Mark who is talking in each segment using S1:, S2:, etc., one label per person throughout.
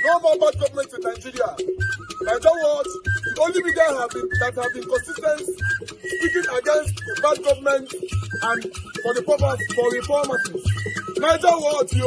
S1: No more bad government in Nigeria. Nigeria Watch, the only media that have been consistent speaking against the bad government and for the purpose for reformers. Nigeria Watch, yo.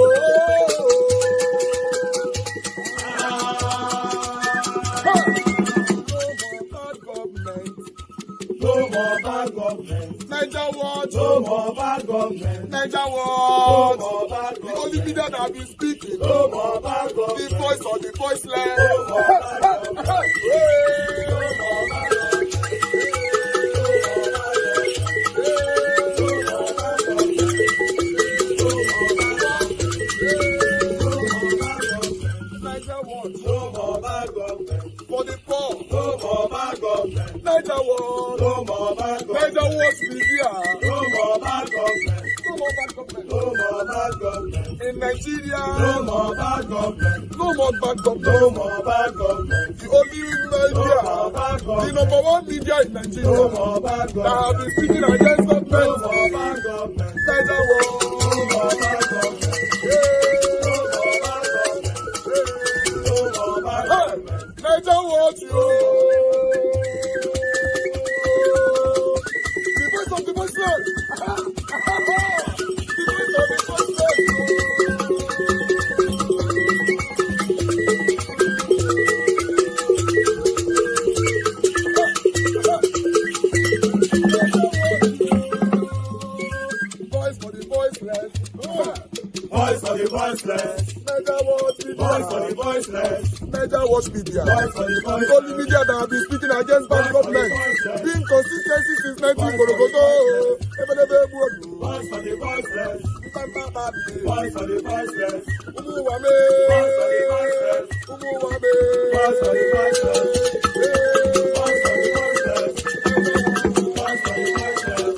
S1: No more bad government. Nigeria Watch. No more bad government. Nigeria Watch. No more bad government. The only media that have been speaking. No more bad government. The voice of the voiceless. No more bad government. No more bad for the poor. No more bad government. Nigeria Watch. No more bad government. Nigeria Watch media. No more bad government. No more bad government. No more bad government. In Nigeria. No more bad government. No more bad government. No more bad government. The only media. No more bad government. The number one media in Nigeria. No more bad government. That have been speaking against government. No more bad government. Nigeria Watch. No more bad government. Nigeria Watch, yo. The voice of the voiceless. The voice of the voiceless. Voice for the voiceless. Voice for the voiceless. Nigeria Watch media. Voice for the voiceless. Nigeria Watch media. The only media that have been speaking against bad government. Being consistency since 1944. Voice for the voiceless. Voice for the voiceless. Umuwame. Voice for the voiceless. Umuwame. Voice for the voiceless. Voice for the voiceless. Voice for the voiceless.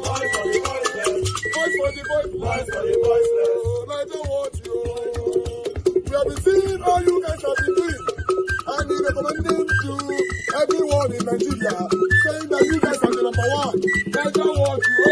S1: Voice for the voiceless. Voice for the voiceless. Voice for the voiceless. Nigeria Watch, yo. We have been seeing all you guys have been doing, and we recommending to everyone in Nigeria, saying that you guys are the number one. Nigeria Watch, yo.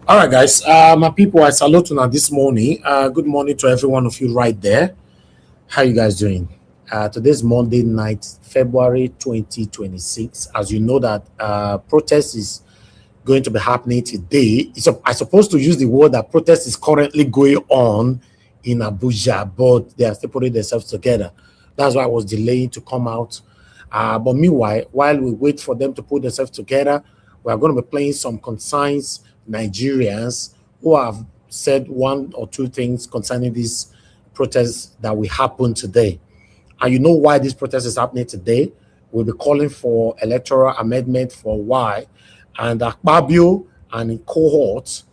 S2: All right, guys. My people, I salute you now this morning. Good morning to every one of you right there. How you guys doing? Today's Monday night, February 2026. As you know that protest is going to be happening today. I'm supposed to use the word that protest is currently going on in ABUJA, but they are still putting themselves together. That's why I was delaying to come out. But meanwhile, while we wait for them to put themselves together, we are going to be playing some consigns Nigerians who have said one or two things concerning this protest that will happen today. And you know why this protest is happening today? We'll be calling for electoral amendment for why. And ABUJA and in cohorts,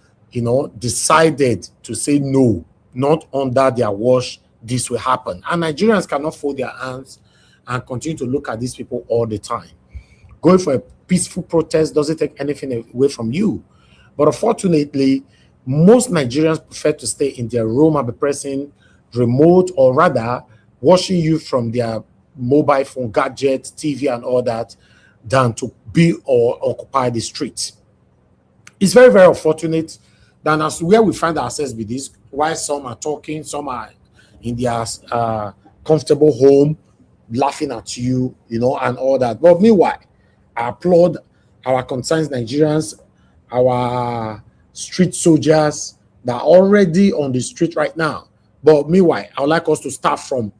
S2: decided to say no, not under their watch, this will happen. And Nigerians cannot fold their hands and continue to look at these people all the time. Going for a peaceful protest doesn't take anything away from you. But unfortunately, most Nigerians prefer to stay in their room and be pressing remote, or rather watching you from their mobile phone, gadget, TV and all that, than to be or occupy the streets. It's very, very unfortunate that as where we find ourselves with this, while some are talking, some are in their comfortable home, laughing at you, and all that. But meanwhile, I applaud our concerned Nigerians, our street soldiers that are already on the street right now. But meanwhile, I would like us to start from,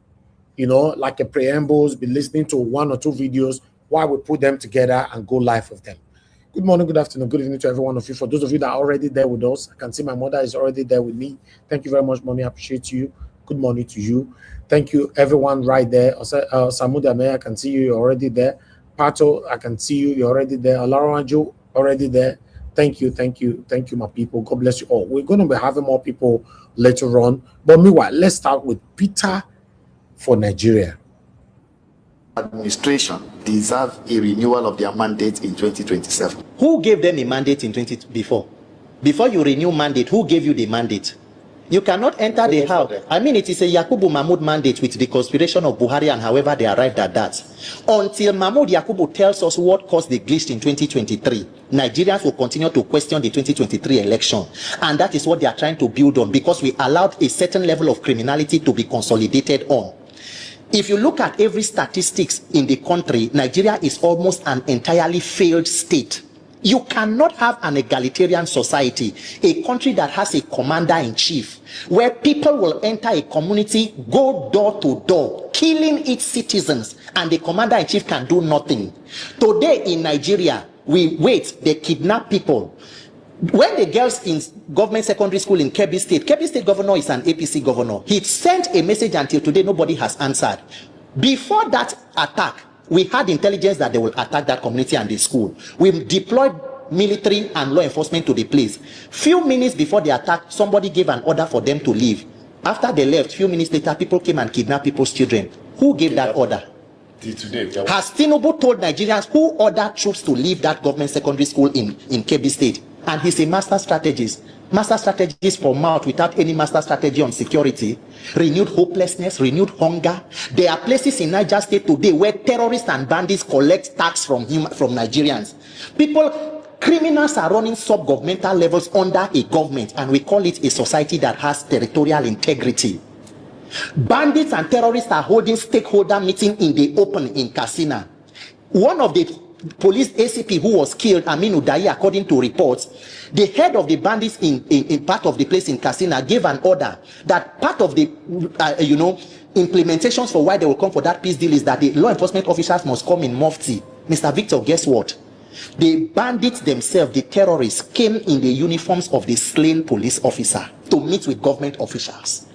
S2: like a preambles, be listening to one or two videos while we put them together and go live with them. Good morning, good afternoon, good evening to every one of you. For those of you that are already there with us, I can see my mother is already there with me. Thank you very much, Mommy. I appreciate you. Good morning to you. Thank you, everyone right there. Samudame, I can see you. You're already there. Pato, I can see you. You're already there. Olaranjo, already there. Thank you, my people. God bless you all. We're going to be having more people later on. But meanwhile, let's start with Peter for Nigeria.
S3: Administration deserve a renewal of their mandate in 2027.
S4: Who gave them a mandate in before?
S3: Before you renew mandate, who gave you the mandate? You cannot enter the house. I mean, it is a Yakubu Mahmoud mandate with the conspiration of Buhari and however they arrived at that. Until Mahmoud Yakubu tells us what caused the glitch in 2023, Nigerians will continue to question the 2023 election. And that is what they are trying to build on, because we allowed a certain level of criminality to be consolidated on. If you look at every statistics in the country, Nigeria is almost an entirely failed state. You cannot have an egalitarian society, a country that has a commander-in-chief, where people will enter a community, go door to door, killing its citizens, and the commander-in-chief can do nothing. Today in Nigeria, they kidnap people. When the girls in government secondary school in Kebbi State governor is an APC governor. He sent a message until today, nobody has answered. Before that attack, we had intelligence that they will attack that community and the school. We deployed military and law enforcement to the place. Few minutes before the attack, somebody gave an order for them to leave. After they left, few minutes later, people came and kidnapped people's children. Who gave that order?
S1: Today,
S3: has Tinubu told Nigerians who ordered troops to leave that government secondary school in Kebbi State? And he's a master strategist. Master strategies for mouth without any master strategy on security, renewed hopelessness, renewed hunger. There are places in Niger State today where terrorists and bandits collect tax from Nigerians. Criminals are running sub-governmental levels under a government, and we call it a society that has territorial integrity. Bandits and terrorists are holding stakeholder meeting in the open in Katsina. One of the police ACP who was killed, Aminu Dai, according to reports, the head of the bandits in part of the place in Katsina gave an order that part of the implementations for why they will come for that peace deal is that the law enforcement officers must come in mufti. Mr. Victor, guess what? The bandits themselves, the terrorists, came in the uniforms of the slain police officer to meet with government officials.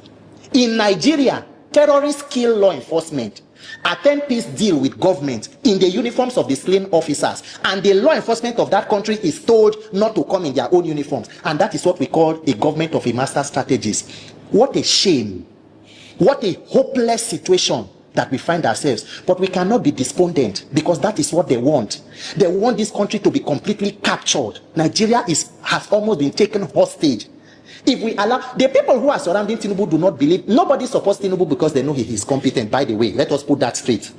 S3: In Nigeria, terrorists kill law enforcement, attend peace deal with government in the uniforms of the slain officers, and the law enforcement of that country is told not to come in their own uniforms, and that is what we call a government of a master strategist. What a shame, what a hopeless situation that we find ourselves. But we cannot be despondent, because that is what they want. They want this country to be completely captured. Nigeria has almost been taken hostage. If we allow, the people who are surrounding Tinubu do not believe, nobody supports Tinubu because they know he is competent, by the way. Let us put that straight.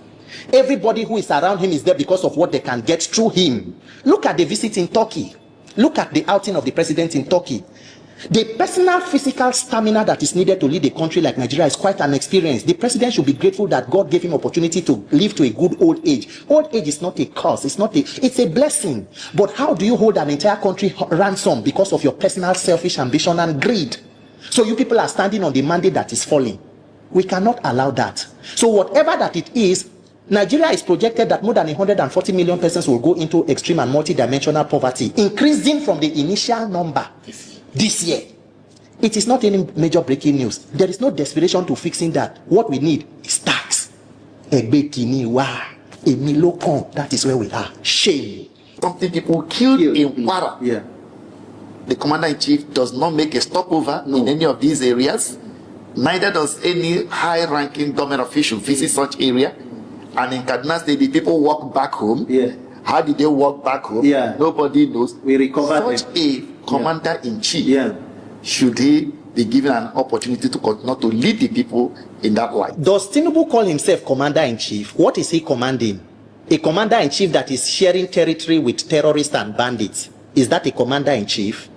S3: Everybody who is around him is there because of what they can get through him. Look at the visit in Turkey. Look at the outing of the president in Turkey. The personal physical stamina that is needed to lead a country like Nigeria is quite an experience. The president should be grateful that God gave him opportunity to live to a good old age. Old age is not a curse, it's a blessing. But how do you hold an entire country ransom because of your personal selfish ambition and greed? So you people are standing on the mandate that is falling. We cannot allow that. So whatever that it is, Nigeria is projected that more than 140 million persons will go into extreme and multidimensional poverty, increasing from the initial number this year. It is not any major breaking news. There is no desperation to fixing that. What we need is tax. That is where we are. Shame.
S4: Something people killed in Kwara.
S3: Yeah.
S4: The commander-in-chief does not make a stopover in any of these areas. Neither does any high-ranking government official visit such area. And in Kaduna State, the people walk back home.
S3: Yeah.
S4: How did they walk back home?
S3: Yeah.
S4: Nobody knows.
S3: We recovered
S4: such a commander-in-chief.
S3: Yeah.
S4: Should he be given an opportunity to continue to lead the people in that light?
S3: Does Tinubu call himself commander-in-chief? What is he commanding? A commander-in-chief that is sharing territory with terrorists and bandits. Is that a commander-in-chief?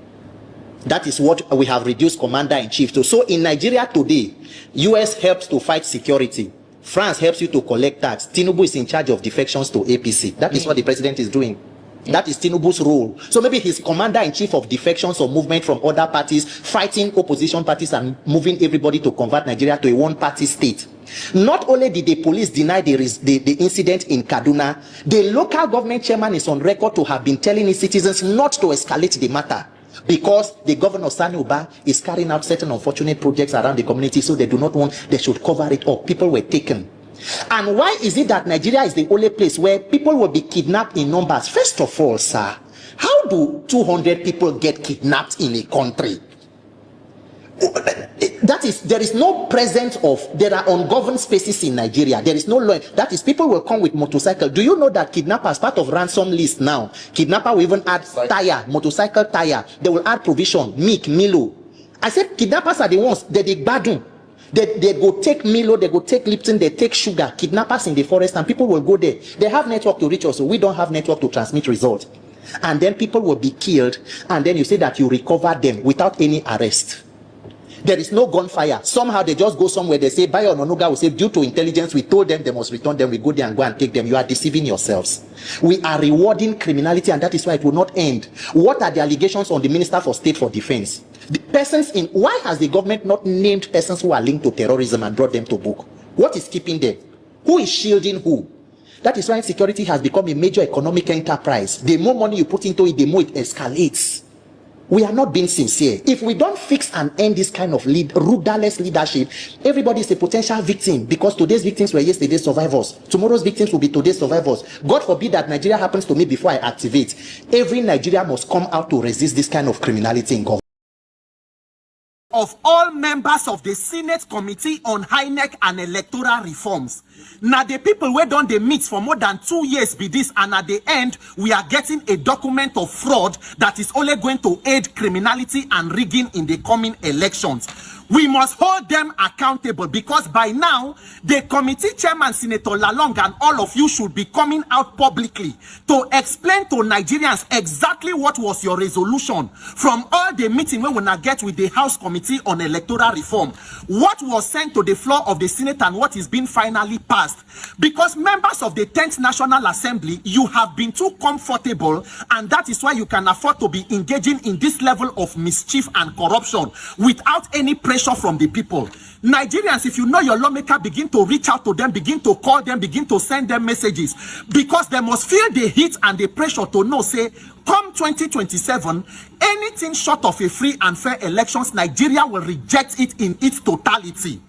S3: That is what we have reduced commander-in-chief to. So in Nigeria today, US helps to fight security. France helps you to collect tax. Tinubu is in charge of defections to APC. That is what the president is doing. That is Tinubu's role. So maybe he's commander-in-chief of defections or movement from other parties, fighting opposition parties and moving everybody to convert Nigeria to a one-party state. Not only did the police deny the incident in Kaduna, the local government chairman is on record to have been telling his citizens not to escalate the matter, because the governor Sani Uba is carrying out certain unfortunate projects around the community, so they do not want, they should cover it up. People were taken. And why is it that Nigeria is the only place where people will be kidnapped in numbers? First of all, sir, how do 200 people get kidnapped in a country? That is, there is no presence of, there are ungoverned spaces in Nigeria. There is no law. That is, people will come with motorcycle. Do you know that kidnappers, part of ransom list now, kidnapper will even add tire, motorcycle tire. They will add provision, milk, Milo. I said kidnappers are the ones that they badun. They go take Milo, they go take Lipton, they take sugar. Kidnappers in the forest, and people will go there. They have network to reach us, so we don't have network to transmit results. And then people will be killed, and then you say that you recover them without any arrest. There is no gunfire. Somehow they just go somewhere. They say, Bayo Ononuga will say, due to intelligence, we told them they must return them. We go there and go and take them. You are deceiving yourselves. We are rewarding criminality, and that is why it will not end. What are the allegations on the Minister for State for Defense? The persons in, why has the government not named persons who are linked to terrorism and brought them to book? What is keeping them? Who is shielding who? That is why security has become a major economic enterprise. The more money you put into it, the more it escalates. We are not being sincere. If we don't fix and end this kind of rudderless leadership, everybody is a potential victim, because today's victims were yesterday's survivors. Tomorrow's victims will be today's survivors. God forbid that Nigeria happens to me before I activate. Every Nigeria must come out to resist this kind of criminality in government.
S5: Of all members of the Senate Committee on INEC and Electoral Reforms. Now the people where don't they meet for more than 2 years be this, and at the end we are getting a document of fraud that is only going to aid criminality and rigging in the coming elections. We must hold them accountable, because by now the committee chairman, Senator Lalong, and all of you should be coming out publicly to explain to Nigerians exactly what was your resolution from all the meeting we will not get with the House Committee on Electoral Reform. What was sent to the floor of the Senate and what is being finally passed. Because members of the 10th National Assembly, you have been too comfortable, and that is why you can afford to be engaging in this level of mischief and corruption without any pressure from the people. Nigerians, if you know your lawmaker, begin to reach out to them, begin to call them, begin to send them messages, because they must feel the heat and the pressure to know, say, come 2027, anything short of a free and fair elections, Nigeria will reject it in its totality.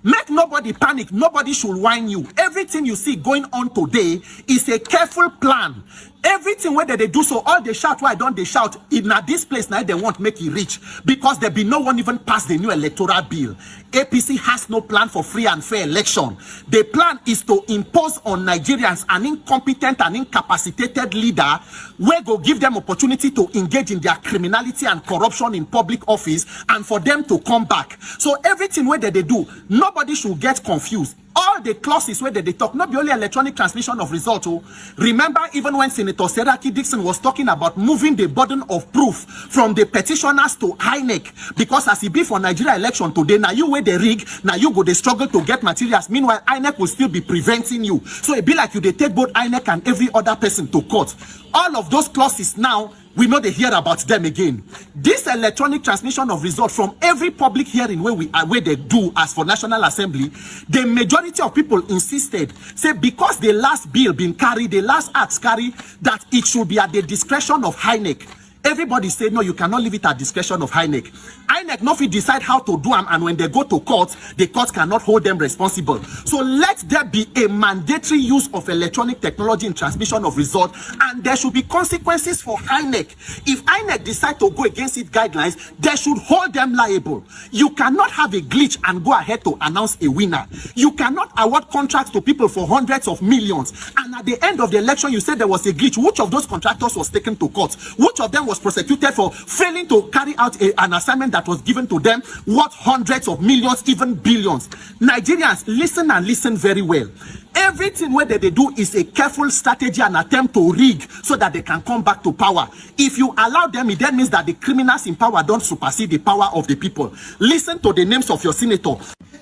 S5: Make nobody panic. Nobody should whine you. Everything you see going on today is a careful plan. Everything where they do so, all they shout, why don't they shout? In this place now they won't make it reach, because there be no one even pass the new electoral bill. APC has no plan for free and fair election. The plan is to impose on Nigerians an incompetent and incapacitated leader where go give them opportunity to engage in their criminality and corruption in public office, and for them to come back. So everything where they do, nobody should get confused. All the clauses where they talk, not be only electronic transmission of results. Oh. Remember, even when Senator Seraki Dixon was talking about moving the burden of proof from the petitioners to INEC, because as it be for Nigeria election today, now you wear the rig, now you go they struggle to get materials. Meanwhile, INEC will still be preventing you. So it be like you they take both INEC and every other person to court. All of those clauses now, we know they hear about them again. This electronic transmission of results from every public hearing where they do as for National Assembly, the majority of people insisted, say because the last bill been carried, the last acts carry, that it should be at the discretion of INEC. Everybody said, no, you cannot leave it at discretion of INEC. INEC not fit decide how to do them, and when they go to court, the court cannot hold them responsible. So let there be a mandatory use of electronic technology in transmission of results, and there should be consequences for INEC. If INEC decide to go against its guidelines, they should hold them liable. You cannot have a glitch and go ahead to announce a winner. You cannot award contracts to people for hundreds of millions, and at the end of the election, you said there was a glitch. Which of those contractors was taken to court? Which of them was prosecuted for failing to carry out an assignment that was given to them worth hundreds of millions, even billions? Nigerians, listen and listen very well. Everything where they do is a careful strategy and attempt to rig so that they can come back to power. If you allow them, it then means that the criminals in power don't supersede the power of the people. Listen to the names of your senator.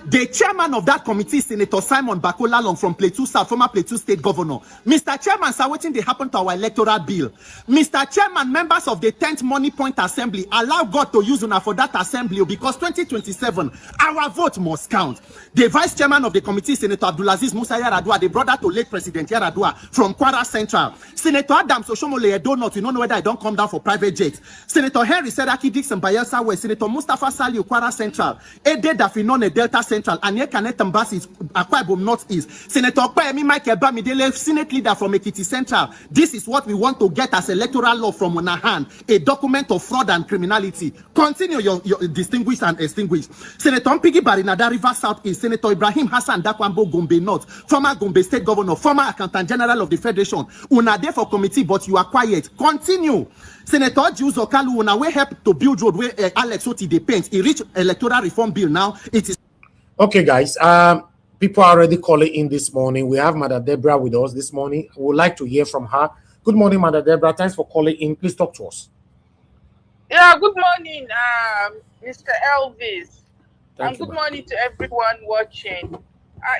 S5: The chairman of that committee is Senator Simon Bakola Long from Plateau South, former Plateau State Governor. Mr. Chairman, sir, waiting they happen to our electoral bill. Mr. Chairman, members of the 10th Money Point Assembly, allow God to use una for that assembly, because 2027, our vote must count. The vice chairman of the committee, Senator Abdulaziz Musa Yar'Adua, Yaradua, the brother to late President Yaradua from Kwara Central. Senator Adams Oshomole Edo North, you don't know whether I don't come down for private jets. Senator Henry Seraki Dixon Bayelsa West, Senator Mustafa Saliu Kwara Central, Ede Dafinone Delta Central, and Yekanet Mbasi Akwa Ibom North East. Senator Kwemi Mike Bamidele, Senate leader from Ekiti Central. This is what we want to get as electoral law from one hand, a document of fraud and criminality. Continue your distinguished and extinguished. Senator Mpigi Barinada River South East, Senator Ibrahim Hassan Dakwambo Gombe North, former Gombe State Governor, former Accountant General of the Federation. Una there for committee, but you are quiet. Continue. Senator Juzo Kalu una we help to build road where Alex Oti de paint. He reached electoral reform bill now. It is
S2: okay, guys. People are already calling in this morning. We have Mother Deborah with us this morning. We would like to hear from her. Good morning, Mother Deborah. Thanks for calling in. Please talk to us.
S6: Yeah, good morning, Mr. Elvis.
S2: Thank
S6: Good
S2: you,
S6: morning to everyone watching.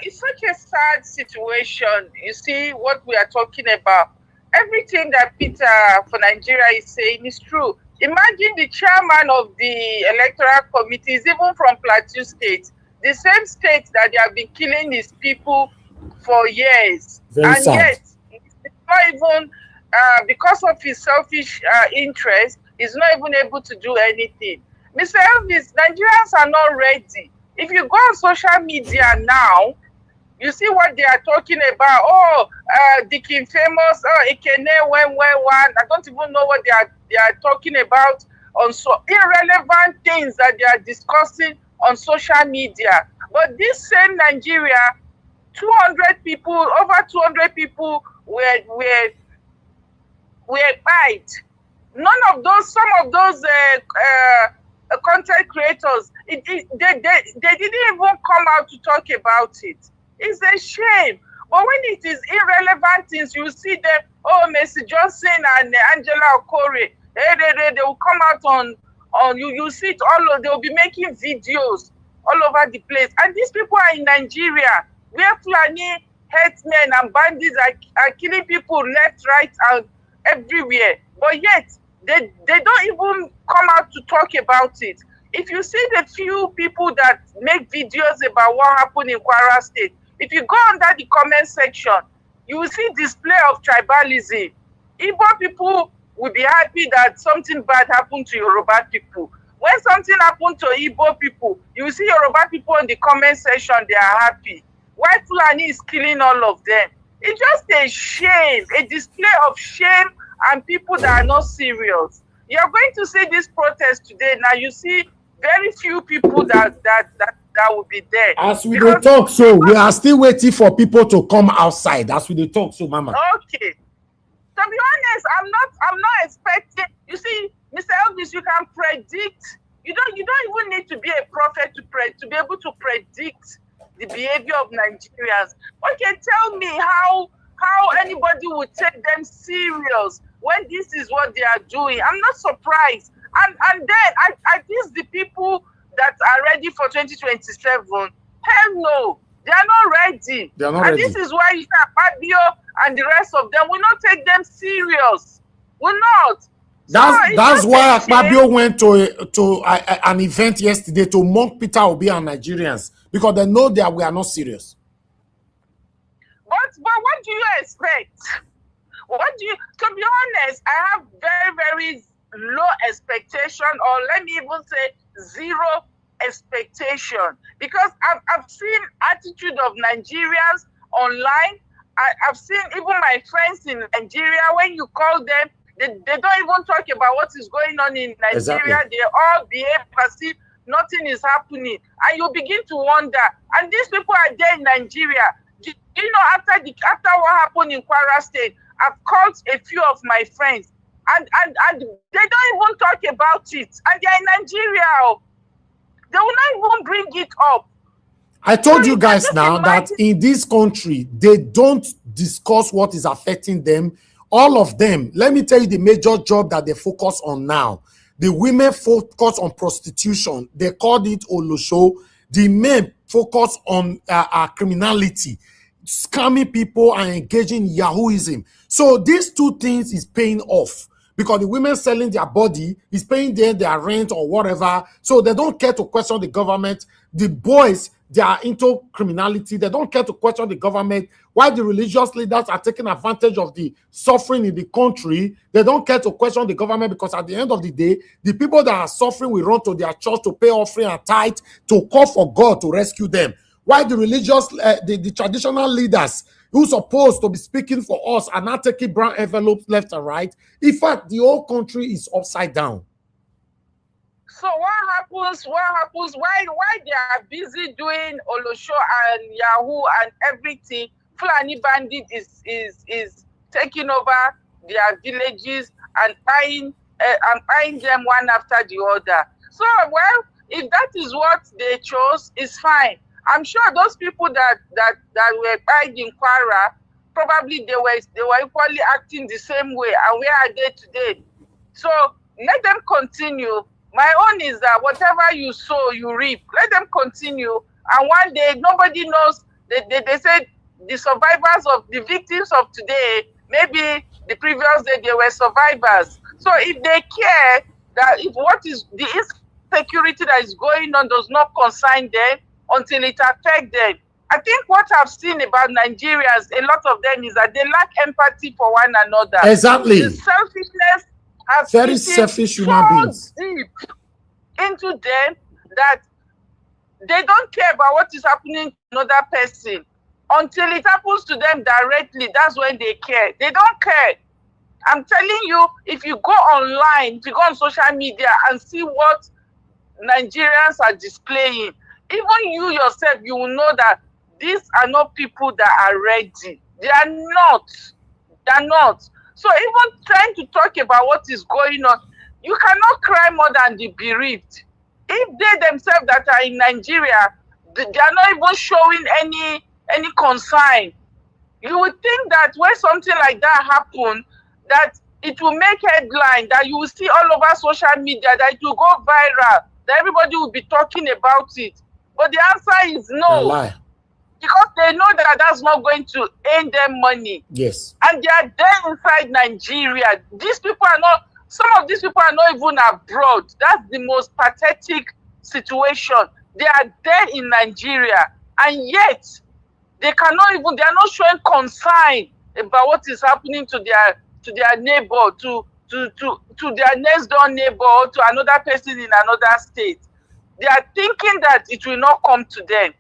S6: It's such a sad situation. You see what we are talking about. Everything that Peter for Nigeria is saying is true. Imagine the chairman of the electoral committee is even from Plateau State, the same state that they have been killing these people for years.
S2: Very
S6: and
S2: sad.
S6: Yet, it's not even because of his selfish interest, he's not even able to do anything. Mr. Elvis, Nigerians are not ready. If you go on social media now, you see what they are talking about. Oh, the King famous, Ekene, when, I don't even know what they are talking about on so irrelevant things that they are discussing on social media. But this same Nigeria, 200 people, over 200 people were fight. None of those, some of those content creators, they didn't even come out to talk about it. It's a shame. But when it is irrelevant things, you see them, oh, Mercy Johnson and Angela Okore, they will come out on you see it all over, they'll be making videos all over the place. And these people are in Nigeria, where Fulani herdsmen and bandits are killing people left, right, and everywhere. But yet, they don't even come out to talk about it. If you see the few people that make videos about what happened in Kwara State, if you go under the comment section, you will see display of tribalism. Igbo people will be happy that something bad happened to Yoruba people. When something happened to Igbo people, you will see Yoruba people in the comment section, they are happy. White Fulani is killing all of them. It's just a shame, a display of shame and people that are not serious. You're going to see this protest today. Now you see very few people that will be there.
S2: As we dey talk, so we are still waiting for people to come outside. As we dey talk, so Mama.
S6: Okay. To be honest, I'm not expecting. You see, Mr. Elvis, you can predict. You don't even need to be a prophet to be able to predict the behavior of Nigerians. Okay, tell me how anybody would take them serious when this is what they are doing. I'm not surprised. And then I diss the people that are ready for 2027. Hell no, they are not ready.
S2: They are not ready.
S6: This is why you have ABUJA and the rest of them will not take them serious. Will not.
S2: That's why Akpabio went to an event yesterday to mock Peter Obi and Nigerians, because they know that we are not serious.
S6: But what do you expect? To be honest, I have very, very low expectation, or let me even say zero expectation, because I've seen attitude of Nigerians online. I've seen even my friends in Nigeria, when you call them, they don't even talk about what is going on in Nigeria. Exactly. They all behave as if nothing is happening. And you begin to wonder, and these people are there in Nigeria. You know, after what happened in Kwara State, I've called a few of my friends, and they don't even talk about it. And they're in Nigeria. They will not even bring it up.
S2: I told you guys now that in this country, they don't discuss what is affecting them. All of them, let me tell you the major job that they focus on now. The women focus on prostitution. They called it Olosho. The men focus on criminality, scamming people and engaging in Yahooism. So these two things is paying off. because the women selling their body is paying them their rent or whatever. So they don't care to question the government. The boys, they are into criminality. They don't care to question the government. While the religious leaders are taking advantage of the suffering in the country, they don't care to question the government, because at the end of the day, the people that are suffering will run to their church to pay offering and tithe to call for God to rescue them. While the religious, the traditional leaders who's supposed to be speaking for us are not taking brown envelopes left and right. In fact, the whole country is upside down.
S6: So what happens? Why they are busy doing Olosho and Yahoo and everything? Fulani bandit is taking over their villages and buying them one after the other. So, well, if that is what they chose, it's fine. I'm sure those people that were buying in Kwara, probably they were equally acting the same way. And where are they today? So let them continue. My own is that whatever you sow, you reap. Let them continue. And one day, nobody knows. They said the survivors of the victims of today, maybe the previous day they were survivors. So if they care that if what is the insecurity that is going on does not concern them until it affects them. I think what I've seen about Nigerians, a lot of them, is that they lack empathy for one another.
S2: Exactly.
S6: The selfishness has
S2: very selfish human beings
S6: deep into them that they don't care about what is happening to another person. Until it happens to them directly, that's when they care. They don't care. I'm telling you, if you go online, if you go on social media and see what Nigerians are displaying, even you yourself, you will know that these are not people that are ready. They are not. They're not. So even trying to talk about what is going on, you cannot cry more than the bereaved. If they themselves that are in Nigeria, they are not even showing any concern. You would think that when something like that happens, that it will make headline, that you will see all over social media, that it will go viral, that everybody will be talking about it. But the answer is no. Because they know that that's not going to earn them money.
S2: Yes. And
S6: they are there inside Nigeria. These people are not, some of these people are not even abroad. That's the most pathetic situation. They are there in Nigeria. And yet, they are not showing concern about what is happening to their neighbor, to their next door neighbor, to another person in another state. They are thinking that it will not come to them.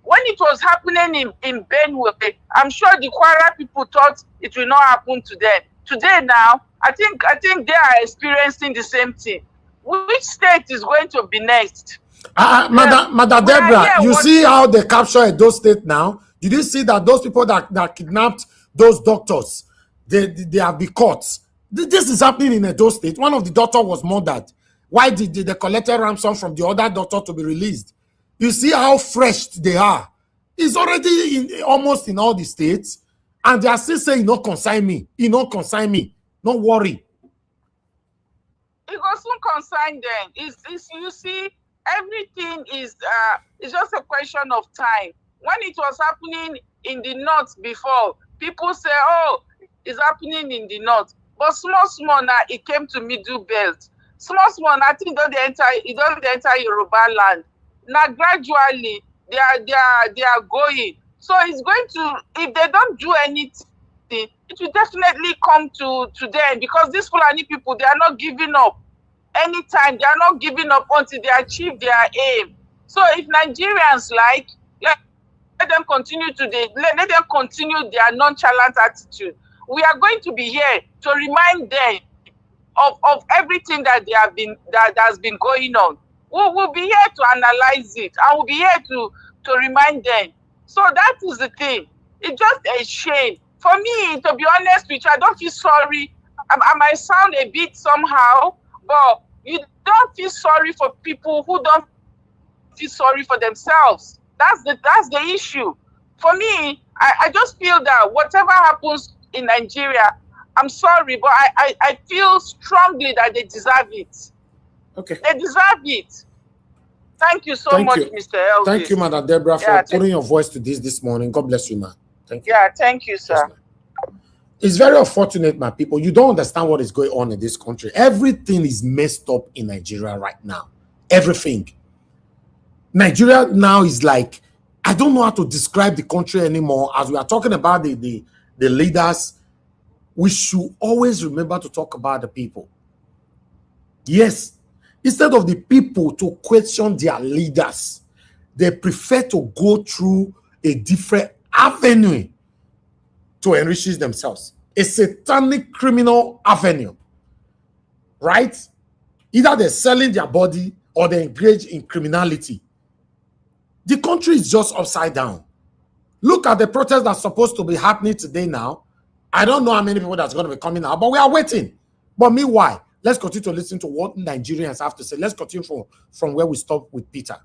S6: When it was happening in Benue, I'm sure the Kwara people thought it will not happen to them. Today now, I think they are experiencing the same thing. Which state is going to be next?
S2: Madam Deborah, you see how they capture Edo State now? Did you see that those people that kidnapped those doctors, they have been caught? This is happening in Edo State. One of the doctors was murdered. Why did they collect ransom from the other doctor to be released? You see how fresh they are. It's already almost in all the states, and they are still saying, "No consign me, no consign me, no worry."
S6: It will soon consign them. You see, everything is just a question of time. When it was happening in the north before, people say, "Oh, it's happening in the north," but small now it came to middle belt. Small, I think it don't enter Yoruba land. Now gradually they are going. So it's going to, if they don't do anything, it will definitely come to them, because these Fulani people, they are not giving up anytime. They are not giving up until they achieve their aim. So if Nigerians let them continue let them continue their nonchalant attitude. We are going to be here to remind them of everything that has been going on. We'll be here to analyze it, and we'll be here to remind them. So that is the thing. It's just a shame. For me, to be honest with you, I don't feel sorry. I might sound a bit somehow, but you don't feel sorry for people who don't feel sorry for themselves. That's the issue. For me, I just feel that whatever happens in Nigeria, I'm sorry, but I feel strongly that they deserve it.
S2: Okay.
S6: They deserve it. Thank you so much, Mr. Elvis.
S2: Thank you, Madam Deborah, for putting your voice to this morning. God bless you, man. Thank you.
S6: Yeah, thank you, sir.
S2: It's very unfortunate, my people. You don't understand what is going on in this country. Everything is messed up in Nigeria right now. Everything. Nigeria now is like, I don't know how to describe the country anymore. As we are talking about the leaders, we should always remember to talk about the people. Yes. Instead of the people to question their leaders, they prefer to go through a different avenue to enrich themselves. A satanic criminal avenue. Right? Either they're selling their body or they engage in criminality. The country is just upside down. Look at the protest that's supposed to be happening today now. I don't know how many people that's going to be coming out, but we are waiting. But meanwhile, let's continue to listen to what Nigerians have to say. Let's continue from where we stopped with Peter.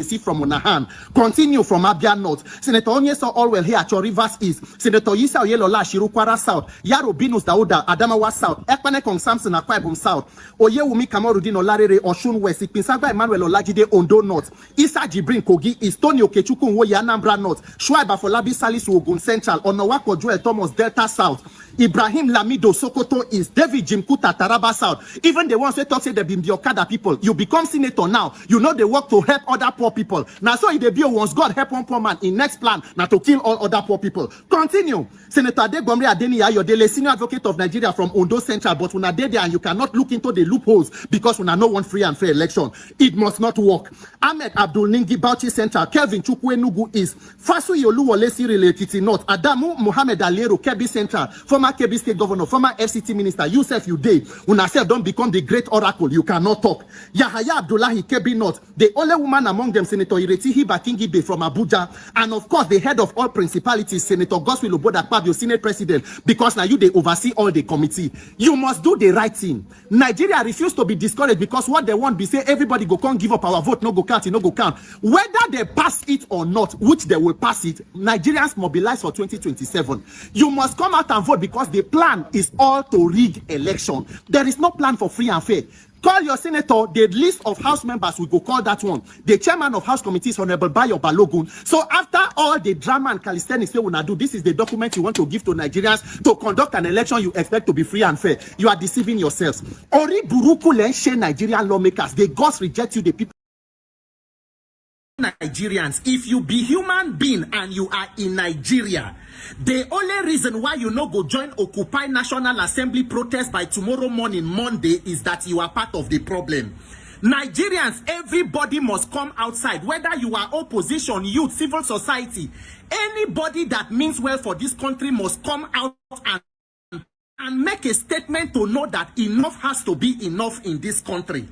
S5: See from Onahan, continue from Abia North. Senator Onyeso Allwell here at your Rivers East. Senator Yisa Oyelola Shirukwara South. Yaro Binus Dauda Adamawa South. Ekpane Kong Samson Akwaibom South. Oyewumi Kamorudin Olarere Oshun West. Ipinsagba Emmanuel Olajide Ondo North. Isa Jibrin Kogi East. Tony Okechukwu Nwoye Anambra North. Shuaiba Folabi Salisu Ogun Central. Onowako Joel Thomas Delta South. Ibrahim Lamido Sokoto East. David Jimkuta Taraba South. Even the ones who talk say they been the Okada people. You become senator now. You know they work to help other poor people. Now, so in the bill, once God help one poor man, in next plan, now to kill all other poor people. Continue. Senator Adegomri Adeni Ayodele, senior advocate of Nigeria from Ondo Central, but when I did there and you cannot look into the loopholes because when I know one free and fair election, it must not work. Ahmed Abdul Ningi Bauchi Central, Kelvin Chukwenugu East, Fasu Yoluwole Sirile Ekiti North, Adamu Mohammed Aliero Kebbi Central, former Kebbi State Governor, former FCT Minister, Yusuf Uday, when I said don't become the great oracle, you cannot talk. Yahaya Abdullahi Kebbi North, the only woman among them, Senator Ireti Hiba Kingibe from Abuja, and of course the head of all principalities, Senator Godswill Oboda-Akpabio, Senate President, because now you they oversee all the committee. You must do the right thing. Nigeria refuse to be discouraged because what they want be say everybody go come give up our vote, no go count, no go count. Whether they pass it or not, which they will pass it, Nigerians mobilize for 2027. You must come out and vote because the plan is all to rig election. There is no plan for free and fair. Call your senator, the list of house members, we go call that one. The chairman of house committees, Honorable Bayo Balogun. So after all the drama and calisthenics they wanna do, this is the document you want to give to Nigerians to conduct an election you expect to be free and fair. You are deceiving yourselves. Ori Buruku Lenshe Nigerian lawmakers, the gods reject you, the people. Nigerians, if you be human being and you are in Nigeria, the only reason why you no go join Occupy National Assembly protest by tomorrow morning, Monday, is that you are part of the problem. Nigerians, everybody must come outside, whether you are opposition, youth, civil society. Anybody that means well for this country must come out and make a statement to know that enough has to be enough in this country.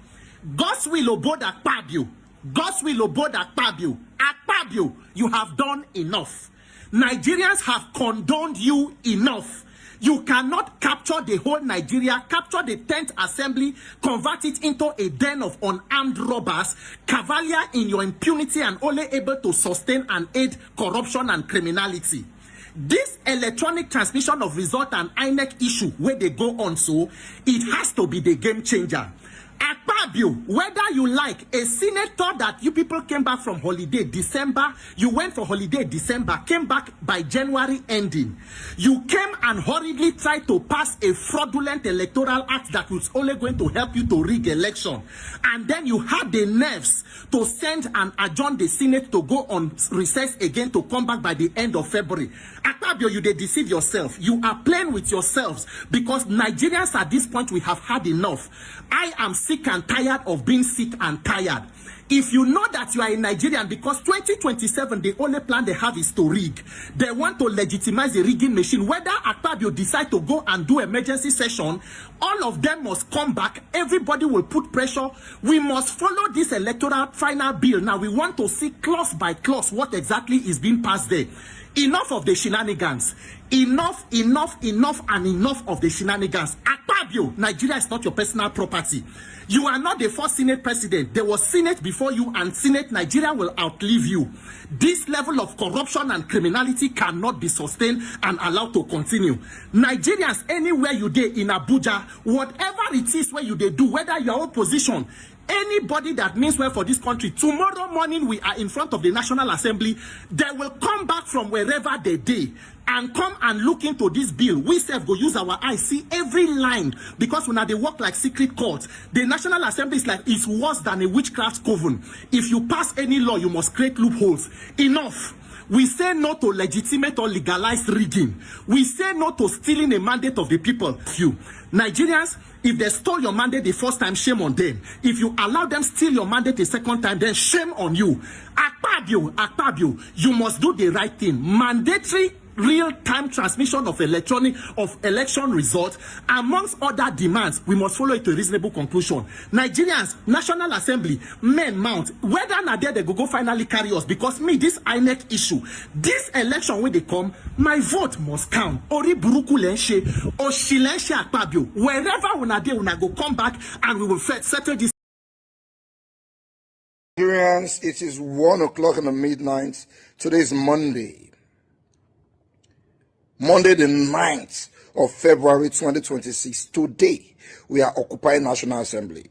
S5: Godswill Oboda-Akpabio. Godswill Oboda-Akpabio. Akpabio, you have done enough. Nigerians have condoned you enough. You cannot capture the whole Nigeria, capture the 10th assembly, convert it into a den of unarmed robbers, cavalier in your impunity and only able to sustain and aid corruption and criminality. This electronic transmission of result and INEC issue where they go on, so it has to be the game changer. Akpabio, whether you like a senator that you people came back from holiday December, you went for holiday December, came back by January ending. You came and hurriedly tried to pass a fraudulent electoral act that was only going to help you to rig election. And then you had the nerves to send and adjourn the Senate to go on recess again to come back by the end of February. Akpabio, you they deceive yourself. You are playing with yourselves because Nigerians at this point, we have had enough. I am sick and tired of being sick and tired. If you know that you are a Nigerian, because 2027, the only plan they have is to rig. They want to legitimize the rigging machine. Whether Akpabio decide to go and do emergency session, all of them must come back. Everybody will put pressure. We must follow this electoral final bill. Now, we want to see clause by clause what exactly is being passed there. Enough of the shenanigans. Enough, enough, enough, and enough of the shenanigans. Akpabio, Nigeria is not your personal property. You are not the first Senate president. There was Senate before you, and Senate Nigeria will outlive you. This level of corruption and criminality cannot be sustained and allowed to continue. Nigerians, anywhere you dey in Abuja, whatever it is where you dey do, whether you are opposition, Anybody that means well for this country, tomorrow morning we are in front of the National Assembly. They will come back from wherever they did and come and look into this bill. We self go use our eyes, see every line, because when they work like secret courts, the National Assembly is like, it's worse than a witchcraft coven. If you pass any law, you must create loopholes. Enough. We say no to legitimate or legalized rigging. We say no to stealing a mandate of the people. Few Nigerians, if they stole your mandate the first time, shame on them. If you allow them steal your mandate the second time, then shame on you. Akpabio, you must do the right thing. Mandatory real-time transmission of election results, amongst other demands, we must follow it to a reasonable conclusion. Nigerians, National Assembly, men mount, whether not there they go finally carry us, because me, this INEC issue, this election when they come, my vote must count. Ori buruku lenshe, oshilenche akpabio, wherever una go come back and we will settle this.
S1: Nigerians, it is 1 o'clock in the midnight. Today is Monday the 9th of February 2026. Today, we are occupying National Assembly.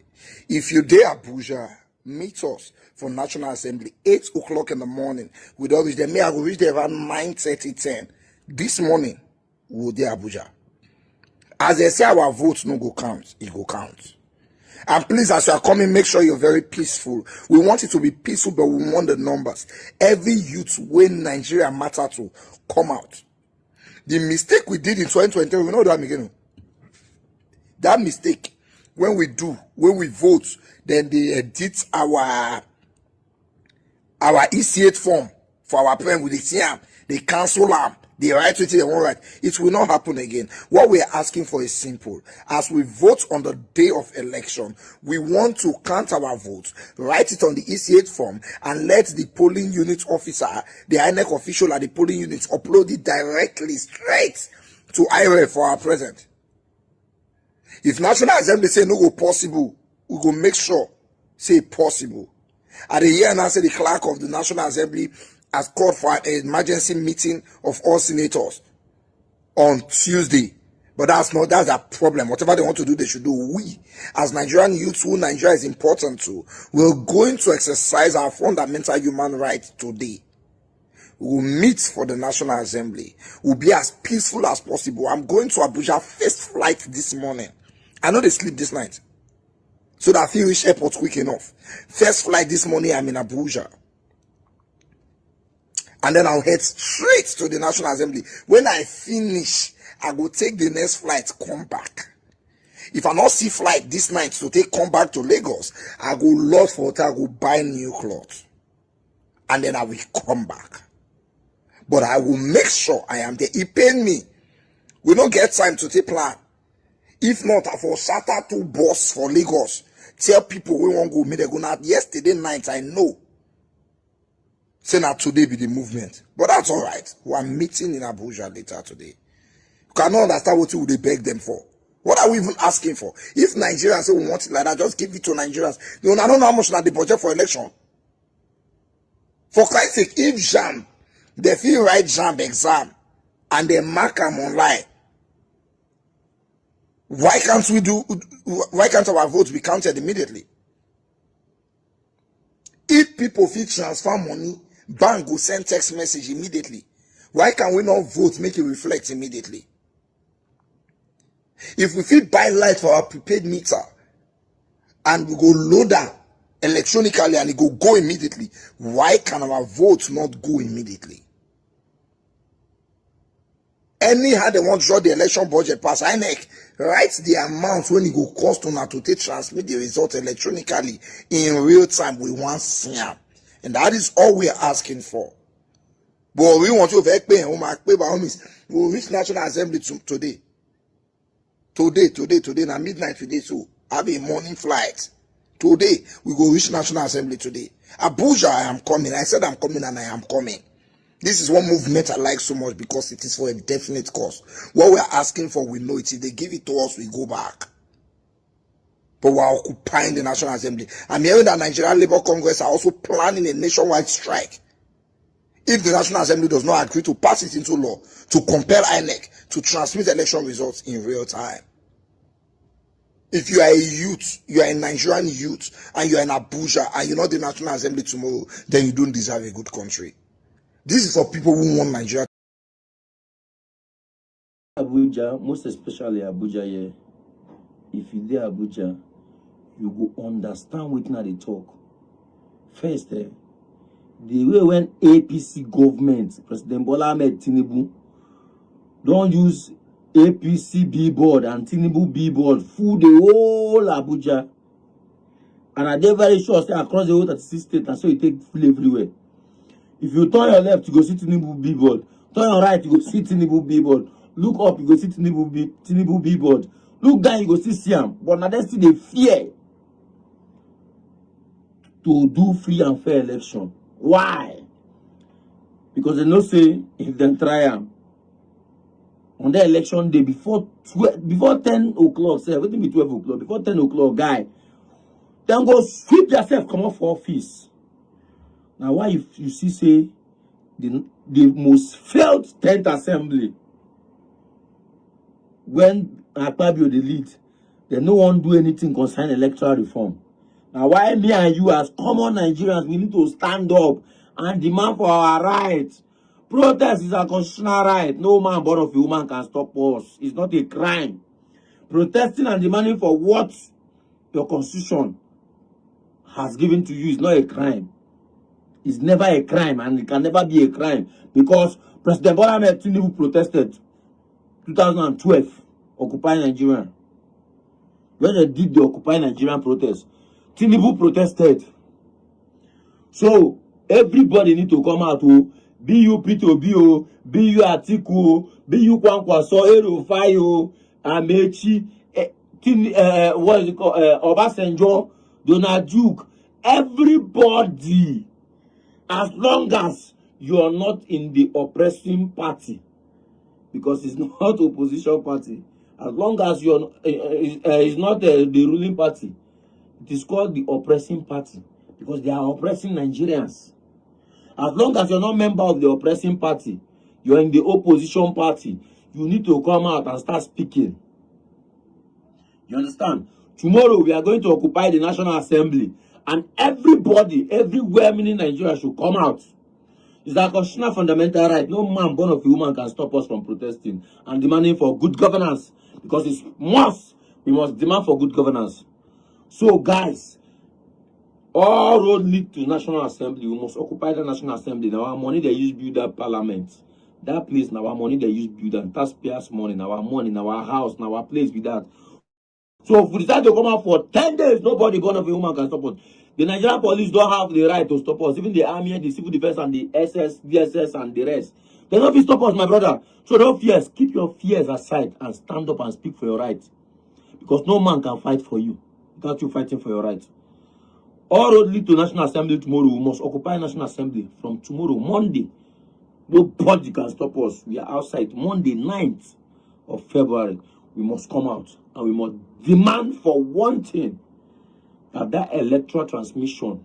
S1: If you dare ABUJA, meet us for National Assembly, 8 o'clock in the morning. We don't reach there. I will reach there around 9:30, 10. This morning, we will dare ABUJA. As they say, our votes no go count. It go count. And please, as you are coming, make sure you're very peaceful. We want it to be peaceful, but we want the numbers. Every youth when Nigeria matter to come out. The mistake we did in 2023, we know that again. That mistake, when we vote, then they edit our EC8 form for our plan with the TM, they cancel them, they write it, they won't write. It will not happen again. What we are asking for is simple. As we vote on the day of election, we want to count our votes, write it on the EC8 form, and let the polling unit officer, the INEC official at the polling unit, upload it directly straight to IRA for our president. If National Assembly say no go possible, we go make sure say possible. At the year now, say the clerk of the National Assembly has called for an emergency meeting of all senators on Tuesday. But that's a problem. Whatever they want to do, they should do. We, as Nigerian youths who Nigeria is important to, we're going to exercise our fundamental human rights today. We will meet for the National Assembly. We'll be as peaceful as possible. I'm going to ABUJA first flight this morning. I know they sleep this night, so that I feel reach airport quick enough. First flight this morning, I'm in ABUJA. And then I'll head straight to the National Assembly. When I finish, I will take the next flight, come back. If I not see flight this night to come back to Lagos, I go load for hotel, I go buy new clothes. And then I will come back. But I will make sure I am there. It pain me. We don't get time to take plan. If not, I for shatter 2 bus for Lagos. Tell people we won't go meet they go now. Yesterday night, I know. Say now today be the movement. But that's all right. We are meeting in ABUJA later today. You cannot understand what you would beg them for. What are we even asking for? If Nigerians say we want it like that, just give it to Nigerians. I don't know how much they budget for election. For Christ's sake, if JAM, they feel write JAM exam and they mark them online, why can't our votes be counted immediately? If people feel transfer money, bank will send text message immediately. Why can we not vote, make it reflect immediately? If we feel buy light for our prepaid meter and we go load that electronically and it go immediately, why can our votes not go immediately? Anyhow they want to draw the election budget pass, INEC writes the amount when it go cost on to transmit the result electronically in real time. We want SIAM. And that is all we are asking for. But we want to pay by homies. We will reach National Assembly today. Today, now midnight today, so have a morning flight. Today, we go reach National Assembly today. ABUJA, I am coming. I said I'm coming and I am coming. This is one movement I like so much because it is for a definite cause. What we are asking for, we know it. If they give it to us, we go back. But we are occupying the National Assembly. I'm hearing that Nigerian Labour Congress are also planning a nationwide strike. If the National Assembly does not agree to pass it into law, to compel INEC to transmit election results in real time.
S7: If you are a youth, you are a Nigerian youth, and you are in Abuja, and you're not the National Assembly tomorrow, then you don't deserve a good country. This is for people who want Nigeria.
S8: Abuja, most especially Abuja, yeah. If you dey Abuja, you go understand what they talk. First, the way when APC government, President Bola Ahmed Tinubu, don't use APC billboard and Tinubu billboard full the whole Abuja. And I dey very sure say across the whole 36 states, and so it take full everywhere. If you turn your left, you go see Tinubu billboard. Turn your right, you go see Tinubu billboard. Look up, you go see Tinubu billboard. Look down, you go see Siam. But now they still they fear to do free and fair election. Why? Because they know say if they try them on the election day before 10 o'clock, say everything be 12 o'clock, before 10 o'clock, guy, then go sweep yourself, come up for office. Now why you see say the most failed 10th assembly when Akpabio the lead, they no one do anything concerning electoral reform. Now why me and you as common Nigerians, we need to stand up and demand for our rights. Protest is a constitutional right. No man born of a woman can stop us. It's not a crime. Protesting and demanding for what your constitution has given to you is not a crime. It's never a crime, and it can never be a crime, because President Bola Ahmed Tinubu protested 2012, Occupy Nigeria. When they did the Occupy Nigerian protest, Tinubu protested. So everybody need to come out to BU P2B, BU Atiku, BU Kwankwaso, Erufai, Amechi, what is it called? Obasanjo, Donald Duke, everybody. As long as you are not in the oppressing party, because it's not opposition party, as long as you are, it's not the ruling party, it is called the oppressing party, because they are oppressing Nigerians. As long as you're not member of the oppressing party, you're in the opposition party, you need to come out and start speaking. You understand? Tomorrow we are going to occupy the National Assembly, and everybody, everywhere in Nigeria should come out. It's a constitutional fundamental right. No man born of a woman can stop us from protesting and demanding for good governance, because it's must. We must demand for good governance. So guys, all road lead to National Assembly. We must occupy the National Assembly. Now our money they use build that parliament. That place now our money they use build, and taxpayers' money, now our money, now our house, now our place with that. So if we decide to come out for 10 days, nobody born of a woman can stop us. The Nigerian police don't have the right to stop us. Even the army and the civil defense and the SS, DSS and the rest. They don't stop us, my brother. So don't fear. Keep your fears aside and stand up and speak for your rights. Because no man can fight for you without you fighting for your rights. All road lead to National Assembly tomorrow. We must occupy National Assembly from tomorrow, Monday. Nobody can stop us. We are outside. Monday, 9th of February. We must come out and we must demand for one thing, that electoral transmission.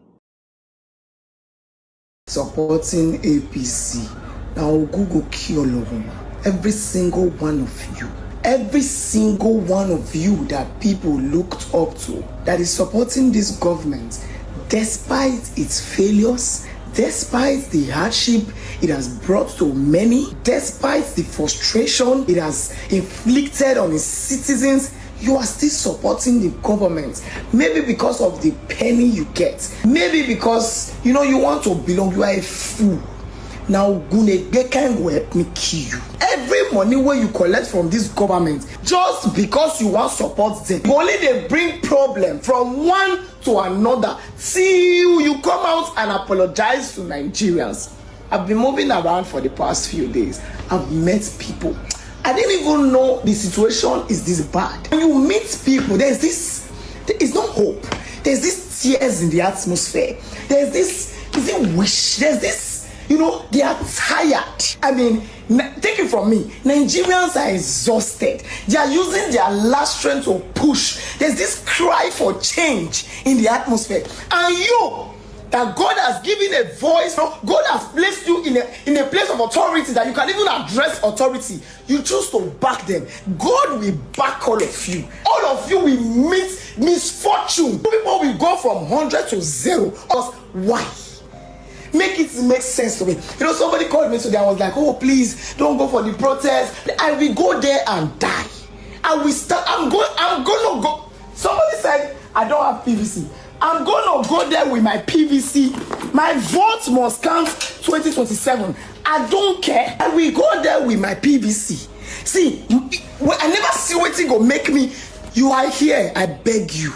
S9: Supporting APC. Now Google kill all of them. Every single one of you. Every single one of you that people looked up to, that is supporting this government, despite its failures, despite the hardship it has brought to many, despite the frustration it has inflicted on its citizens, you are still supporting the government. Maybe because of the penny you get. Maybe because, you want to belong. You are a fool. Now, they can help me kill you. Every money where you collect from this government, just because you want support them, only they bring problem from one to another till you come out and apologize to Nigerians. I've been moving around for the past few days. I've met people. I didn't even know the situation is this bad. When you meet people, there is no hope. There's this tears in the atmosphere. There's this wish. There's this, they are tired. I mean, take it from me. Nigerians are exhausted. They are using their last strength to push. There's this cry for change in the atmosphere. And that God has given a voice, God has placed you in a place of authority that you can even address authority. You choose to back them. God will back all of you. All of you will meet misfortune. People will go from 100 to 0. Why? Make it make sense to me. You know, somebody called me today. I was like, oh, please don't go for the protest. I will go there and die. I will start. I'm gonna go. Somebody said I don't have PVC. I'm gonna go there with my PVC. My vote must count 2027. I don't care. I will go there with my PVC. See, I never see what it go make me. You are here. I beg you,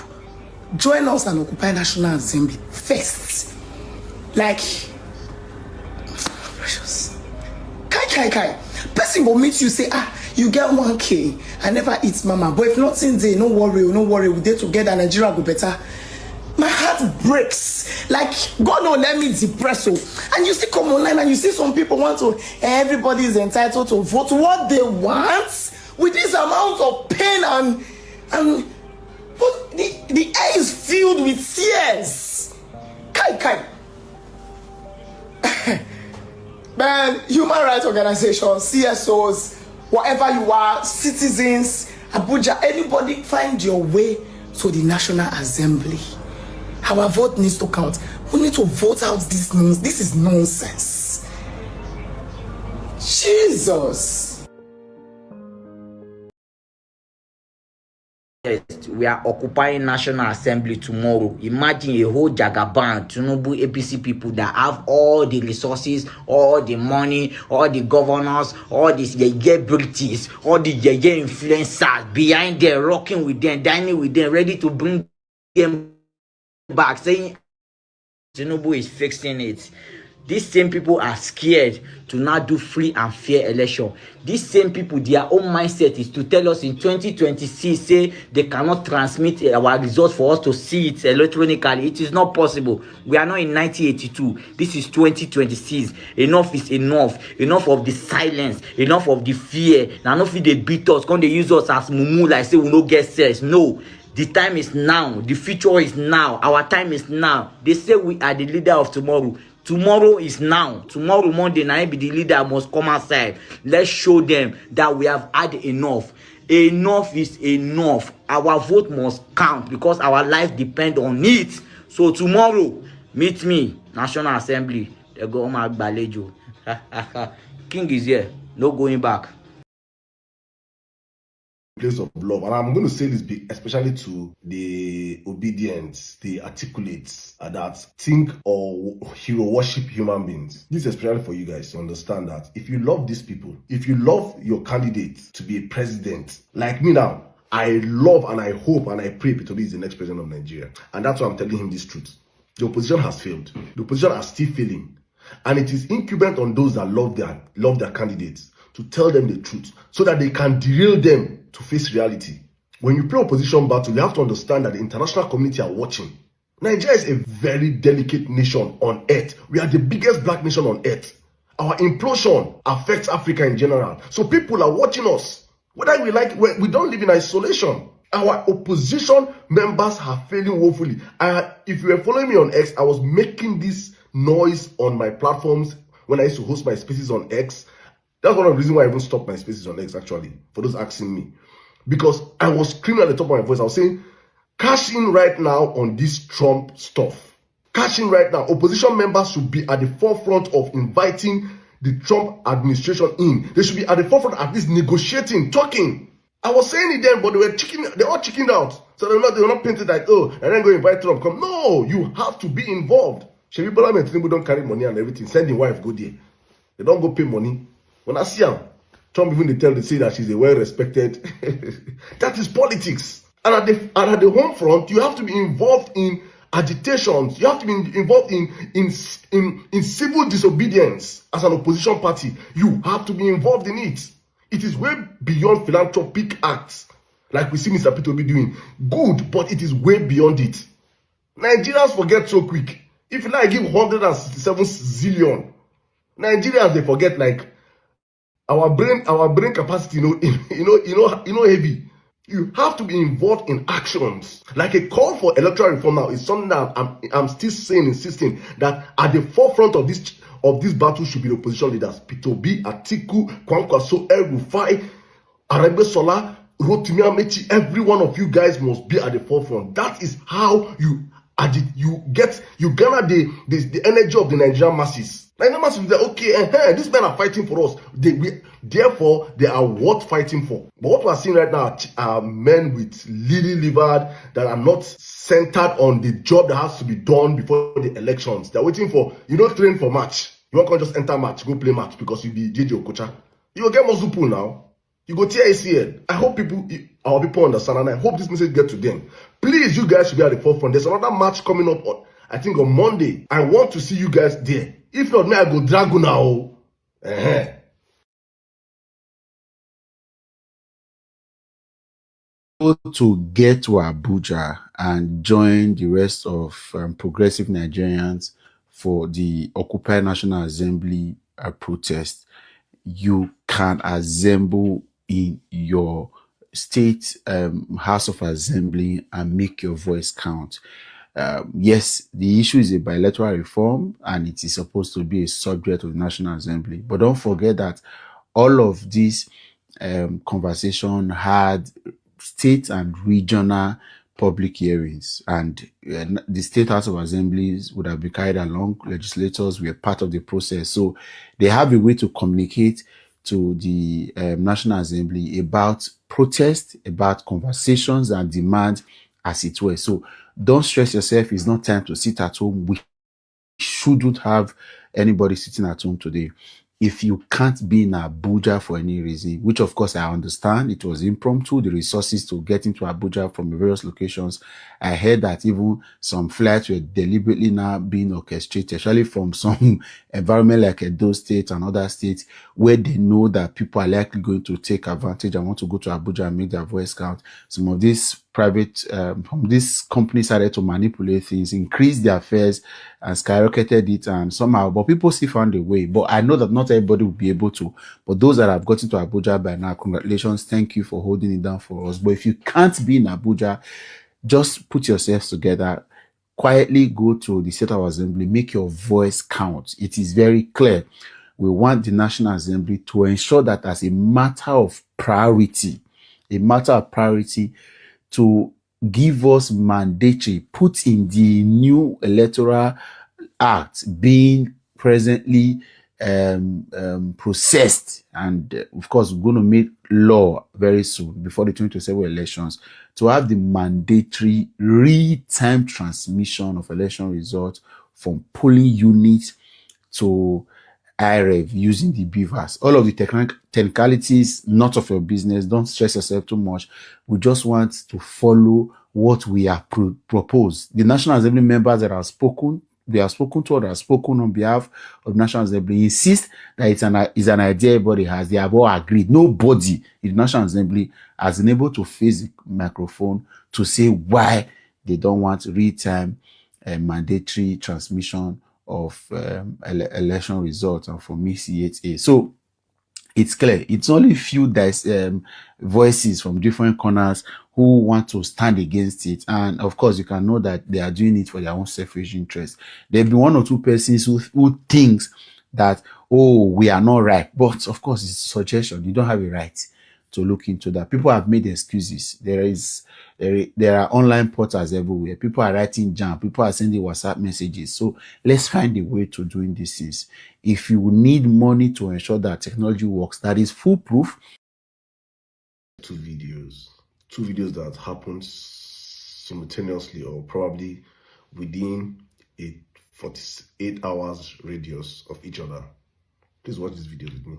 S9: join us and occupy National Assembly first. Like, precious. Kai. Person will meet you, say, you get 1K. I never eat mama. But if nothing there, no worry. We dey together, Nigeria go better. My heart breaks. Like, God don't let me depress. And you still come online and you see some people want to, everybody is entitled to vote what they want with this amount of pain and but the air is filled with tears. Kai. Man, human rights organizations, CSOs, whatever you are, citizens, ABUJA, anybody, find your way to the National Assembly. Our vote needs to count. We need to vote out this nonsense. This is nonsense. Jesus.
S10: We are occupying National Assembly tomorrow. Imagine a whole Jagaban, Tinubu, APC people that have all the resources, all the money, all the governors, all these celebrities, all the influencers behind them, rocking with them, dining with them, ready to bring them back, saying Tinubu is fixing it. These same people are scared to not do free and fair election. These same people, their own mindset is to tell us in 2026, say they cannot transmit our results for us to see it electronically. It is not possible. We are not in 1982. This is 2026. Enough is enough. Enough of the silence. Enough of the fear. Now, enough if they beat us. Can they use us as mumu like say we no get sense? No. The time is now. The future is now. Our time is now. They say we are the leader of tomorrow. Tomorrow is now. Tomorrow, Monday night, the leader must come outside. Let's show them that we have had enough. Enough is enough. Our vote must count because our life depends on it. So tomorrow, meet me, National Assembly. They go my Balejo. King is here. No going back.
S1: Place of love, and I'm going to say this especially to the obedient, the articulates that think or hero worship human beings. This is especially for you guys to understand that if you love these people, if you love your candidate to be a president, like me now, I love and I hope and I pray Peter Obi is the next president of Nigeria, and that's why I'm telling him this truth. The opposition has failed. The opposition are still failing, and it is incumbent on those that love their candidates to tell them the truth so that they can derail them to face reality. When you play opposition battle, you have to understand that the international community are watching. Nigeria is a very delicate nation on earth. We are the biggest black nation on earth. Our implosion affects Africa in general. So people are watching us. Whether we like, we don't live in isolation. Our opposition members are failing woefully. If you were following me on X, I was making this noise on my platforms when I used to host my spaces on X. That's one of the reasons why I even stopped my spaces on X, actually, for those asking me. Because I was screaming at the top of my voice. I was saying, cash in right now on this Trump stuff. Cash in right now. Opposition members should be at the forefront of inviting the Trump administration in. They should be at the forefront, at least negotiating, talking. I was saying it then, but they all chickened out. So they were not painted like, oh, and then go invite Trump. Come. No, you have to be involved. Shebi Bola and Tinubu don't carry money and everything. Send the wife, go there. They don't go pay money. When I see her, Trump even they say that she's a well-respected. That is politics. And at the home front, you have to be involved in agitations. You have to be involved in civil disobedience as an opposition party. You have to be involved in it. It is way beyond philanthropic acts, like we see Mr. Peter Obi doing. Good, but it is way beyond it. Nigerians forget so quick. If I give 167 zillion, Nigerians, they forget like our brain capacity, heavy. You have to be involved in actions. Like a call for electoral reform now is something that I'm still saying, insisting that at the forefront of this battle should be the opposition leaders. Peter Obi, Atiku, Kwankwaso, El-Rufai, Arabiola, Rotimi Amechi. Every one of you guys must be at the forefront. That is how you garner the energy of the Nigerian masses. Nigerian masses will say, okay, these men are fighting for us. Therefore, they are worth fighting for. But what we are seeing right now are men with lily-livered that are not centered on the job that has to be done before the elections. They're waiting for, you don't train for match. You won't just enter match, go play match because you be JJ Okocha. You will get muscle pull now. You go tear ACL. I hope our people understand, and I hope this message gets to them. Please, you guys should be at the forefront. There's another match coming up I think on Monday. I want to see you guys there. If not, me, I go drag you now.
S11: To get to Abuja and join the rest of progressive Nigerians for the Occupy National Assembly protest, you can assemble in your state House of Assembly and make your voice count. Yes, the issue is a bilateral reform and it is supposed to be a subject of the National Assembly. But don't forget that all of this conversation had state and regional public hearings, and the State House of Assemblies would have been carried along. Legislators were part of the process. So they have a way to communicate to the National Assembly about protest, about conversations and demand, as it were. So don't stress yourself. It's not time to sit at home. We shouldn't have anybody sitting at home today. If you can't be in Abuja for any reason, which of course I understand, it was impromptu, the resources to get into Abuja from various locations. I heard that even some flights were deliberately now being orchestrated, especially from some environment like Edo State and other states where they know that people are likely going to take advantage and want to go to Abuja and make their voice count. Some of these private, from these companies started to manipulate things, increase their fares and skyrocketed it, and somehow, but people still found a way. But I know that not everybody will be able to. But those that have gotten to Abuja by now, congratulations, thank you for holding it down for us. But if you can't be in Abuja, just put yourselves together, quietly go to the State of Assembly, make your voice count. It is very clear. We want the National Assembly to ensure that as a matter of priority, to give us mandatory, put in the new electoral act being presently processed, and of course we're going to make law very soon before the 2027 elections, to have the mandatory real-time transmission of election results from polling units to IREV using the beavers. All of the technicalities, not of your business. Don't stress yourself too much. We just want to follow what we have proposed. The National Assembly members that have spoken, they have spoken to or that have spoken on behalf of the National Assembly, insist that it's an idea everybody has. They have all agreed. Nobody in the National Assembly has been able to face the microphone to say why they don't want real-time mandatory transmission of election results, and for me C8A. So it's clear. It's only few voices from different corners who want to stand against it, and of course you can know that they are doing it for their own selfish interest. There'll be one or two persons who thinks that, oh, we are not right, but of course it's a suggestion. You don't have a right to look into that. People have made excuses. There are online portals everywhere. People are writing jam. People are sending WhatsApp messages. So let's find a way to doing these things. If you need money to ensure that technology works, that is foolproof.
S1: Two videos that happened simultaneously or probably within a 48 hours radius of each other. Please watch this video with me.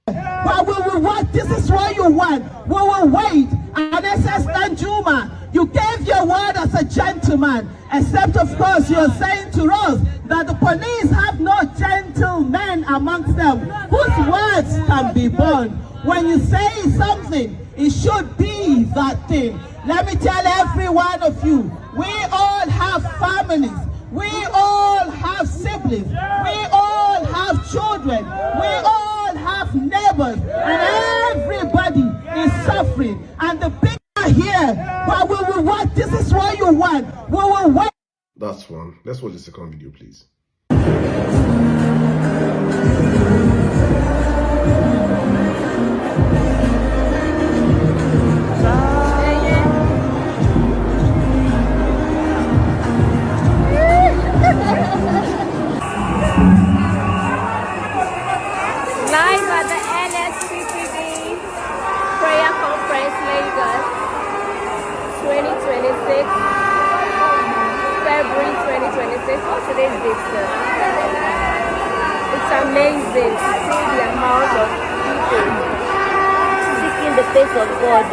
S12: But we will what? This is what you want. We will wait. And SS Danjuma, you gave your word as a gentleman, except of course you're saying to us that the police have no gentlemen amongst them whose words can be burned. When you say something, it should be that thing. Let me tell every one of you, we all have families. We all have siblings. We all have children. We all have neighbors. And everybody is suffering. And the bigger
S1: That's one. Let's watch the second video, please.
S13: Live at the NSPPD Prayer Conference, Lagos, 2026, February 2026. What's today's date, sir? It's amazing to see the amount of people seeking the face of God.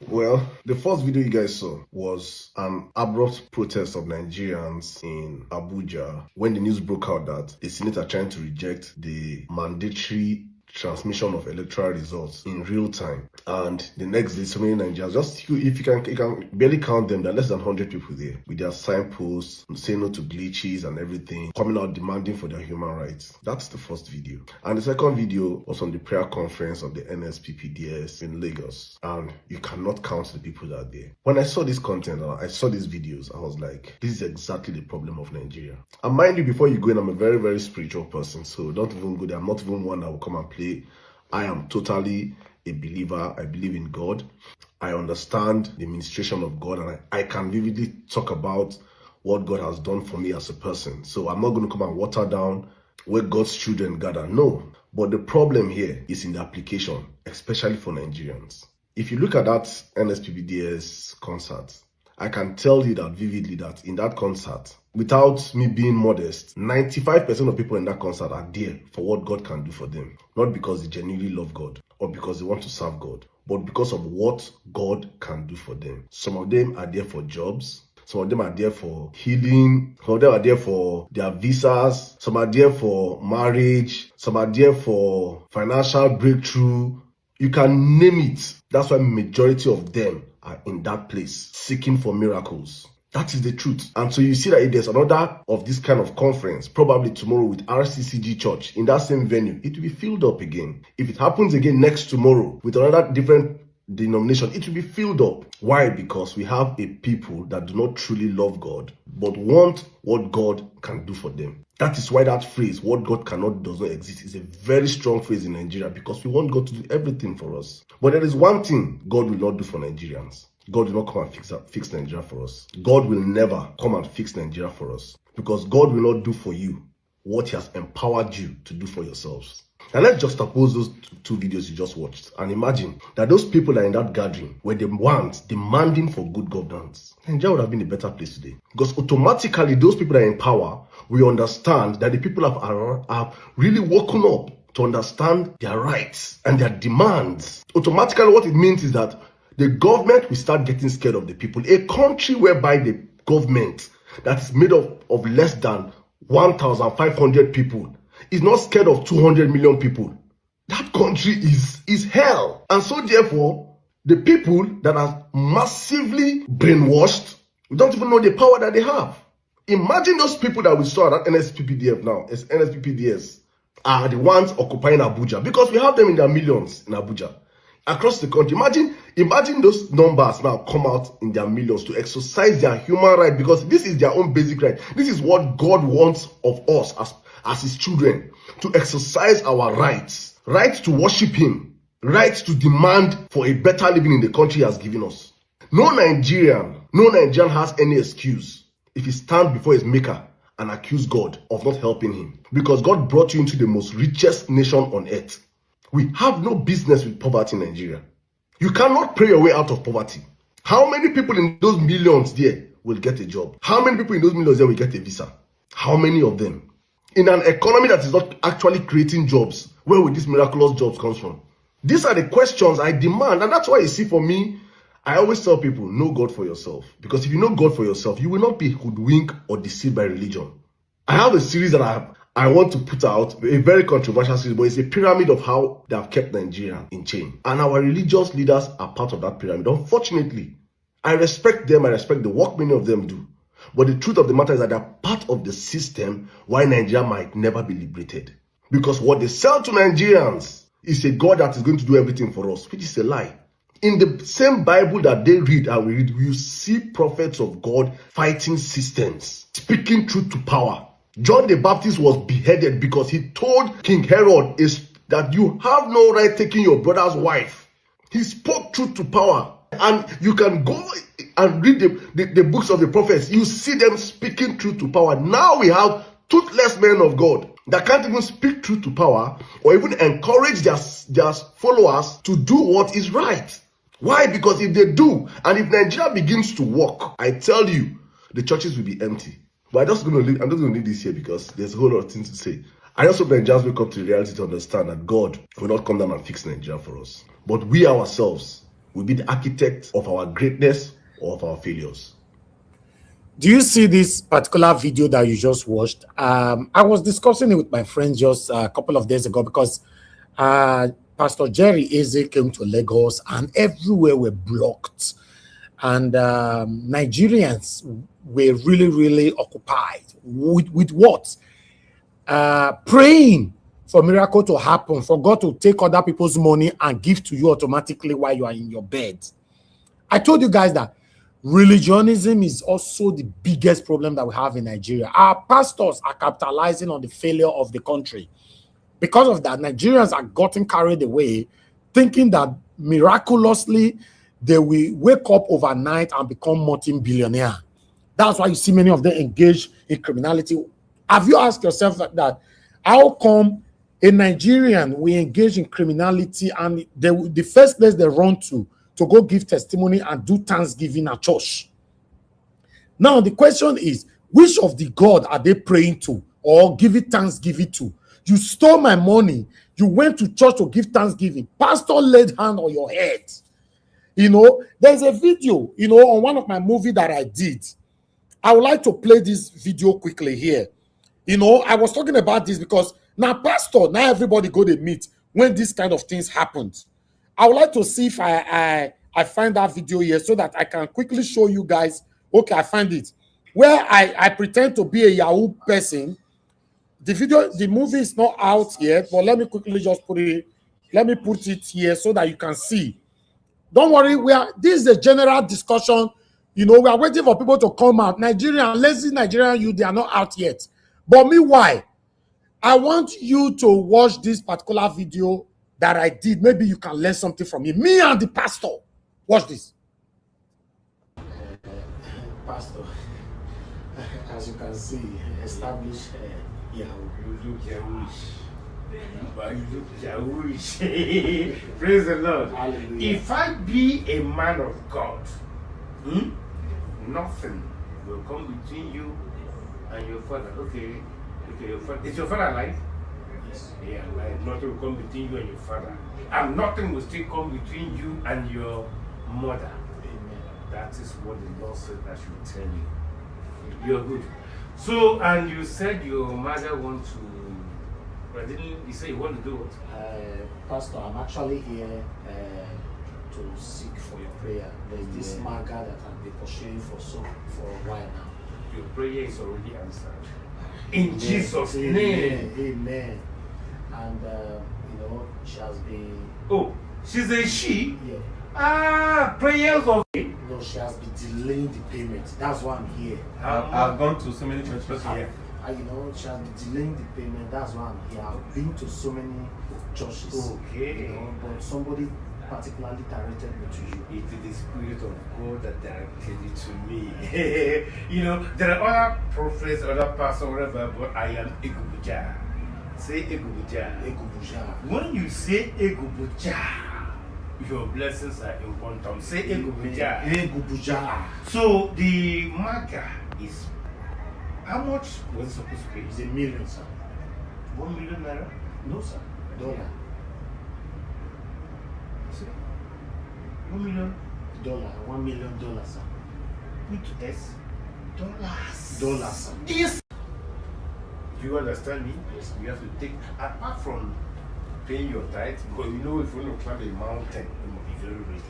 S1: Well, the first video you guys saw was an abrupt protest of Nigerians in Abuja when the news broke out that the Senate are trying to reject the mandatory transmission of electoral results in real time. And the next day, so many Nigerians, just if you can barely count them, there are less than 100 people there with their signposts, saying no to glitches and everything, coming out demanding for their human rights. That's the first video. And the second video was on the prayer conference of the NSPPDS in Lagos. And you cannot count the people that are there. When I saw this content, I saw these videos, I was like, this is exactly the problem of Nigeria. And mind you, before you go in, I'm a very, very spiritual person, so don't even go there. I'm not even one that will come and play. I am totally a believer. I believe in God. I understand the administration of God, and I can vividly talk about what God has done for me as a person. So I'm not going to come and water down where God's children gather. No. But the problem here is in the application, especially for Nigerians. If you look at that NSPPDS concert, I can tell you that vividly that in that concert, without me being modest, 95% of people in that concert are there for what God can do for them. Not because they genuinely love God or because they want to serve God, but because of what God can do for them. Some of them are there for jobs. Some of them are there for healing. Some of them are there for their visas. Some are there for marriage. Some are there for financial breakthrough. You can name it. That's why majority of them are in that place seeking for miracles. That is the truth. And so you see that if there's another of this kind of conference, probably tomorrow with RCCG Church in that same venue, it will be filled up again. If it happens again next tomorrow with another different denomination, it will be filled up. Why? Because we have a people that do not truly love God, but want what God can do for them. That is why that phrase, what God cannot does not exist, is a very strong phrase in Nigeria, because we want God to do everything for us. But there is one thing God will not do for Nigerians. God will not come and fix Nigeria for us. God will never come and fix Nigeria for us, because God will not do for you what he has empowered you to do for yourselves. Now let's just suppose those two videos you just watched and imagine that those people that are in that gathering were the ones demanding for good governance. Nigeria would have been a better place today, because automatically those people that are in power will understand that the people have really woken up to understand their rights and their demands. Automatically what it means is that the government will start getting scared of the people. A country whereby the government that is made up of less than 1,500 people is not scared of 200 million people. That country is hell. And so therefore, the people that are massively brainwashed don't even know the power that they have. Imagine those people that we saw at NSPPDF now, as NSPPDS, are the ones occupying Abuja, because we have them in their millions in Abuja. Across the country. Imagine those numbers now come out in their millions to exercise their human right, because this is their own basic right. This is what God wants of us as his children, to exercise our rights. Rights to worship him. Rights to demand for a better living in the country he has given us. No Nigerian has any excuse if he stands before his maker and accuse God of not helping him, because God brought you into the most richest nation on earth. We have no business with poverty in Nigeria. You cannot pray your way out of poverty. How many people in those millions there will get a job? How many people in those millions there will get a visa? How many of them? In an economy that is not actually creating jobs, where will these miraculous jobs come from? These are the questions I demand. And that's why you see, for me, I always tell people, know God for yourself. Because if you know God for yourself, you will not be hoodwinked or deceived by religion. I have a series that I want to put out, a very controversial series, but it's a pyramid of how they have kept Nigeria in chain. And our religious leaders are part of that pyramid. Unfortunately, I respect them, I respect the work many of them do. But the truth of the matter is that they're part of the system why Nigeria might never be liberated. Because what they sell to Nigerians is a God that is going to do everything for us, which is a lie. In the same Bible that they read and we read, you see prophets of God fighting systems, speaking truth to power. John the Baptist was beheaded because he told King Herod that you have no right taking your brother's wife. He spoke truth to power. And you can go and read the books of the prophets. You see them speaking truth to power. Now we have toothless men of God that can't even speak truth to power or even encourage their followers to do what is right. Why? Because if they do, and if Nigeria begins to work, I tell you, the churches will be empty. But I'm just going to leave this here because there's a whole lot of things to say. I just hope Nigerians wake up to the reality to understand that God will not come down and fix Nigeria for us. But we ourselves will be the architects of our greatness or of our failures.
S2: Do you see this particular video that you just watched? I was discussing it with my friends just a couple of days ago because Pastor Jerry Eze came to Lagos and everywhere were blocked. And Nigerians were really, really occupied with what? Praying for miracle to happen, for God to take other people's money and give to you automatically while you are in your bed. I told you guys that religionism is also the biggest problem that we have in Nigeria. Our pastors are capitalizing on the failure of the country. Because of that, Nigerians are getting carried away, thinking that miraculously they will wake up overnight and become multi-billionaire. That's why you see many of them engage in criminality. Have you asked yourself that how come a Nigerian will engage in criminality and the first place they run to go give testimony and do thanksgiving at church? Now the question is, which of the God are they praying to or giving thanksgiving to? You stole my money, you went to church to give thanksgiving, pastor laid hand on your head. You know, there's a video, you know, on one of my movies that I did. I would like to play this video quickly here. You know, I was talking about this because now pastor, now everybody go to meet when this kind of things happened. I would like to see if I find that video here so that I can quickly show you guys. Okay, I find it. Where I pretend to be a Yahoo person. The movie is not out yet, but let me quickly just put it here so that you can see. Don't worry, this is a general discussion. You know, we are waiting for people to come out. Lazy Nigerian youth, they are not out yet. But meanwhile, I want you to watch this particular video that I did. Maybe you can learn something from it. Me and the pastor. Watch this. Pastor, as you can see, established Yahoo.
S14: You look Yahuish. But you look Yahuish. Praise the Lord.
S2: Hallelujah.
S14: If I be a man of God, nothing will come between you and your father. Okay, your father. Is your father alive?
S2: Yes.
S14: Yeah, alive. Nothing will come between you and your father. And nothing will still come between you and your mother.
S2: Amen.
S14: That is what the Lord said I should tell you. You're good. So, and you said your mother wants to, but didn't you say you want to do what?
S2: Pastor, I'm actually here to seek for your prayer. There's this maga that I've been pursuing for a while now.
S14: Your prayer is already answered. In Jesus' name.
S2: Amen. And, you know, she has been...
S14: Oh, she's a she?
S2: Yeah.
S14: Prayers of...
S2: No, she has been delaying the payment. That's why I'm here.
S14: I've gone to so many churches here.
S2: You know, she has been delaying the payment. That's why I'm here. I've been to so many churches.
S14: Okay.
S2: You know, but somebody particularly directed me to you.
S14: It is the Spirit of God that directed it to me. You know, there are other prophets, other pastors, whatever, but I am ABUJA. Say ABUJA.
S2: ABUJA.
S14: When you say ABUJA, your blessings are in quantum. Say ABUJA.
S2: ABUJA.
S14: So the marker is, how much was it supposed to pay?
S2: It's $1 million, sir.
S14: 1 million naira?
S2: No, sir. $1.
S14: $1 million?
S2: $1 million, sir.
S14: With S? Dollars.
S2: Dollars, sir.
S14: Yes. You understand me? Yes. You have to take, apart from paying your tithe, because you know if you want to climb a mountain, you must be very ready.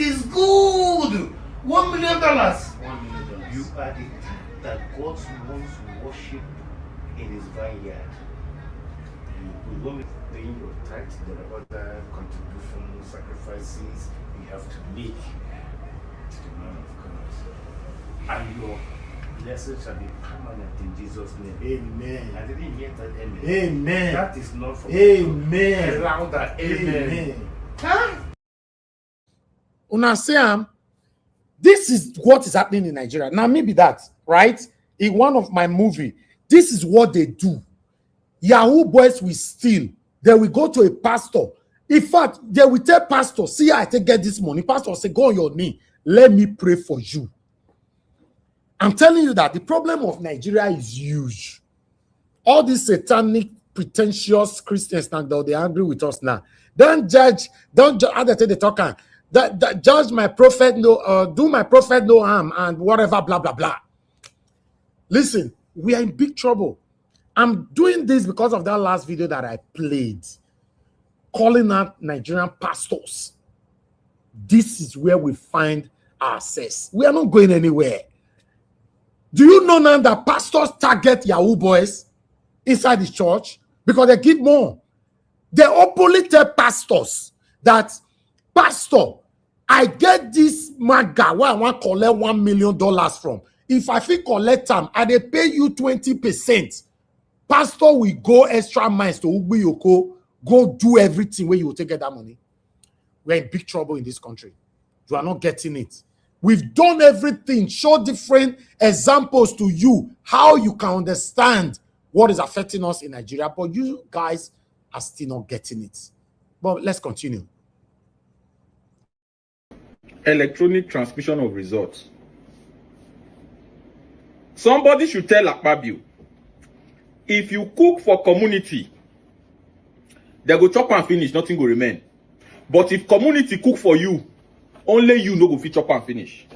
S14: It's good! $1 million.
S2: $1 million.
S14: You are the type that God wants to worship in his vineyard. You go paying your tax, there are other contributions, sacrifices you have to make to the man of God. And your blessings shall be permanent in Jesus' name. Amen. I didn't hear that amen. Amen. That is not for
S2: Amen.
S14: Louder amen.
S2: Huh? Una say, this is what is happening in Nigeria. Now, maybe that, right? In one of my movie, this is what they do. Yahoo boys will steal. They will go to a pastor. In fact, they will tell pastor, see, I take get this money. Pastor say, go on your knee. Let me pray for you. I'm telling you that the problem of Nigeria is huge. All these satanic, pretentious Christians now, they're angry with us now. Don't judge, how they talking. Judge my prophet, no, do my prophet no harm, and whatever, blah, blah, blah. Listen, we are in big trouble. I'm doing this because of that last video that I played, calling out Nigerian pastors. This is where we find ourselves. We are not going anywhere. Do you know now that pastors target Yahoo boys inside the church because they give more? They openly tell pastors that, Pastor, I get this maga where I want to collect $1 million from. If I feel collect them, and they pay you 20%, pastor will go extra miles to Ugbi Yoko, go do everything where you will take that money. We're in big trouble in this country. You are not getting it. We've done everything, show different examples to you, how you can understand what is affecting us in Nigeria, but you guys are still not getting it. But let's continue.
S15: Electronic transmission of results. Somebody should tell Akpabio, if you cook for community, they go chop and finish, nothing will remain. But if community cook for you, only you no go fit chop and finish.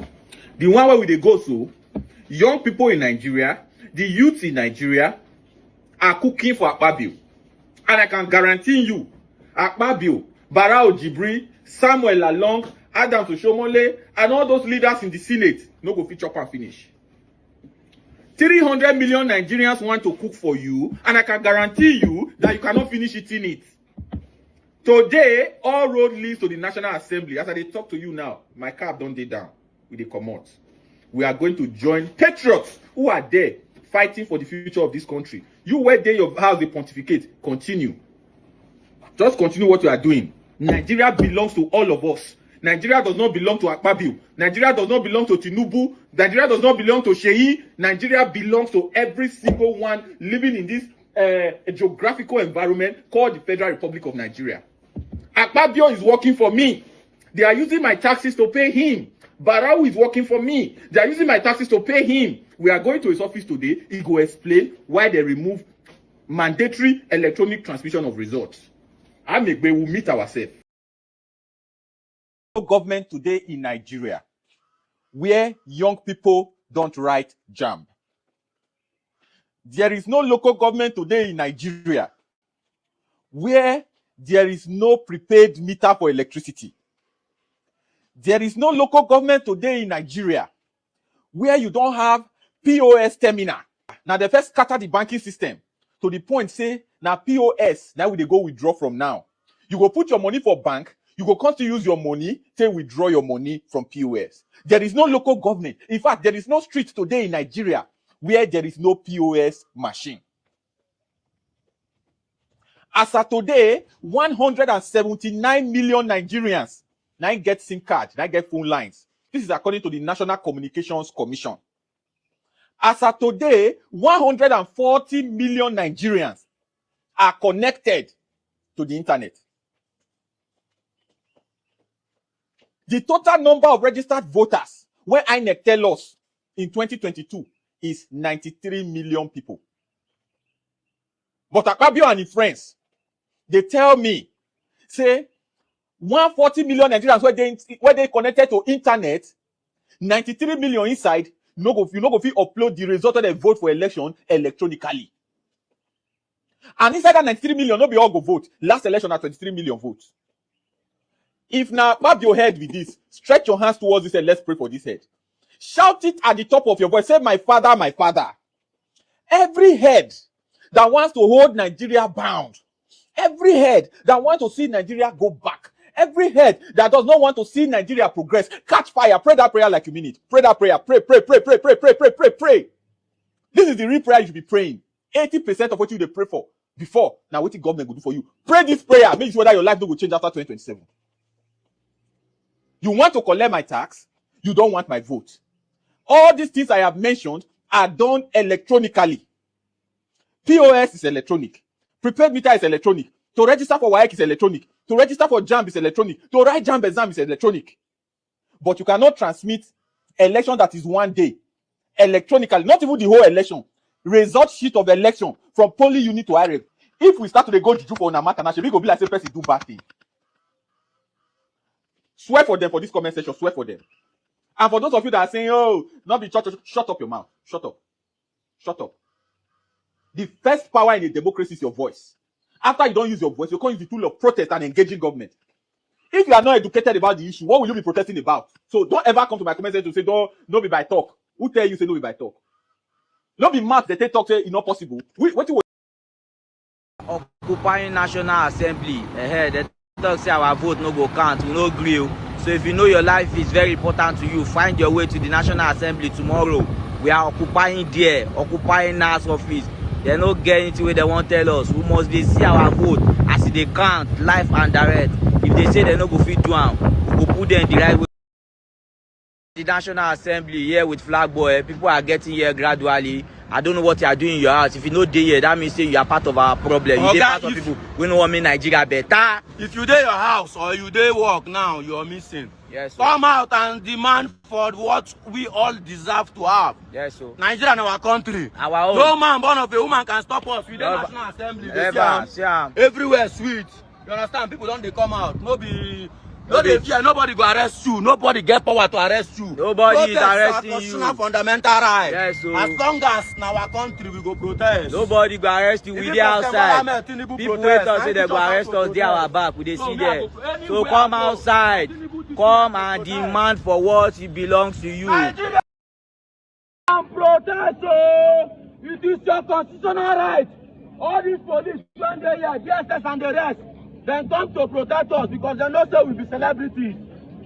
S15: The one where we dey go so, young people in Nigeria, the youth in Nigeria are cooking for Akpabio. And I can guarantee you, Akpabio, Barao Jibri, Samuel Lalong, Adam Soshomole, and all those leaders in the Senate no go fit chop and finish. 300 million Nigerians want to cook for you, and I can guarantee you that you cannot finish eating it. Today, all road leads to the National Assembly. As I talk to you now, my cab don't dey down with the commot. We are going to join patriots who are there fighting for the future of this country. You where there your house they pontificate, continue. Just continue what you are doing. Nigeria belongs to all of us. Nigeria does not belong to Akpabio. Nigeria does not belong to Tinubu. Nigeria does not belong to Sheyi. Nigeria belongs to every single one living in this geographical environment called the Federal Republic of Nigeria. Akpabio is working for me. They are using my taxes to pay him. Barau is working for me. They are using my taxes to pay him. We are going to his office today. He will explain why they remove mandatory electronic transmission of results. We will meet ourselves. Government today in Nigeria, where young people don't write JAMB. There is no local government today in Nigeria where there is no prepaid meter for electricity. There is no local government today in Nigeria where you don't have POS terminal. Now they first scatter the banking system to the point say now POS, now we they go withdraw from now. You go put your money for bank, you go come to use your money to withdraw your money from POS. There is no local government. In fact, there is no street today in Nigeria where there is no POS machine. As of today, 179 million Nigerians now get SIM card, now get phone lines. This is according to the National Communications Commission. As of today, 140 million Nigerians are connected to the internet. The total number of registered voters, where INEC tell us in 2022, is 93 million people. But Akpabio and his friends, they tell me, say, 140 million Nigerians where they connected to internet, 93 million inside, you no go fit upload the result of the vote for election electronically. And inside that 93 million, no be all go vote. Last election at 23 million votes. If now bob your head with this, stretch your hands towards this and let's pray for this head. Shout it at the top of your voice. Say, my father, my father. Every head that wants to hold Nigeria bound, Every head that wants to see Nigeria go back, every head that does not want to see Nigeria progress, catch fire. Pray that prayer like you mean it. Pray that prayer. Pray. This is the real prayer you should be praying. 80% of what you pray for before, now what the government will do for you. Pray this prayer. Make sure that your life don't go change after 2027. You want to collect my tax, you don't want my vote. All these things I have mentioned are done electronically. POS is electronic. Prepaid meter is electronic. To register for WAEC is electronic. To register for JAMB is electronic. To write JAMB exam is electronic. But you cannot transmit election that is one day electronically, not even the whole election. Result sheet of election from polling unit to IREV. If we start to go juju for Namata, we go be like say person do bad thing. Swear for them for this comment section. Swear for them. And for those of you that are saying, oh, not be shut up your mouth. Shut up. Shut up. The first power in a democracy is your voice. After you don't use your voice, you can't use the tool of protest and engaging government. If you are not educated about the issue, what will you be protesting about? So don't ever come to my comment section to say, don't be by talk. Who tell you say no be by talk? Don't be mad that they talk say it's not possible. What you
S10: occupying National Assembly ahead? They talk say our vote no go count, we no agree. So if you know your life is very important to you, find your way to the National Assembly tomorrow. We are occupying there, occupying NAS office. They no get into where they won't tell us. We must they see our vote as they count, live and direct. If they say they no go fit do am, we go put them the right way. The National Assembly here with flag boy, people are getting here gradually. I don't know what you are doing in your house. If you know day here, that means say you are part of our problem. You are part of people. We know what make Nigeria better.
S8: If you dey your house or you dey work now, you are missing.
S10: Yes.
S8: Come out and demand for what we all deserve to have.
S10: Yes, sir.
S8: Nigeria in our country.
S10: Our own.
S8: No man born of a woman can stop us. We dey National Assembly. Everywhere sweet. You understand? People don't they come out. No dey fear. Nobody go arrest you. Nobody get power to arrest you.
S10: Nobody is arresting you.
S8: Constitutional fundamental right.
S10: Yes, sir.
S8: As long as in our country we go protest.
S10: Nobody go arrest you. We dey outside. People wait us say they go arrest us. They our back. We dey see there. So come outside. Come and demand for what it belongs to you.
S8: Nigeria and protest. It is your constitutional right. All these police when they here, DSS and the rest, then come to protect us because they know say we be celebrities.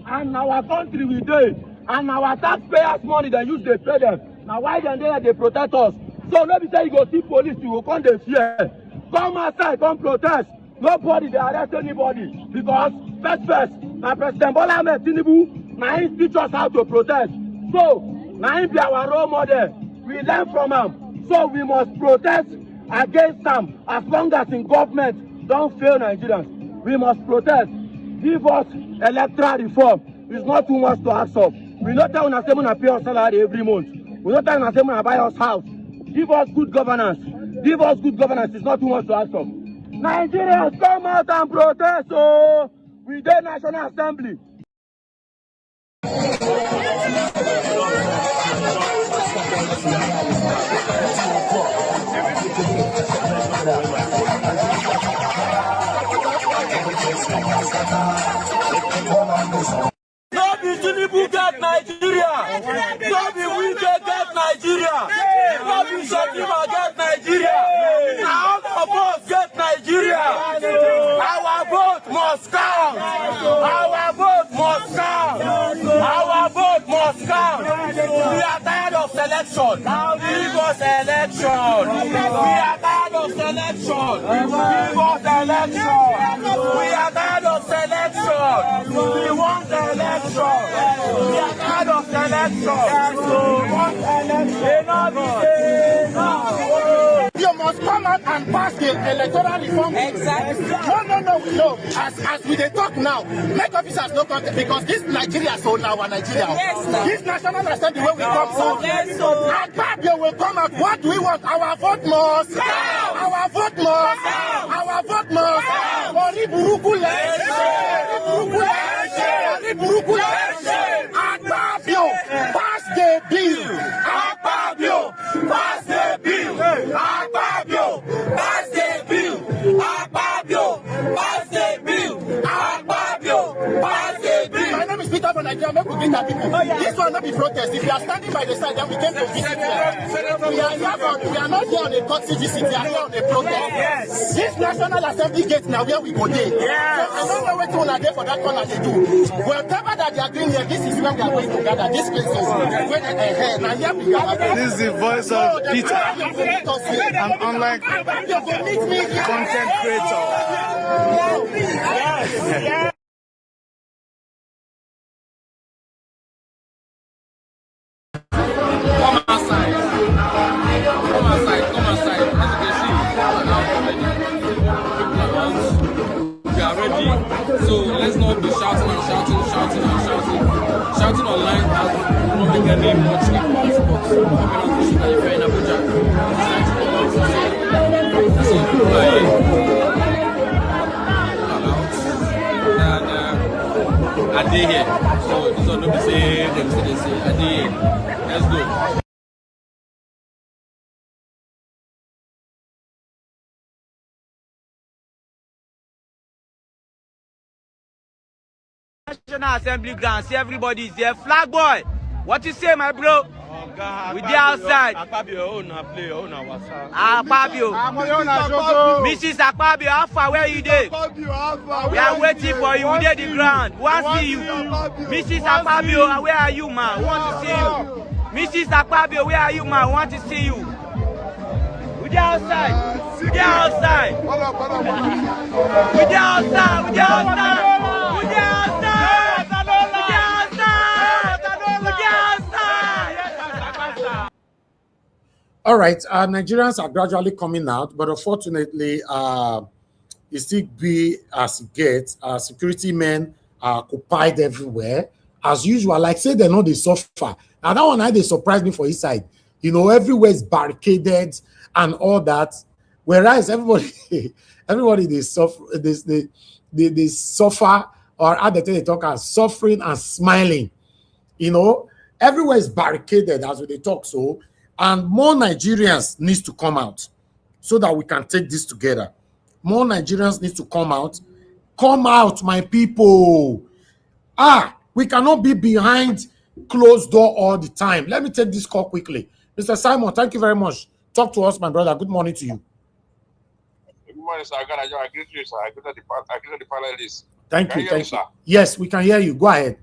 S8: And our country we dey, and our taxpayers' money they use to pay them. Now why they protect us? So no be say you go see police, you go come dey fear. Come outside, come protest. Nobody they arrest anybody because first, now President Bola Ahmed Tinubu, now he teach us how to protest. So now he be our role model. We learn from him. So we must protest against them as long as in government don't fail Nigerians. We must protest. Give us electoral reform. It's not too much to ask of. We not tell us to pay us salary every month. We not tell us to buy us house. Give us good governance. Give us good governance. It's not too much to ask of. Nigerians, come out and protest. Oh, we did National Assembly. No be Tinubu get Nigeria. No be we get Nigeria. No be Shatima get Nigeria. All of us get Nigeria. Our vote must count. Our vote must count. Our vote must count. We are tired of selection. Give us election. We are tired of selection. Give us election. We are tired of selection. We want election. We are tired of selection. We want election. You must come out and pass the electoral reform. Exactly. No, we know. As we dey talk now, make officers no contact because this Nigeria so now our Nigeria. Yes, this National Assembly where we come from. Yes, and back they will come out. What do we want? Our vote must count. Our vote must count. Our vote must count. Ori buruku lese. Ori buruku lese. Akpabio, pass the bill. Akpabio, pass the bill. Akpabio, pass the bill. Akpabio, pass the bill. Akpabio, pass the bill. My name is Peter from Nigeria.
S5: African people. This will not be protest. If you are standing by the side, then we came to visit here. We are not here on a courtesy visit. We are here on a protest. This National Assembly gate now where we go there. So I don't know what one are there for that corner they do. Whatever that they are doing here, this is where we are going to gather. This place is where
S1: This is the voice of Peter, an online content creator. Yes.
S16: Come outside. Come outside. Come outside. As you can see, we are ready. So let's not be shouting and shouting. Shouting online has not been getting much impact. But coming out to shoot that if you're in Abuja, so people are here. I did here. So this one don't be saying them say they say I did here. Let's go.
S10: National Assembly ground, see everybody is there. Flag boy, what you say, my bro? We there outside. Akpabio, Mrs. Akpabio, how far where you there? We are waiting for you. We there the ground. Want to see you, Mrs. Akpabio? Where are you, man? Want to see you, Mrs. Akpabio? Where are you, man? Want to see you. We there outside. We there outside. We there outside. We there outside. We there outside.
S2: All right, Nigerians are gradually coming out, but unfortunately, it still be as it gets. Security men are occupied everywhere, as usual. Like say they know they suffer. Now that one, they surprised me for his side. You know, everywhere is barricaded and all that. Whereas everybody they suffer, they suffer, or other thing they talk as suffering and smiling. You know, everywhere is barricaded as they talk so. And more Nigerians needs to come out so that we can take this together. More Nigerians need to come out. Come out, my people. We cannot be behind closed door all the time. Let me take this call quickly. Mr. Simon, thank you very much. Talk to us, my brother. Good morning to you.
S17: Good morning, sir. I greet you, sir. I greet the panelists.
S2: Thank you. Thank you. Yes, we can hear you. Go ahead.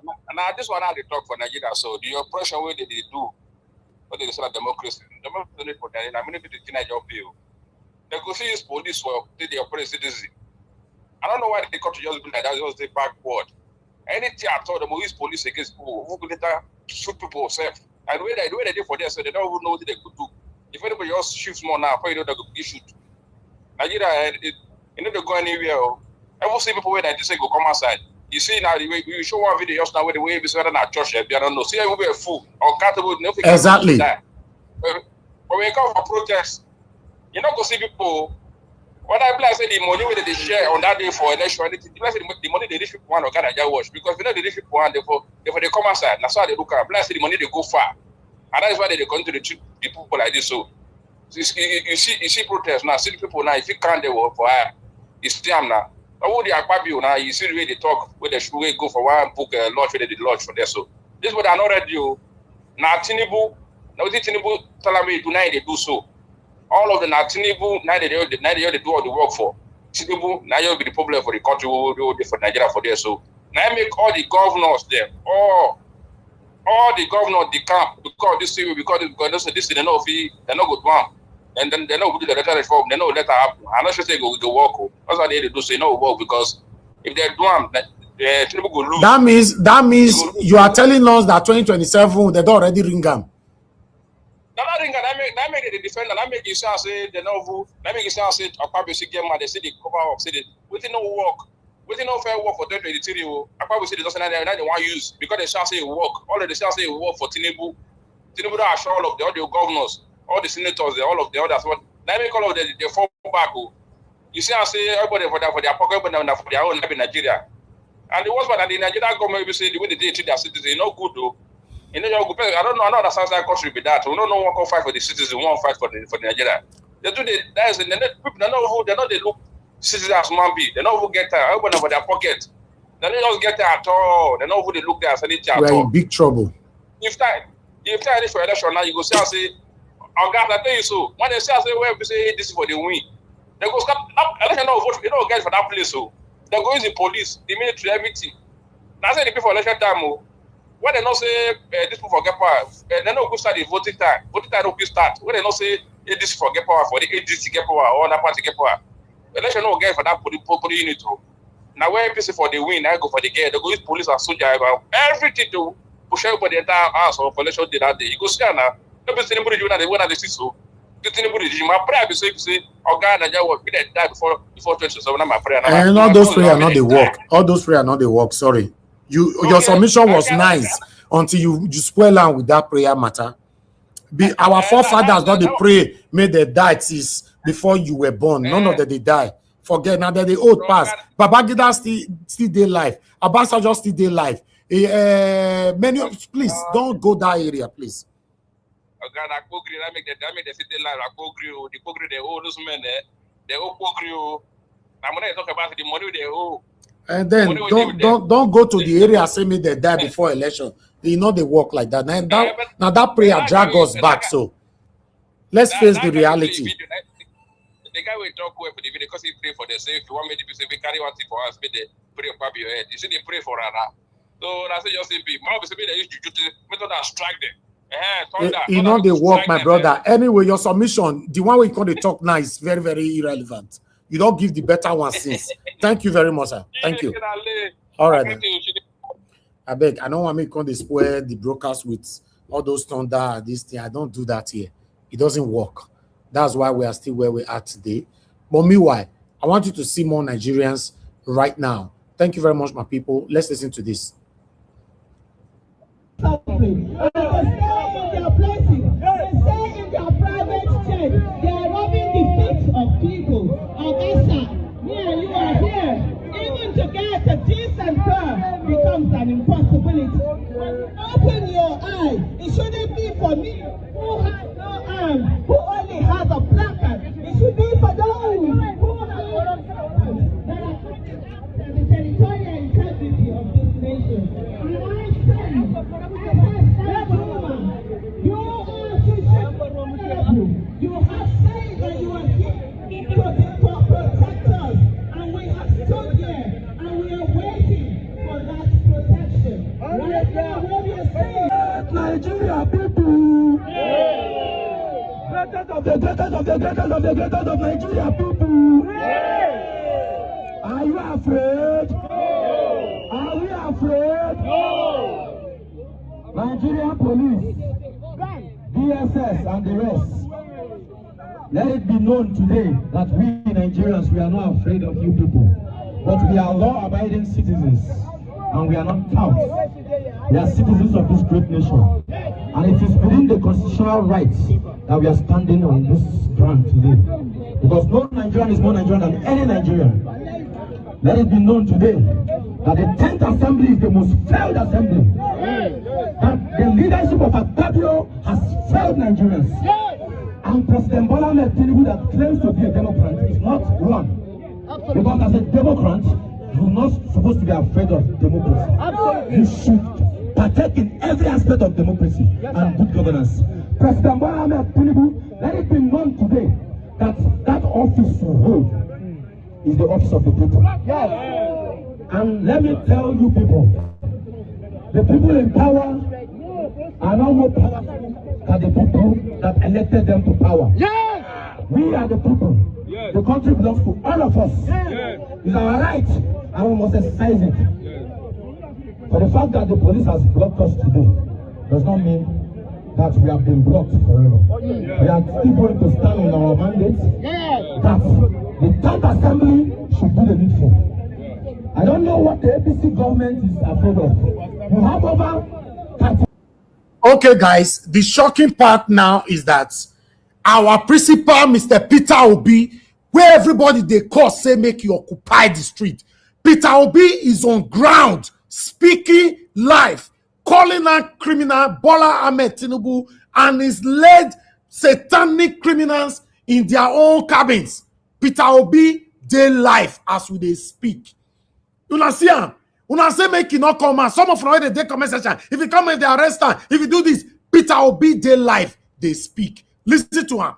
S17: And I just want to talk for Nigeria. So the oppression way they do. But they say democracy. Democracy for Nigeria. I mean, if it's Nigeria bill, they go see this police work. They oppress citizens. I don't know why they got to just be like that. Just the backward. Anything at all, the police against people who could later shoot people safe. And the way they did for them, so they don't even know what they could do. If anybody else shoots more now, you know they could be shoot. Nigeria, you know they go anywhere. I will see people where they say go come outside. You see now the way we show one video just now where the way we said that church, I don't know. See, I will be a fool or cattle.
S2: Exactly.
S17: But when we come for protest, you know, go see people. When I say the money where they share on that day for election, the money they reach people one or Canada watch because we know they reach people one, therefore they come outside. That's why they look at. Say the money they go far, and that's why they come to the people like this. So you see protest now. See the people now. If you can't, they work for it's them now. All the Akpabio now, you see the way they talk, where they should go for one book lodge, where they did lodge for there. So this is what I know that you now Tinubu, now the Tinubu tell me tonight they do so. All of the now Tinubu, now they do all the work for. Tinubu, now you'll be the problem for the country, for Nigeria for there. So now I make all the governors there, all the governors, the camp, because this they know they're not good one. And then they know do the letter reform, they know let that happen. I'm not sure they go work. That's what they do. So they know work because if they do them, go lose.
S2: That means you are telling us that 2027 they don't already ring them.
S17: That make the defender. That make you say they know. That make you say Akpabio see game man. They say they cover up. Say they within no work, within no fair work for 2023. Akpabio say they doesn't they want use because they shall say it work. All of they shall say it work for Tinubu. Tinubu don't assure all of the other governors. All the senators, all of the others, they make all of the fall back. You see, I say everybody for their pocket, but for their own life in Nigeria. And the worst part, the Nigerian government will say the way they treat their citizens, not good though. You know, I don't know that Southern country be that. We don't know one can fight for the citizens, one fight for Nigeria. They do people they know they look citizens as human beings. They know who get everybody for their pocket. They don't just get there at all. They know who they look there as anything at
S2: We're
S17: all.
S2: in big trouble.
S17: If time is for election now, you go see and say, oh God, I tell you so. When they say, I say, well, we say this is for the win. They go start election now vote. They don't get for that place. So they go use the police, the military, everything. That's why they pay for election time. When they not say this people forget power, they don't go start the voting time. Voting time don't start. When they not say this forget power for the ADC get power or that party get power. Election no get for that police unit. Now when APC for the win, I go for the get. They go use police and soldier everything to push everybody the entire house of election day that day. You go see now. Everything anybody do now they want to see so. Anybody do my prayer be say oh God, Nigeria will be dead die before 2027. My prayer.
S2: And all those prayer not they work. All those prayer not they work. Sorry. Your submission was nice until you spoil out with that prayer matter. Our forefathers not they pray, made they die since before you were born. None of them they die. Forget now that the old past. Babangida still day life. Obasanjo still day life. Many of please don't go that area, please.
S17: God, I go agree. I make the city life. I go agree. The go agree. They owe those men there. They owe go agree. I'm gonna talk about the money they owe.
S2: And then don't go to the area say me they die before election. You know they work like that. Now that prayer drag us back. So let's face the reality.
S17: The guy will talk well for the video because he pray for the say if you want me to be say we carry one thing for us, me they pray above your head. You see they pray for Rana. So that's just simply. Now be say they use juju to method that strike them.
S2: You know they work, my brother. Anyway, your submission, the one we call the talk now is very, very irrelevant. You don't give the better one since. Thank you very much, sir. Thank you. All right. I beg, I don't want me to come to spoil the broadcast with all those thunder, this thing. I don't do that here. It doesn't work. That's why we are still where we are today. But meanwhile, I want you to see more Nigerians right now. Thank you very much, my people. Let's listen to this.
S12: Becomes an impossibility. Open your eye. It shouldn't be for me who has no arm, who only has a placard. It should be for those who have that are the territorial integrity of this nation. And I say, you are successful. You have said that you are here to protect us, and we have stood here and we are waiting for that protection. Right now, what we are saying, Nigeria people, greatest of the greatest of the greatest of the greatest of Nigeria people, are you afraid? Are we afraid? Nigerian police, DSS and the rest, let it be known today that we Nigerians, we are not afraid of you people, but we are law-abiding citizens and we are not touts. We are citizens of this great nation, and it is within the constitutional rights that we are standing on this ground today, because no Nigerian is more Nigerian than any Nigerian. Let it be known today that the 10th Assembly is the most failed assembly. That the leadership of ABUJA has failed Nigerians. And President Bola Ahmed Tinubu that claims to be a Democrat is not one. Because as a Democrat, you're not supposed to be afraid of democracy. You should partake in every aspect of democracy and good governance. President Bola Ahmed Tinubu, let it be known today that that office you hold is the office of the people. And let me tell you people, the people in power are now more powerful than the people that elected them to power. We are the people. The country belongs to all of us. It's our right, and we must exercise it. But the fact that the police has blocked us today does not mean that we have been blocked forever. We are still going to stand on our mandate that the 10th Assembly should do the needful. I don't know what the APC government is afraid of. You have over 30.
S2: Okay, guys, the shocking part now is that our principal, Mr. Peter Obi, where everybody they call say make you occupy the street. Peter Obi is on ground speaking live, calling out criminal Bola Ahmed Tinubu and his led satanic criminals in their own cabins. Peter Obi, they live as we they speak. Una see am, Una say make he not come out. Some of them they comment section. If he come in, they arrest him. If he do this, Peter Obi dey live. They speak. Listen to him.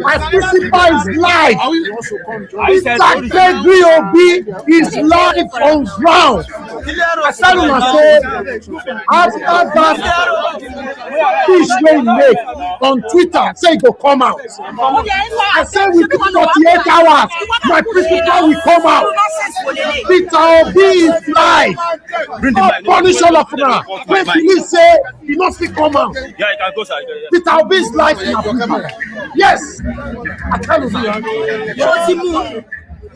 S2: My principal is live. Peter Obi is live on ground. I tell you, after that speech they make on Twitter, say it will come out. I said within 48 hours, my principal will come out. Peter Obi is live. Punish all of them. When police say he not fit come out.
S18: Yeah, you can go, sir.
S2: Peter Obi is live in Abuja. Yes, I tell you that.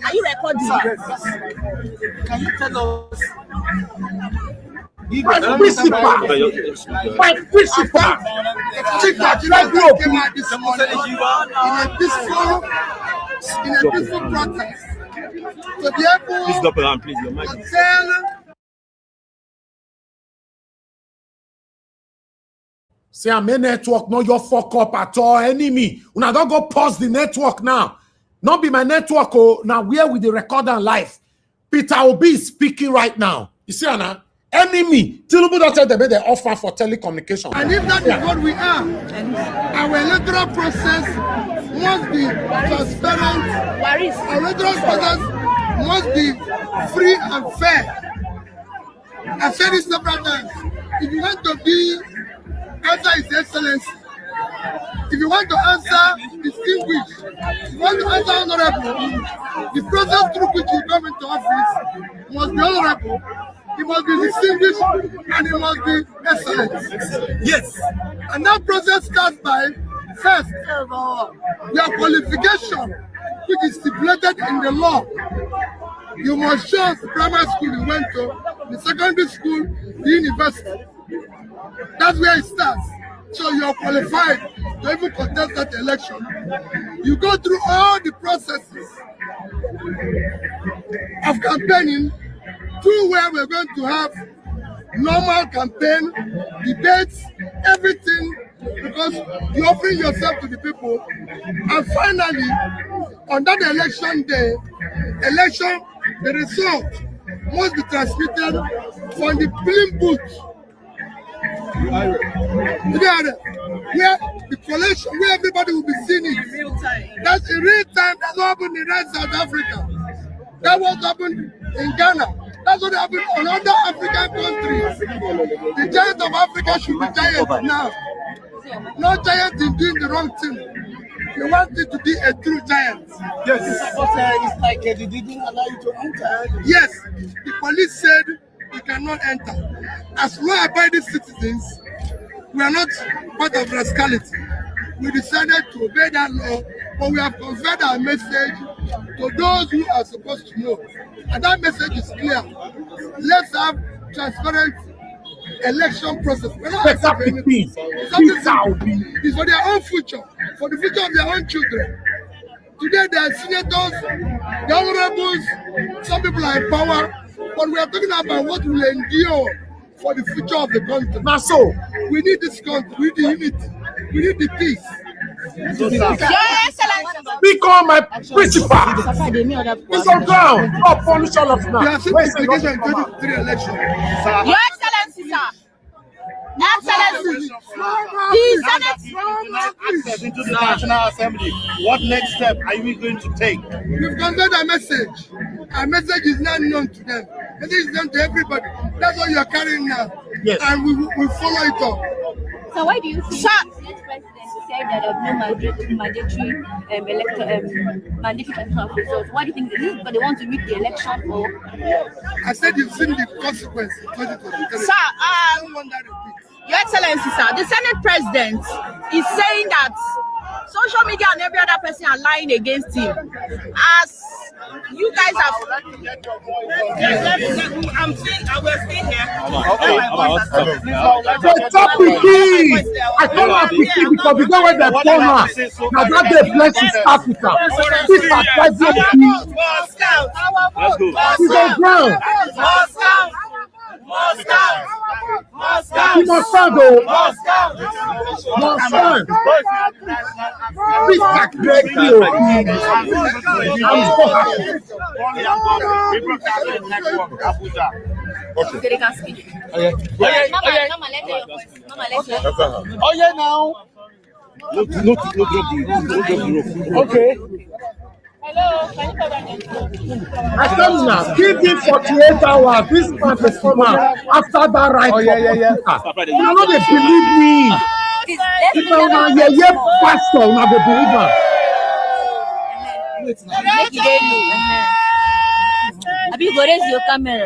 S12: Are you recording? Can you tell us?
S2: My principal,
S7: in a peaceful protest. To be able
S18: please go around, please. Your mic.
S7: to tell
S2: say I'm a network, not your fuck up at all, enemy. Una don't go pause the network now. Not be my network, oh, now where with the record and live. Peter Obi is speaking right now. You see, Anna? Enemy. Tinubu don't tell them they offer for telecommunication.
S7: and if that is what we are, our electoral process must be transparent. Our electoral process must be free and fair. I've said this several times. If you want to answer His Excellency, if you want to answer distinguished, if you want to answer honorable, the process through which you come into office must be honorable, it must be distinguished, and it must be excellent. Yes. And that process starts by, first, your qualification, which is stipulated in the law. You must show us the primary school you went to, the secondary school, the university. That's where it starts. So you are qualified to even contest that election. You go through all the processes of campaigning, through where we're going to have normal campaign, debates, everything, because you're offering yourself to the people. And finally, on that election day, the result must be transmitted from the polling booth. Where the collation, where everybody will be seeing it. That's in real time. That's what happened in South Africa. That what happened in Ghana. That's what happened in other African countries. The giant of Africa should be giant now. No giant in doing the wrong thing. They want it to be a true giant. Yes. It's like they didn't allow you to enter. Yes. The police said you cannot enter. As law-abiding citizens, we are not part of rascality. We decided to obey that law, but we have conveyed our message to those who are supposed to know. And that message is clear. Let's have transparent election process. We're not asking for anything. It's for their own future, for the future of their own children. Today there are senators, the honorables, some people are in power, but we are talking about what will endure for the future of the country. Now, so we need this country, we need the unity, we need the peace.
S2: Speak on my principal. It's on ground. Oh, punish all of now.
S7: There are simplification in 2023 election.
S12: Your Excellency, sir. Excellency.
S18: Access into the National Assembly. What next step are we going to take?
S7: We've conveyed our message. Our message is not known to them. This is done to everybody. That's what you are carrying now.
S2: Yes.
S7: And we follow it up.
S13: So why do you think the president said that there no mandatory electoral results? Why do you think this is because they want to rig the election or?
S7: I said you've seen the consequence in 2023.
S12: Sir, Your Excellency, sir, the Senate President is saying that social media and every other person are lying against him. As you guys have... I'm still here.
S2: Stop picking! I come out picking because we know where they're born now. Now that they bless East Africa. This is president. He's on ground. He must stand, though. Must stand. This is great deal. I'm so happy.
S13: Okay, they can speak.
S18: Oh yeah, now. No drop the okay.
S13: Hello, can you cover
S2: I tell you now, give him 48 hours. This man is come out after that right.
S18: Oh yeah.
S2: You know they believe me. If I want to hear pastor, you know they believe me.
S13: Have you got your camera?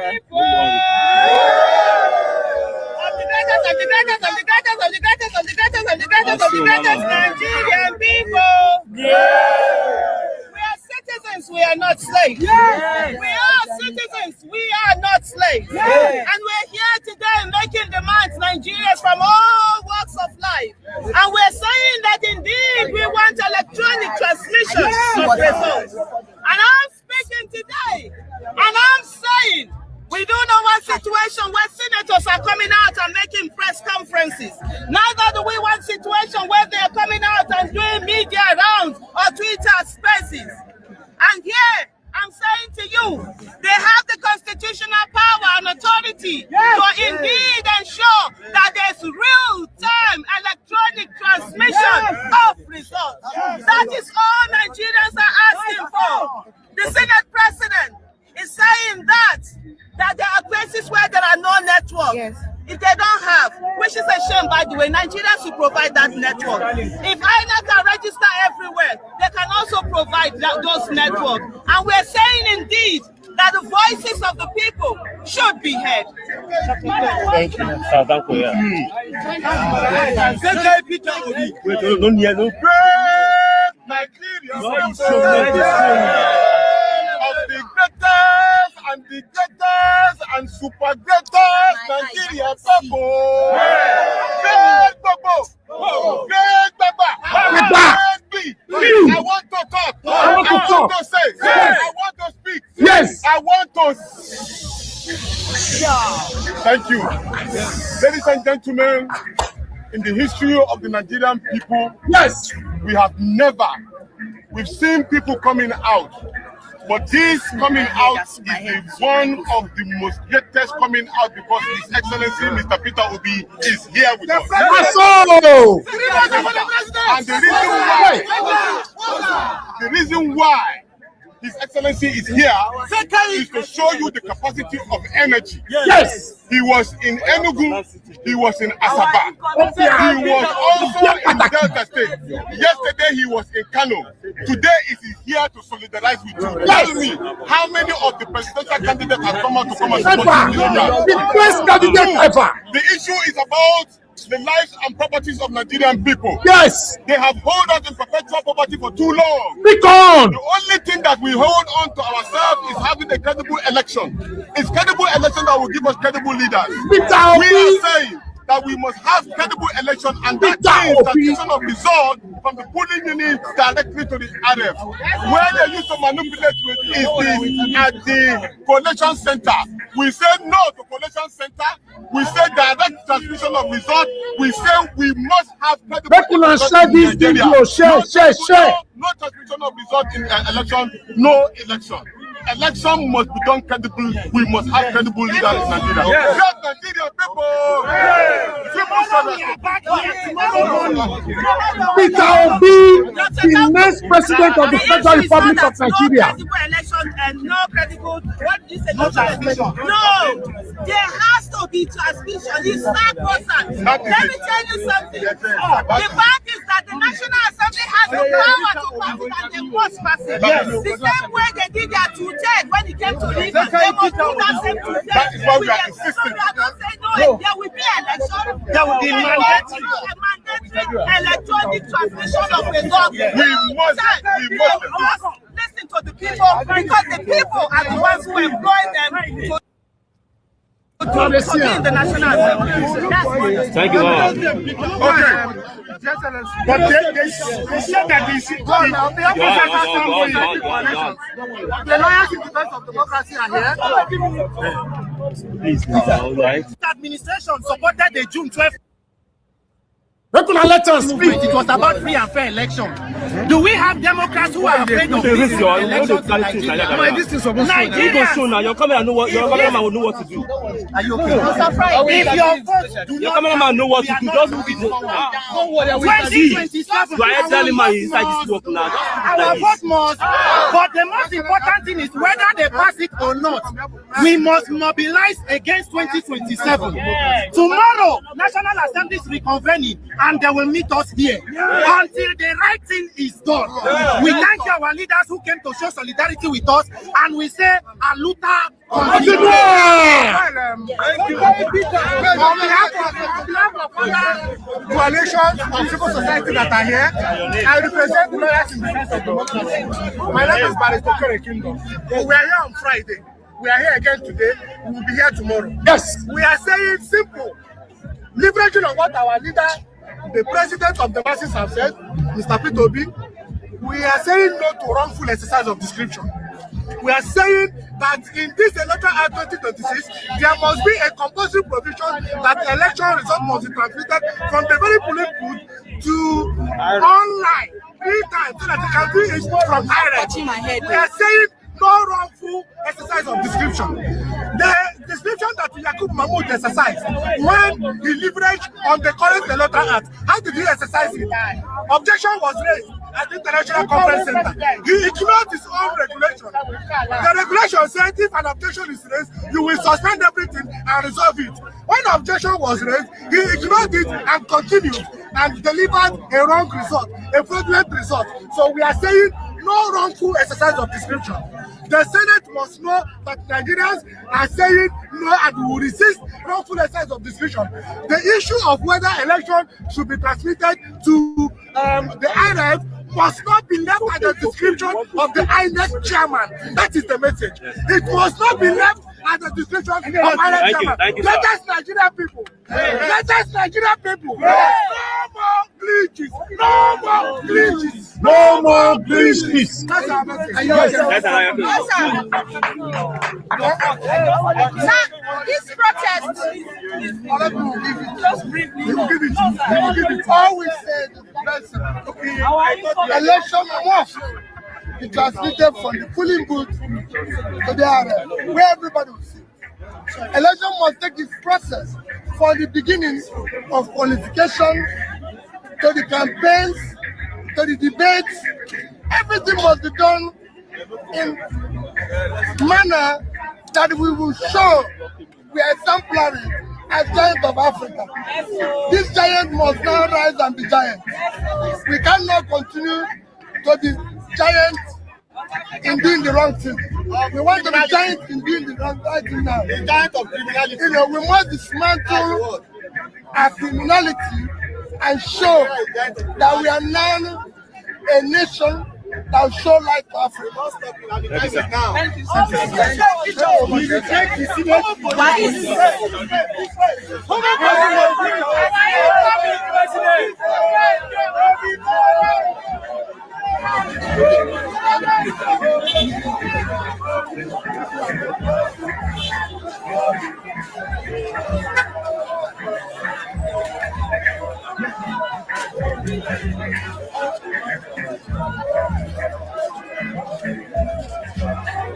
S12: Nigerian people. Citizens, we are not slaves. Yes. We are citizens, we are not slaves. Yes. And we're here today making demands, Nigerians from all walks of life. And we're saying that indeed we want electronic transmission of results. And I'm speaking today, and I'm saying we do not want a situation where senators are coming out and making press conferences. Neither do we want a situation where they are coming out and doing media rounds or Twitter spaces. And here, I'm saying to you, they have the constitutional power and authority to indeed ensure that there's real-time electronic transmission of results. That is all Nigerians are asking for. The Senate President is saying that there are places where there are no networks. Yes. If they don't have, which is a shame, by the way, Nigerians should provide that network. If INEC can register everywhere, they can also provide those networks. And we're saying indeed that the voices of the people should be heard.
S18: Thank you. And the greatest and super greatest Nigerian people. Great Bobo. Great Baba. Great B. I want to talk. I want to say. I want to speak.
S2: Yes.
S18: I want to. Thank you. Ladies and gentlemen, in the history of the Nigerian people,
S2: yes,
S18: we've seen people coming out. But this coming out is one of the most greatest coming out because His Excellency Mr. Peter Obi is here with us. And the reason why His Excellency is here is to show you the capacity of energy.
S2: Yes.
S18: He was in Enugu, he was in Asaba, he was also in Delta State. Yesterday he was in Kano. Today it is here to solidarize with you. Tell me, how many of the presidential candidates have come out to come and support you?
S2: The best candidate ever.
S18: The issue is about the lives and properties of Nigerian people.
S2: Yes.
S18: They have held us in perpetual poverty for too long.
S2: Be on.
S18: The only thing that we hold on to ourselves is having a credible election. It's credible election that will give us credible leaders. We are saying that we must have credible election, and that means transition of result from the polling unit directly to the RF. Where they used to manipulate with is at the collation center. We say no to collation center. We say direct transmission of result. We say we must have credible election in Nigeria. No transmission of result in election, no election. election must be done credible. We must have credible leaders in Nigeria. Yes, Nigerian people.
S2: Peter Obi, the next president of the Federal Republic of Nigeria.
S12: No credible election and no credible. What do you say? No transmission. No, there has to be transmission. It's sacrosanct. Let me tell you something. The fact is that the National Assembly has the power to pass it and they must pass it. The same way they did their 210 when it came to Rivers, they must do that same 210.
S18: That is what we are insisting.
S12: So we are not saying no, there will be election. There will be mandatory electronic transmission of results.
S18: We must
S12: listen to the people because the people are the ones who employ them to be in the National Assembly.
S19: Thank you, Lord.
S18: Okay. But they said that the lawyers in defense of democracy are here.
S19: Please, all right.
S12: The administration supported the June 12th.
S2: Let us speak.
S12: It was about free and fair election. Do we have Democrats who are afraid of this election in Nigeria? Nigerians.
S19: Your cameraman will know what to do.
S12: Are you okay? If your votes do
S19: Your
S12: not
S19: cameraman know what to do. Just move it.
S12: don't worry, 2027.
S19: You are telling me inside this work now.
S12: Our vote must, but the most important thing is whether they pass it or not. We must mobilize against 2027. Tomorrow, National Assembly is reconvening and they will meet us here until the right thing is done. We thank our leaders who came to show solidarity with us, and we say, Aluta continue.
S18: On behalf of other coalitions of civil society that are here, I represent the lawyers in defense of democracy. My name is Barrister Kere Kingdom. We are here on Friday. We are here again today. We will be here tomorrow.
S2: Yes.
S18: We are saying simple. Leveraging on what our leader, the president of the masses, have said, Mr. Peter Obi, we are saying no to wrongful exercise of description. We are saying that in this electoral act 2026, there must be a compulsory provision that election results must be transmitted from the very polling booth to online 3 times so that the country is from direct. We are saying no wrongful exercise of description. The description that Yakub Mahmoud exercised when he leveraged on the current electoral act, how did he exercise it? Objection was raised at the International Conference Center. He ignored his own regulation. The regulation said if an objection is raised, you will suspend everything and resolve it. When objection was raised, he ignored it and continued and delivered a wrong result, a fraudulent result. So we are saying no wrongful exercise of description. The Senate must know that Nigerians are saying no and will resist wrongful exercise of description. The issue of whether election should be transmitted to the INEC must not be left at the description of the INEC chairman. That is the message. It must not be left at the description of INEC chairman. Let us Nigerian people. Let us Nigerian people. No more glitches. No more glitches.
S2: No more glitches.
S18: That's our message.
S12: This protest,
S18: all we said election must be transmitted from the polling booth to the area where everybody will see. Election must take its process from the beginning of qualification to the campaigns to the debates. Everything must be done in manner that we will show we are exemplary as giants of Africa. This giant must now rise and be giant. We cannot continue to be giants in doing the wrong thing. We want to be giants in doing the right thing now. The giant of criminality. We must dismantle our criminality and show that we are now a nation that will show light to Africa. Thank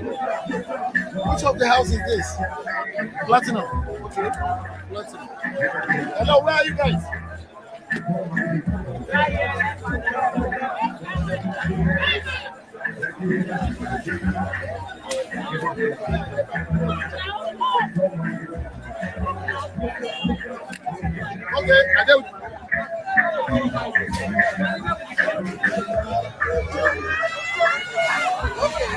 S18: you. of the house is this? Platinum. Okay. Platinum. Hello, where are you guys? Okay, I do. Okay.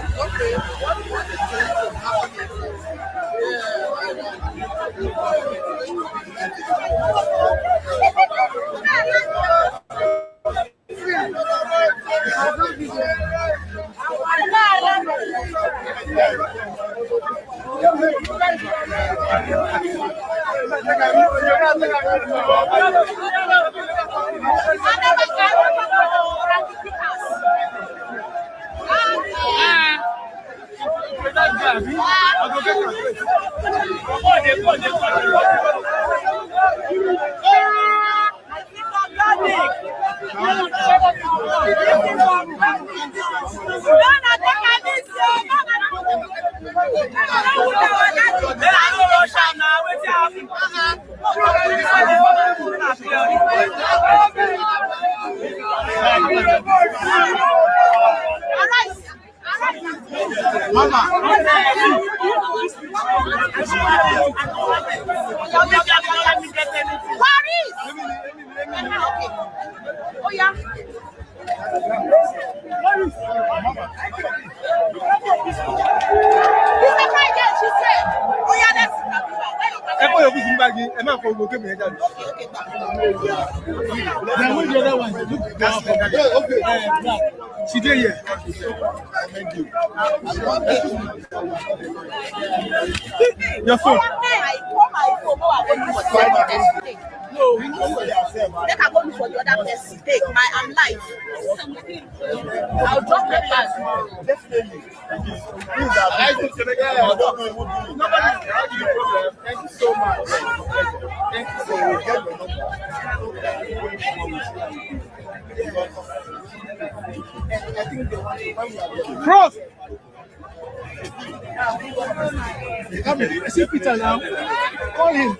S18: She did here. Thank you. Your phone. No, we know for yourself. They can go for the other person. Take I'm live. I'll drop the pass. Definitely. Thank you. Thank you so much. Thank you so much. Cross. Come here. See Peter now. Call him.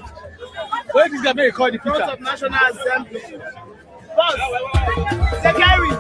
S18: Where is this guy may call the Peter? Of National Assembly. Boss. Secretary.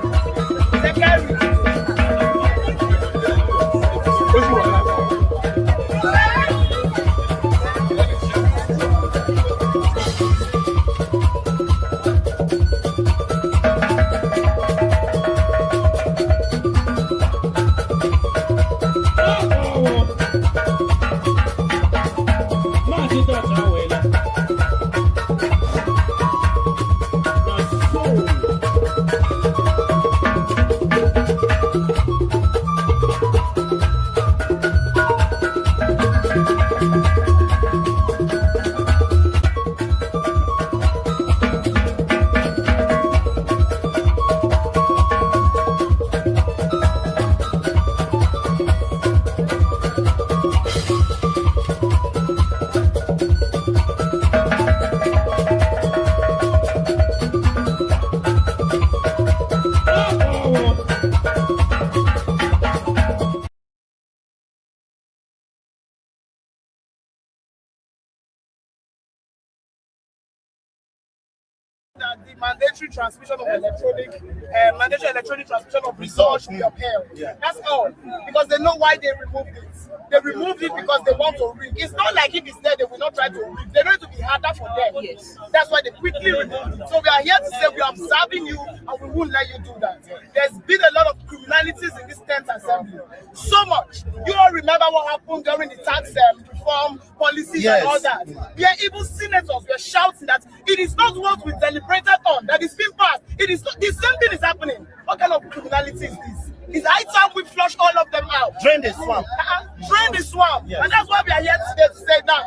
S18: The mandatory transmission of mandatory electronic transmission of results should be upheld. Yeah. That's all. Because they know why they removed it. They removed it because they want to rig. It's not like if it's there, they will not try to rig. They're going to be harder for them. Yes. That's why they quickly removed it. So we are here to say we are observing you and we won't let you do that. There's been a lot of criminalities in this 10th assembly. So much. You all remember what happened during the tax reform policies and all that. Yeah, even senators were shouting that it is not what we deliberated on that is being passed. It is not, the same thing is happening. What kind of criminality is this? It's high time we flush all of them out. Drain the swamp. Drain the swamp. Yes. And that's why we are here today to say that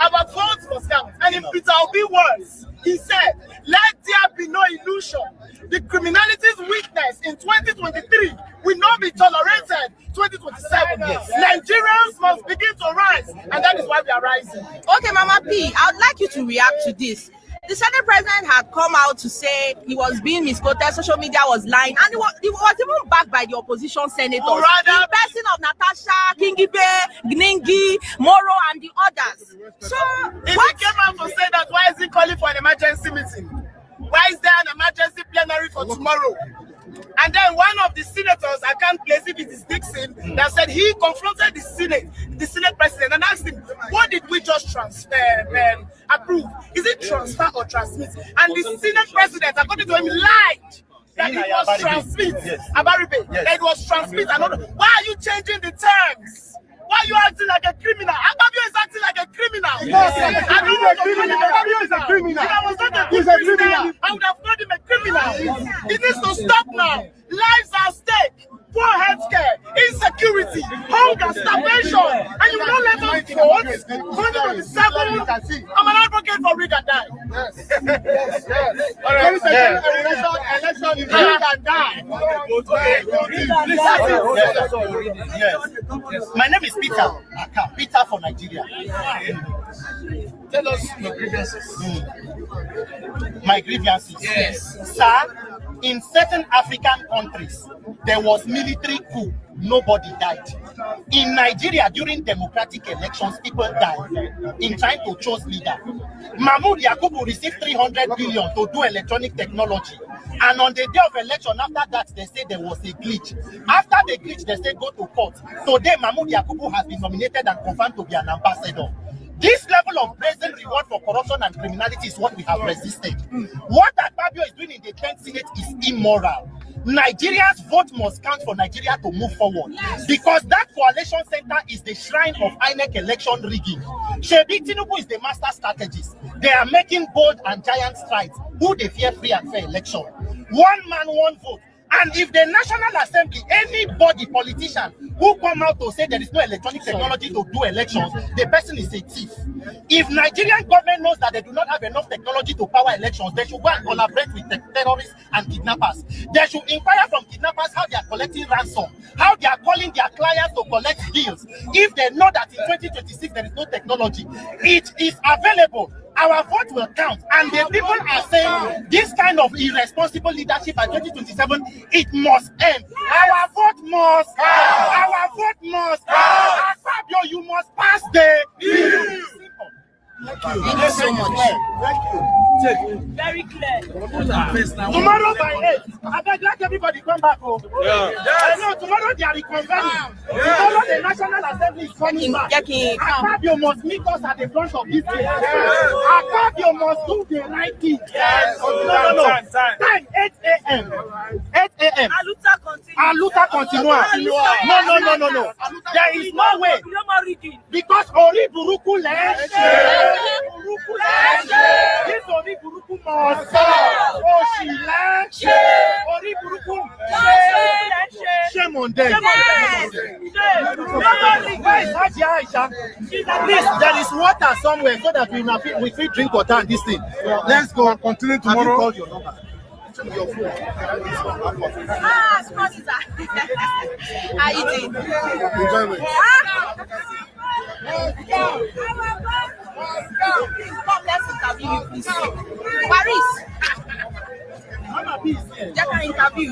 S18: our votes for scam. And in Peter Obi words, he said, let there be no illusion. The criminality's weakness in 2023 will not be tolerated 2027. Yes. Nigerians must begin to rise, and that is why we are rising.
S20: Okay, Mama P, I would like you to react to this. The Senate president had come out to say he was being misquoted, social media was lying, and it was even backed by the opposition senators. The person of Natasha, Kingibe, Gningi, Moro, and the others. So,
S21: if he came out to say that, why is he calling for an emergency meeting? Why is there an emergency plenary for tomorrow? And then one of the senators, I can't place if it is Dixon, that said he confronted the Senate president, and asked him, what did we just approve? Is it transfer or transmit? And the Senate president, according to him, lied that it was transmit. That it was transmit. Why are you changing the terms? Why are you acting like a criminal? ABUJA is acting like a criminal.
S18: Yes, ABUJA is a criminal.
S21: If I was not a good criminal, I would have called him a criminal. It needs to stop now. Lives are at stake. Poor healthcare, insecurity, hunger, starvation, and you don't let us vote. 2027, I'm an advocate for rig and die.
S18: Yes. All right. Election is rig and die.
S3: Yes. My name is Peter. Peter for Nigeria.
S18: Tell us your grievances.
S3: My grievances.
S18: Yes.
S3: Sir, in certain African countries, there was military coup. Nobody died. In Nigeria, during democratic elections, people died in trying to choose leader. Mahmoud Yakubu received 300 billion to do electronic technology. And on the day of election, after that, they say there was a glitch. After the glitch, they say go to court. Today, Mahmoud Yakubu has been nominated and confirmed to be an ambassador. This level of brazen reward for corruption and criminality is what we have resisted. What ABUJA is doing in the 10th Senate is immoral. Nigerians' vote must count for Nigeria to move forward, because that coalition center is the shrine of INEC election rigging. Shebi Tinubu is the master strategist. They are making bold and giant strides. Who they fear free and fair election? One man, one vote. And if the National Assembly, anybody, politician, who come out to say there is no electronic technology to do elections, the person is a thief. If Nigerian government knows that they do not have enough technology to power elections, they should go and collaborate with terrorists and kidnappers. They should inquire from kidnappers how they are collecting ransom, how they are calling their clients to collect bills. If they know that in 2026 there is no technology, it is available. Our vote will count, and the people are saying this kind of irresponsible leadership by 2027, it must end. Our vote must end. Our vote must end. ABUJA, you must pass the bill.
S20: Thank you so much.
S18: Thank you.
S20: Very clear.
S3: Tomorrow by 8, I beg let everybody come back home. I know tomorrow they are reconvening. Tomorrow the National Assembly is coming back. ABUJA must meet us at the front of this place. ABUJA must do the right thing. No. Time 8 a.m. 8 a.m. Aluta continua. No. There is no way. Because Ori Buruku this Ori Buruku must Ori Buruku. Shame on them. Where is Haji Aisha? Please, there is water somewhere so that we feel drink water and this thing.
S18: Let's go and continue tomorrow.
S3: Call your number. Your phone.
S20: Sponsor. How you doing?
S18: Enjoyment.
S20: Come, let's interview you, please. Paris. Just an interview.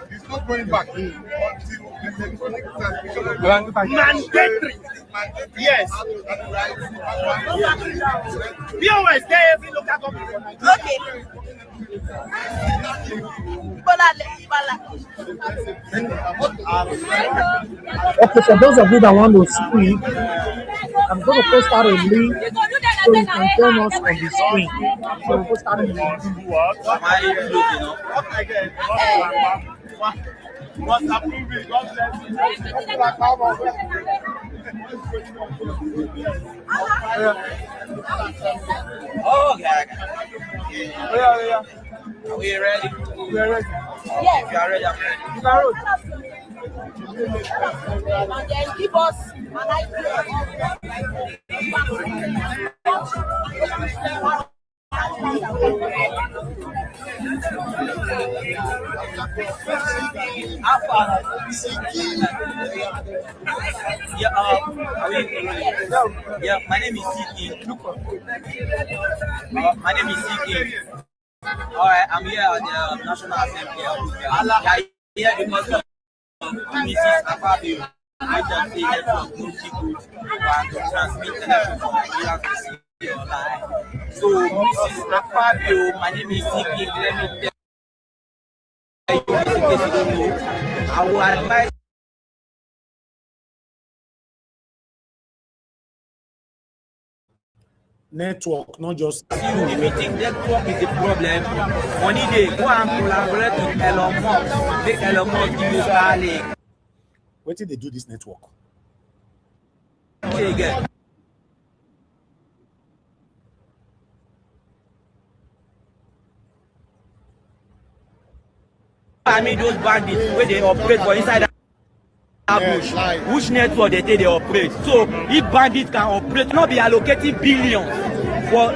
S18: He's not going back.
S3: Mandatory. Yes. POS there every local government.
S20: Okay.
S2: Okay, for those of you that want to speak, I'm going to post out a link so you can join us on the screen. So we'll post out a link.
S18: What's approving?
S10: Oh, God.
S18: Yeah.
S10: Are we ready?
S18: We are ready.
S20: Yes.
S10: If you are ready, I'm ready.
S18: You are ready.
S20: And then give us an idea.
S4: Yeah, my name is CK. My name is CK. Alright, I'm here at the National Assembly of ABUJA. Here because of Mrs. Akpabio, which has stated from good people to transmit television from Nigeria to see online. So, Mrs. Akpabio, my name is CK. Let me tell you, in case you don't know, I will advise.
S2: Network, not just.
S4: If you think network is the problem, money they go and collaborate with Elon Musk. Make Elon Musk give you Starlink.
S2: Wait till they do this network.
S4: Okay, again. I mean those bandits where they operate for inside ABUJA, which network they operate. So if bandits can operate, not be allocating billions for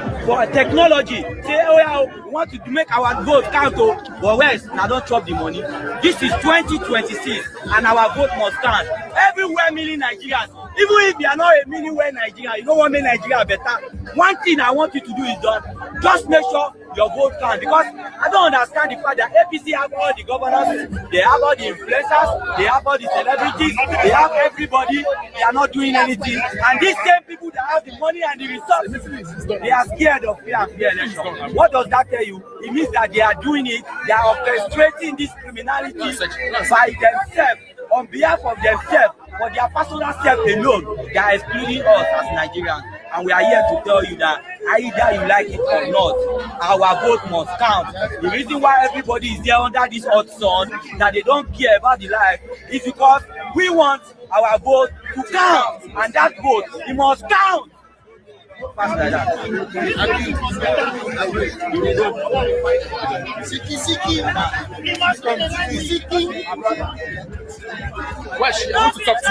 S4: technology. Say, oh yeah, we want to make our vote count, but where's now don't chop the money. This is 2026 and our vote must count. Everywhere million Nigerians, even if you are not a million Nigerian, you don't want to make Nigeria better. One thing I want you to do is that just make sure your vote count, because I don't understand the fact that APC have all the governors, they have all the influencers, they have all the celebrities, they have everybody, they are not doing anything. And these same people that have the money and the resources, they are scared of fair and fair election. What does that tell you? It means that they are doing it, they are orchestrating this criminality by themselves, on behalf of themselves, for their personal self alone. They are excluding us as Nigerians. And we are here to tell you that either you like it or not, our vote must count. The reason why everybody is there under this hot sun, that they don't care about the life, is because we want our vote to count. And that vote, it must count. Fast like that.
S16: Well, I want to talk to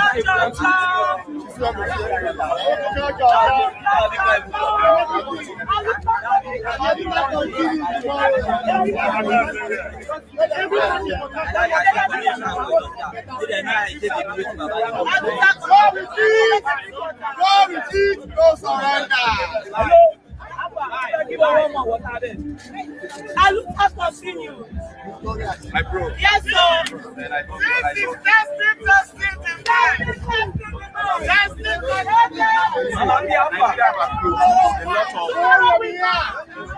S16: you.
S21: No surrender.
S20: I look at continue.
S21: My bro.
S20: Yes, sir.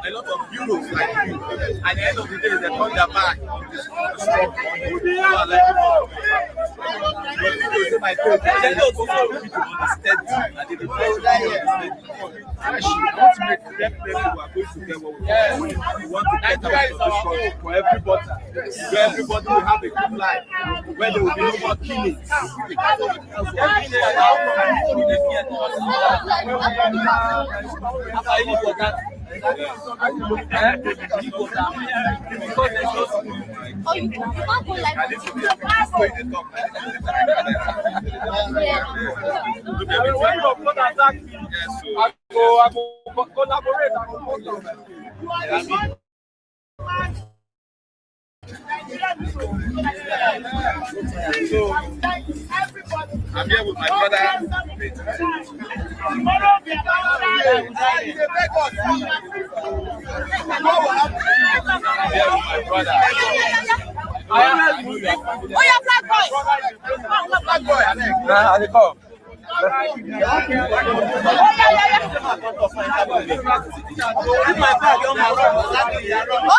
S21: A lot of heroes like you. At the end of the day, they turn their back. My friend, they don't want people to understand and they I want to make them people who are going to get what we want. We want to get our position for everybody. Where everybody will have a good life. Where there will be no more killings.
S4: I will collaborate.
S21: So, I'm here with my brother.
S20: Oh, yeah, black boy.
S21: Black boy, I think.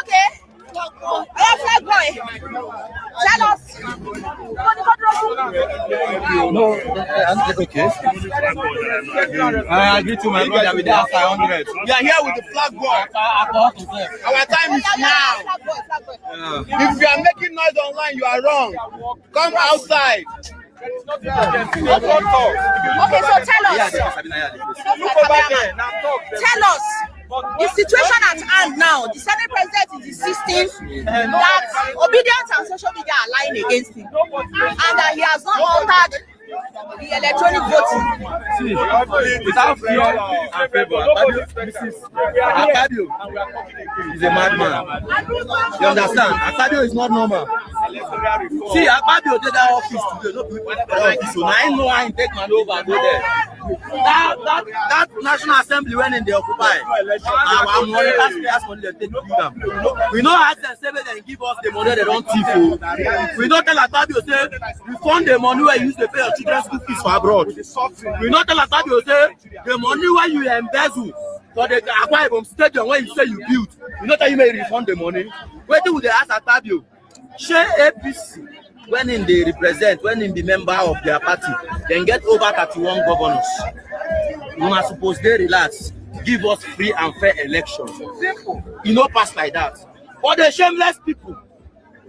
S20: Okay. I flag boy. Tell us.
S21: No, I'm okay. I agree to my brother with that 500. We are here with the flag boy. Our time is now. If you are making noise online, you are wrong. Come outside.
S20: Okay, so tell us. Tell us the situation at hand now. The Senate President is insisting that obedience and social media are lying against him, and that he has not altered the electronic voting.
S19: See, without fear and favor, Akpabio is a madman. You understand? Akpabio is not normal. See, Akpabio did that office today. No people that office. So now I know I take man over go there. That National Assembly when in the Occupy, our money, that's money they take to do them. We know how they say they give us the money they don't thief. We don't tell Akpabio say we fund the money where you use to pay your children's school fees for abroad. We not tell Akpabio say the money where you embezzle for the Akwa Ibom stadium where you say you build. We not tell you may refund the money. Where do they ask Akpabio? Share APC when in they represent, when in the member of their party, then get over 31 governors. You are supposed to relax, give us free and fair elections. Simple. You know, pass like that. But the shameless people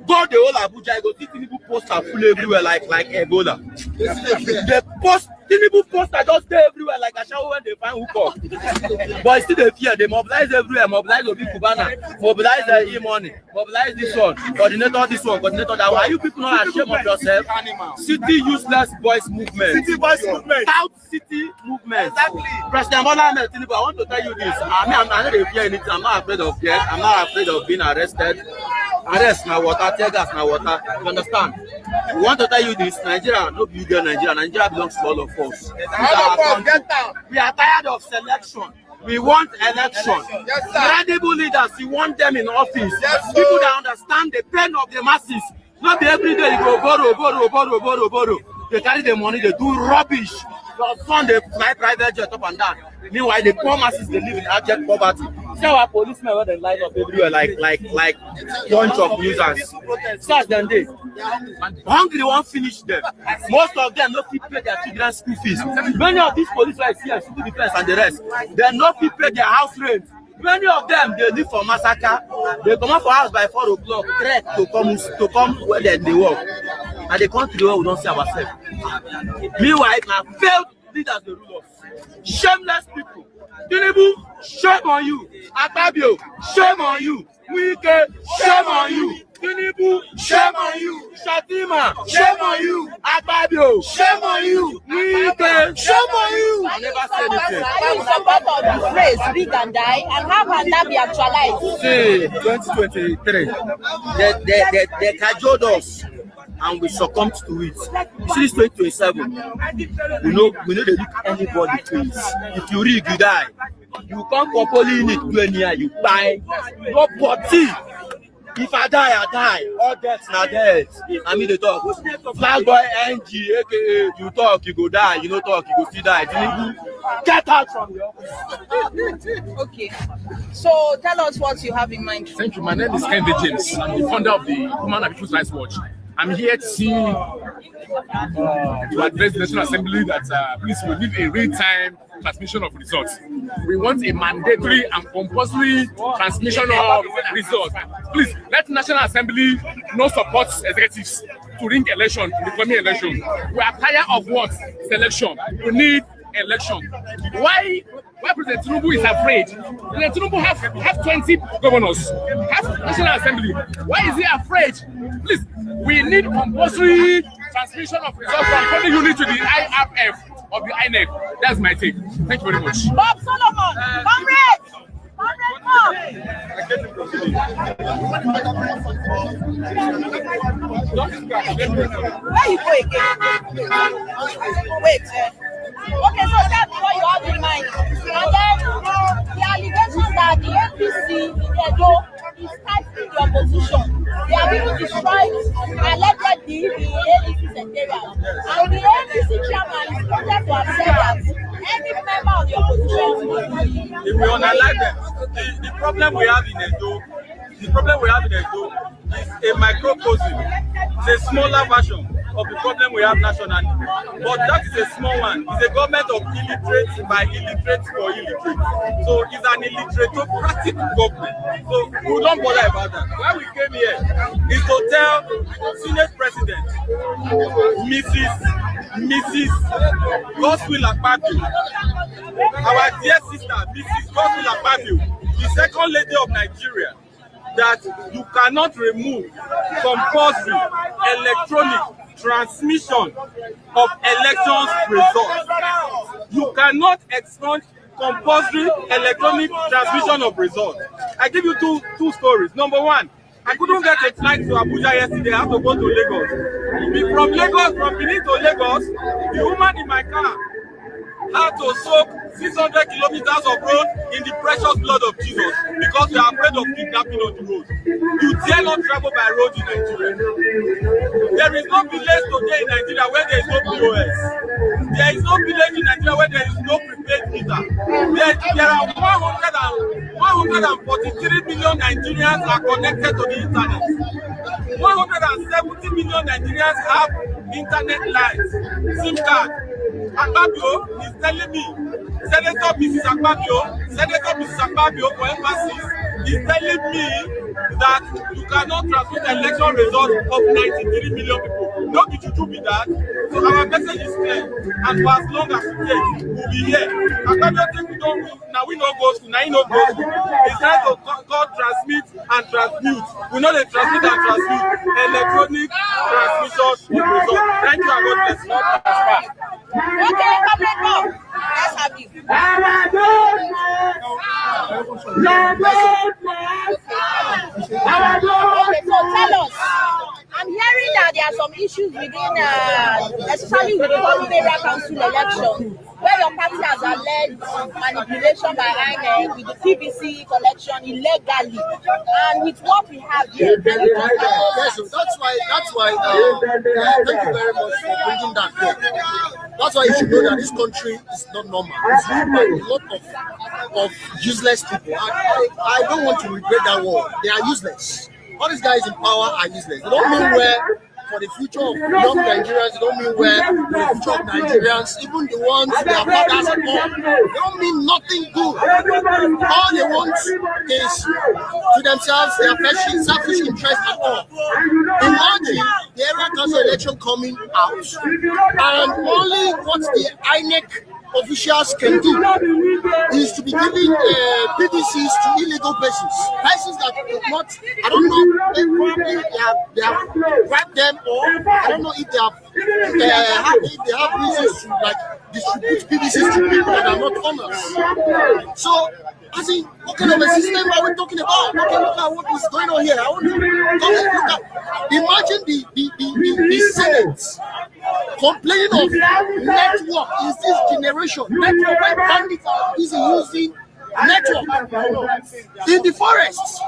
S19: go the whole Abuja, go see Tinubu poster full everywhere like Ebola. The post Tinubu poster just stay everywhere like a shower when they find hook up. But still they fear, they mobilize everywhere, mobilize Obi Kubana, mobilize E-Money, mobilize this one, coordinator this one, coordinator that one. Are you people not ashamed of yourself? City useless boys movement. City boys movement. South City movement. Exactly. President Bola Ahmed Tinubu, I want to tell you this. I'm not fear anything. I'm not afraid of death. I'm not afraid of being arrested. Arrest now water, tear gas now water. You understand? We want to tell you this, Nigeria, no be Nigeria. Nigeria belongs to all of us. We are tired of selection. We want election. Yes, credible leaders, we want them in office. Yes, people that understand the pain of the masses. Not be every day you go borrow. They carry the money, they do rubbish. Your son, they fly private jet up and down. Meanwhile, the poor masses, they live in abject poverty. See our policemen where they line up everywhere like bunch of users. Such than they. Hungry won't finish them. Most of them not fit pay their children's school fees. Many of these police like here, civil defense and the rest, they not fit pay their house rent. Many of them they live for massacre. They come out for house by 4 o'clock, threat to come where they work. And the country where we don't see ourselves. Meanwhile, now failed leaders they rule us. Shameless people. Tinubu, shame on you. Akpabio, shame on you. Wike, shame on you. Tinubu, shame on you. Shatima, shame on you. Akpabio, shame on you. Wike, shame on you. I never said anything.
S20: Are you support of the phrase "read and die" and how can that be actualized?
S19: See, 2023, they cajoled us. And we succumbed to it. Since 2027, we know they look anybody face. If you rig, you die. You can't properly in it to any you die. No party. If I die, I die. All deaths are death. I mean the talk. Flag boy NG, aka you talk, you go die. You no talk, you go still die. Get out from here.
S20: Okay. So tell us what you have in mind.
S6: Thank you. My name is Henry James. I'm the founder of the Human and People's Rights Watch. I'm here to address the National Assembly that please we need a real-time transmission of results. We want a mandatory and compulsory transmission of results. Please let National Assembly not support executives to ring election, to the coming election. We are tired of what? Selection. We need election. Why President Tinubu is afraid? President Tinubu have 20 governors, have National Assembly. Why is he afraid? Please, we need compulsory transmission of results from polling unit to the IRF of the INEC. That's my take. Thank you very much.
S20: Bob Solomon, comrade! Where you go again? Wait. Okay, so tell me what you have in mind. And then the allegation that the APC in Edo is stifling the opposition. They have even destroyed and led the APC secretariat. And the APC chairman is wanted to accept that any member of the opposition will be.
S19: If we analyze them, the problem we have in Edo is a microcosm. It's a smaller version of the problem we have nationally. But that is a small one. It's a government of illiterates by illiterates for illiterates. So it's an illiteratocratic government. So we don't bother about that. Why we came here is to tell Senate President, Mrs. Godswill Akpabio, our dear sister, Mrs. Godswill Akpabio, the second lady of Nigeria, that you cannot remove compulsory electronic
S9: transmission of elections results. You cannot expunge compulsory electronic transmission of results. I give you two stories. Number one, I couldn't get a flight to Abuja yesterday. I have to go to Lagos. From Benin to Lagos, the woman in my car had to soak 600 kilometers of road in the precious blood of Jesus because we are afraid of kidnapping on the road. You dare not travel by road in Nigeria. There is no village today in Nigeria where there is no POS. There is no village in Nigeria where there is no prepaid meter. There are 143 million Nigerians are connected to the internet. 170 million Nigerians have internet lines, SIM card. Akpabio is telling me, Senator Mrs. Akpabio for emphasis is telling me that you cannot transmit election results of 93 million people. No be to be that. So our message is clear. And for as long as we take, we'll be here. Akpabio think we don't win. Now we no go school. Now he no go school. It's time to call transmit and transmute. We know they transmit and transmute electronic transmission of results. Thank you and God bless you.
S20: Okay, come. Let's have you. Okay, so tell us. I'm hearing that there are some issues within, especially with the Holy Area Council election, where your party has alleged manipulation by INEC with the PVC collection illegally, and with what we have here.
S7: Yes, so that's why. Thank you very much for bringing that up. That's why you should know that this country is not normal. It's ruled by a lot of useless people. I don't want to regret that word. They are useless. All these guys in power are useless. They don't mean well for the future of young Nigerians. They don't mean well for the future of Nigerians. Even the ones their fathers and all. They don't mean nothing good. All they want is to themselves their selfish interest and all. Imagine the area council election coming out, and only what the INEC officials can do is to be giving PVCs to illegal persons that do not, I don't know, probably they have grabbed them, or I don't know if they have reasons to like distribute PVCs to people that are not owners. So, I think, what kind of a system are we talking about? Okay, look at what is going on here. I want to look at. Imagine the Senate complaining of network is this generation. Network where bandits are busy using network in the forests.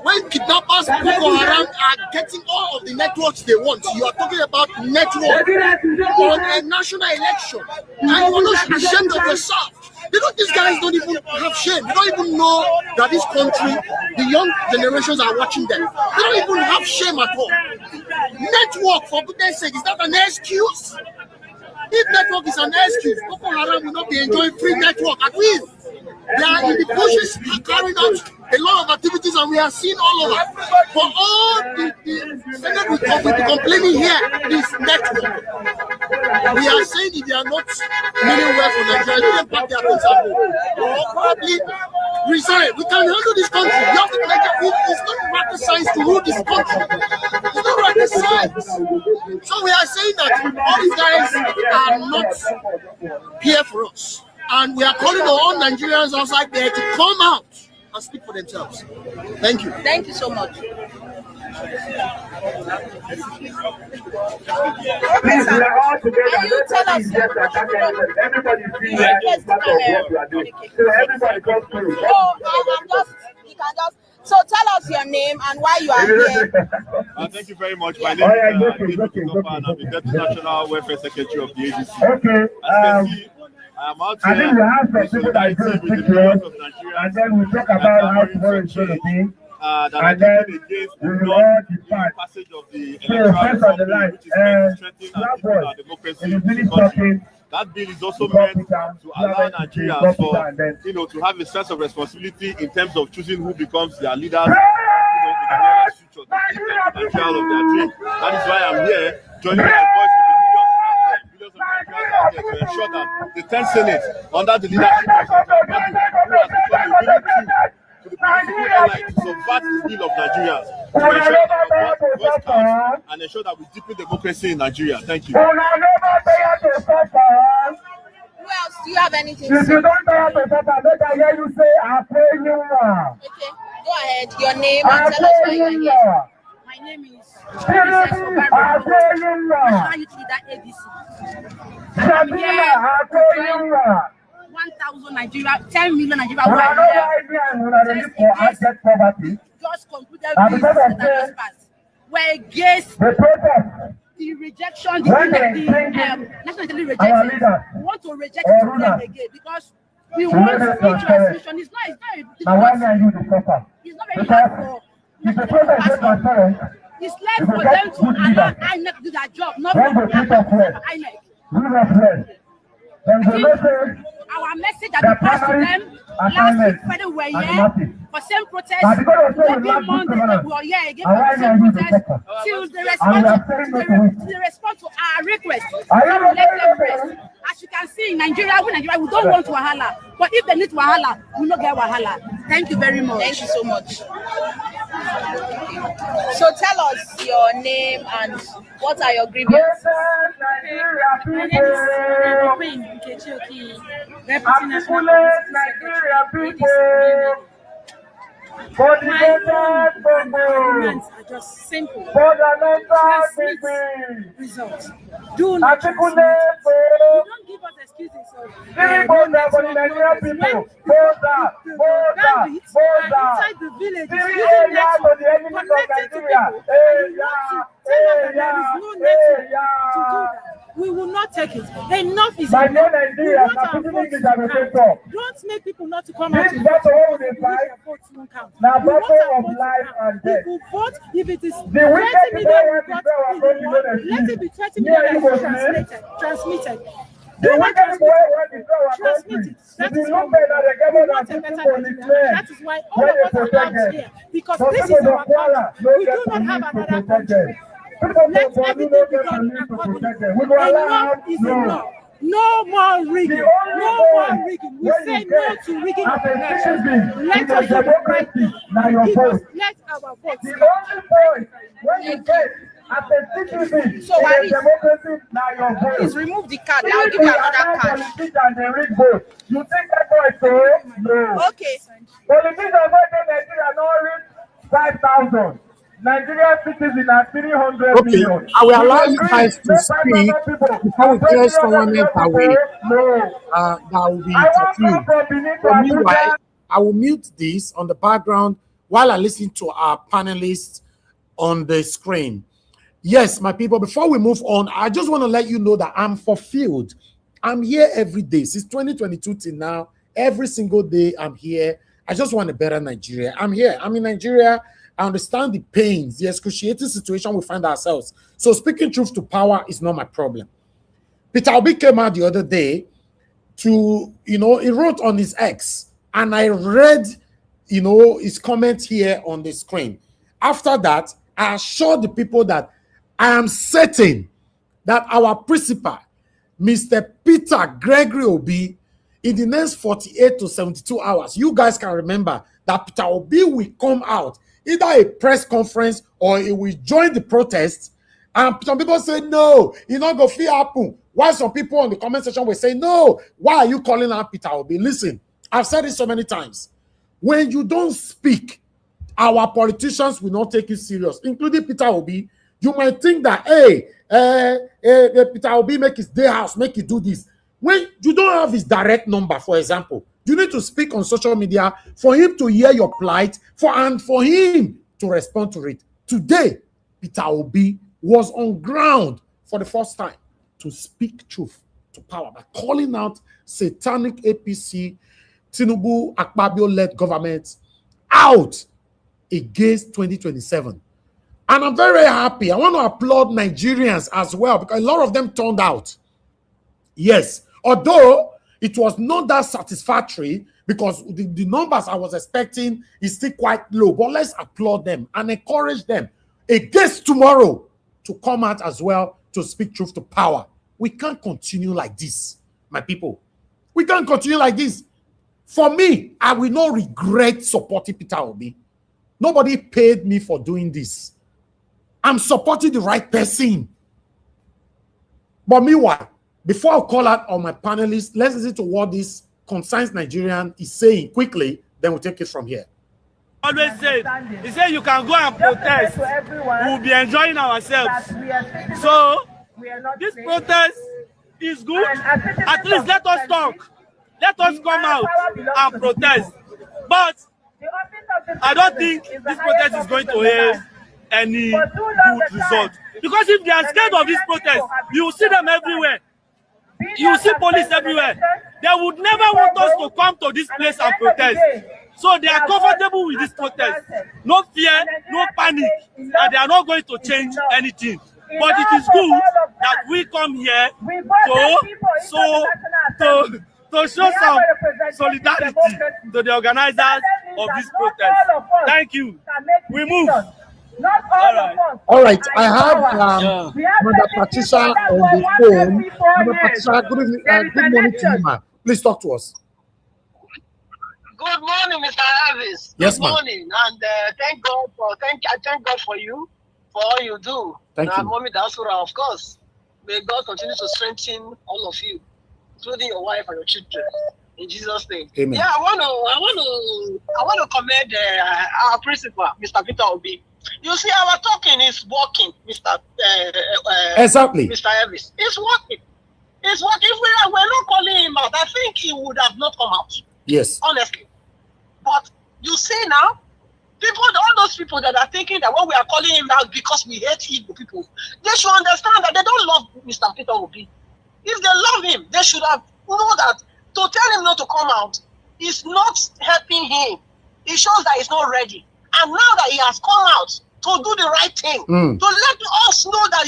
S7: When kidnappers, Boko Haram are getting all of the networks they want, you are talking about network on a national election, and you are not ashamed of yourself. You know, these guys don't even have shame. They don't even know that this country, the young generations are watching them. They don't even have shame at all. Network, for goodness sake, is that an excuse? If network is an excuse, Boko Haram will not be enjoying free network at least. They are in the bushes carrying out a lot of activities, and we are seeing all over. For all the Senate will be complaining here is network. We are saying if they are not meaning well for Nigeria, they can pack their things at home. Or probably resign. We can handle this country. You have to make it. It's not rocket science to rule this country. It's not rocket science. So we are saying that all these guys are not here for us. And we are calling on all Nigerians outside there to come out and speak for themselves. Thank you.
S20: Thank you so much.
S22: Please, we are all together. Everybody feels part of what we are doing. So everybody comes through.
S20: So tell us your name and why you are here.
S23: Thank you very much. My name is I'm the Deputy National Welfare Secretary of the AGC.
S22: Okay. I'm out I think we have some
S23: here
S22: people that are going to speak to us, and then we'll talk about how tomorrow is going to be, and then we will all depart. So first on the line, that boy, in the village talking,
S23: that bill is also meant to allow Nigerians to have a sense of responsibility in terms of choosing who becomes their leaders, in the future, to of their dream. That is why I'm here, joining my voice with the millions of Nigerians to ensure that the 10th Senate, under the leadership of who has become a winning team to the airline to subvert the will of Nigerians to ensure that our voice counts and ensure that we deepen democracy in Nigeria. Thank you.
S20: Who else? Do you have anything to
S22: If
S20: say?
S22: you don't tire to suffer, make I hear you say, I pray you more.
S20: Okay, go ahead. Your name
S22: I
S20: and tell us why
S22: pray
S20: you are
S22: you
S20: here.
S22: more.
S20: My name is
S22: I pray you more.
S20: National Youth Leader ABC.
S22: Shabina, I pray you more.
S20: 1,000 Nigeria, 10 million Nigeria.
S22: When I know why me and when I live for abject poverty,
S20: just concluded
S22: and
S20: this
S22: because of
S20: that just passed. We're against
S22: the protest,
S20: the rejection,
S22: when they
S20: National Assembly
S22: our
S20: rejected.
S22: leaders,
S20: We want to reject
S22: our
S20: it to them
S22: rulers,
S20: again because we
S22: to
S20: want
S22: let
S20: free
S22: us
S20: transmission. It's
S22: now why me
S20: not
S22: and you to suffer?
S20: it's not very hard for
S22: If the protest is transparent,
S20: it's
S22: if
S20: left
S22: we
S20: for
S22: get
S20: them to
S22: good
S20: allow
S22: leaders,
S20: INEC to do their job, not
S22: when
S20: for
S22: the treat us well,
S20: INEC.
S22: rule us well, then the message
S20: Our message that
S22: the
S20: we passed to
S22: primary
S20: them last week
S22: assignment
S20: Friday we were
S22: and the
S20: here
S22: masses.
S20: for same protest.
S22: Now because of so we
S20: Maybe
S22: lack good
S20: Monday
S22: governance,
S20: we were here again
S22: and
S20: for
S22: why
S20: the
S22: me
S20: same
S22: and you to
S20: protest
S22: suffer?
S20: till they
S22: And we
S20: respond
S22: are
S20: to
S22: saying no to it.
S20: they respond to our request.
S22: Are you
S20: And
S22: not
S20: let
S22: very
S20: them
S22: okay?
S20: rest. As you can see in Nigeria, we don't want wahala. But if they need wahala, we don't get wahala. Thank you very much. Thank you so much. So tell us your name and what are your grievances?
S22: My name is Queen Nkechi representing National Nigeria people. My arguments are just simple. Transmit results. Do not transmit it. You don't give us excuses of no network problems. When the bandits are inside the villages using network, connecting to people, and you want to tell us that there is no network to do that. We will not take it. Enough is enough. We want our votes to count. Don't make people not to come out to vote because they believe their votes won't count. We want our votes to count. We will vote if it is 20 million we got in one, let it be 20 million that is transmitted. Do not transmit it. Transmit it. That is what we want a better Nigeria. That is why all of us are out here. Because this is our country. We do not have another country. Let everything be done accordingly. Enough is enough. No more rigging. No more rigging. We say no to rigging of elections. Let us have a right now. Give us, let our votes count. So please remove the card. I'll give you another card. You think that boy say no?
S20: Okay.
S22: Politicians in Nigeria not reach 5,000. Nigerian citizens are 300 million.
S2: I will allow you guys to speak before we place someone else away. That will be interviewed. So meanwhile, I will mute this on the background while I listen to our panelists on the screen. Yes, my people, before we move on, I just want to let you know that I'm fulfilled. I'm here every day. Since 2022 till now, every single day I'm here. I just want a better Nigeria. I'm here. I'm in Nigeria. I understand the pains, the excruciating situation we find ourselves. So speaking truth to power is not my problem. Peter Obi came out the other day to, he wrote on his X, and I read, his comment here on the screen. After that, I assured the people that I am certain that our principal, Mr. Peter Gregory Obi, in the next 48 to 72 hours, you guys can remember that Peter Obi will come out, either a press conference or he will join the protest. And some people say, no, it's not going to happen. Why some people on the comment section will say, no, why are you calling out Peter Obi? Listen, I've said it so many times. When you don't speak, our politicians will not take you serious, including Peter Obi. You might think that, Peter Obi make his day house, make it do this. When you don't have his direct number, for example, you need to speak on social media for him to hear your plight, and for him to respond to it. Today, Peter Obi was on ground for the first time to speak truth to power by calling out satanic APC, Tinubu, Akpabio-led government out against 2027. And I'm very, very happy. I want to applaud Nigerians as well, because a lot of them turned out. Yes, although it was not that satisfactory, because the numbers I was expecting is still quite low. But let's applaud them and encourage them against tomorrow to come out as well to speak truth to power. We can't continue like this, my people. We can't continue like this. For me, I will not regret supporting Peter Obi. Nobody paid me for doing this. I'm supporting the right person. But meanwhile, before I call out on my panelists, let's listen to what this concerned Nigerian is saying quickly, then we'll take it from here.
S4: Always said, he said you can go and protest. We'll be enjoying ourselves. So, this protest is good. At least let us talk. Let us come out and protest. But I don't think this protest is going to have any good result. Because if they are scared of this protest, you will see them everywhere. You will see police everywhere. They would never want us to come to this place and protest. So they are comfortable with this protest. No fear, no panic, and they are not going to change anything. But it is good that we come here to show some solidarity to the organizers of this protest. Thank you. We move.
S2: All right. I have Mother Patricia on the phone. Mother Patricia, good evening. Good morning to you, ma'am. Please talk to us.
S11: Good morning, Mr. Elvis.
S2: Yes,
S11: good
S2: ma'am.
S11: morning, and thank God for you for all you do.
S2: Thank you.
S11: Mommy Dasura, of course. May God continue to strengthen all of you, including your wife and your children. In Jesus' name.
S2: Amen.
S11: Yeah, I want to commend our principal, Mr. Peter Obi. You see, our talking is working, Mr.
S2: Exactly.
S11: Mr. Elvis. It's working. It's working. If we were not calling him out, I think he would have not come out.
S2: Yes.
S11: Honestly. But you see now, all those people that are thinking that when we are calling him out because we hate Igbo people, they should understand that they don't love Mr. Peter Obi. If they love him, they should have known that to tell him not to come out is not helping him. It shows that he's not ready. And now that he has come out to do the right thing, to let us know that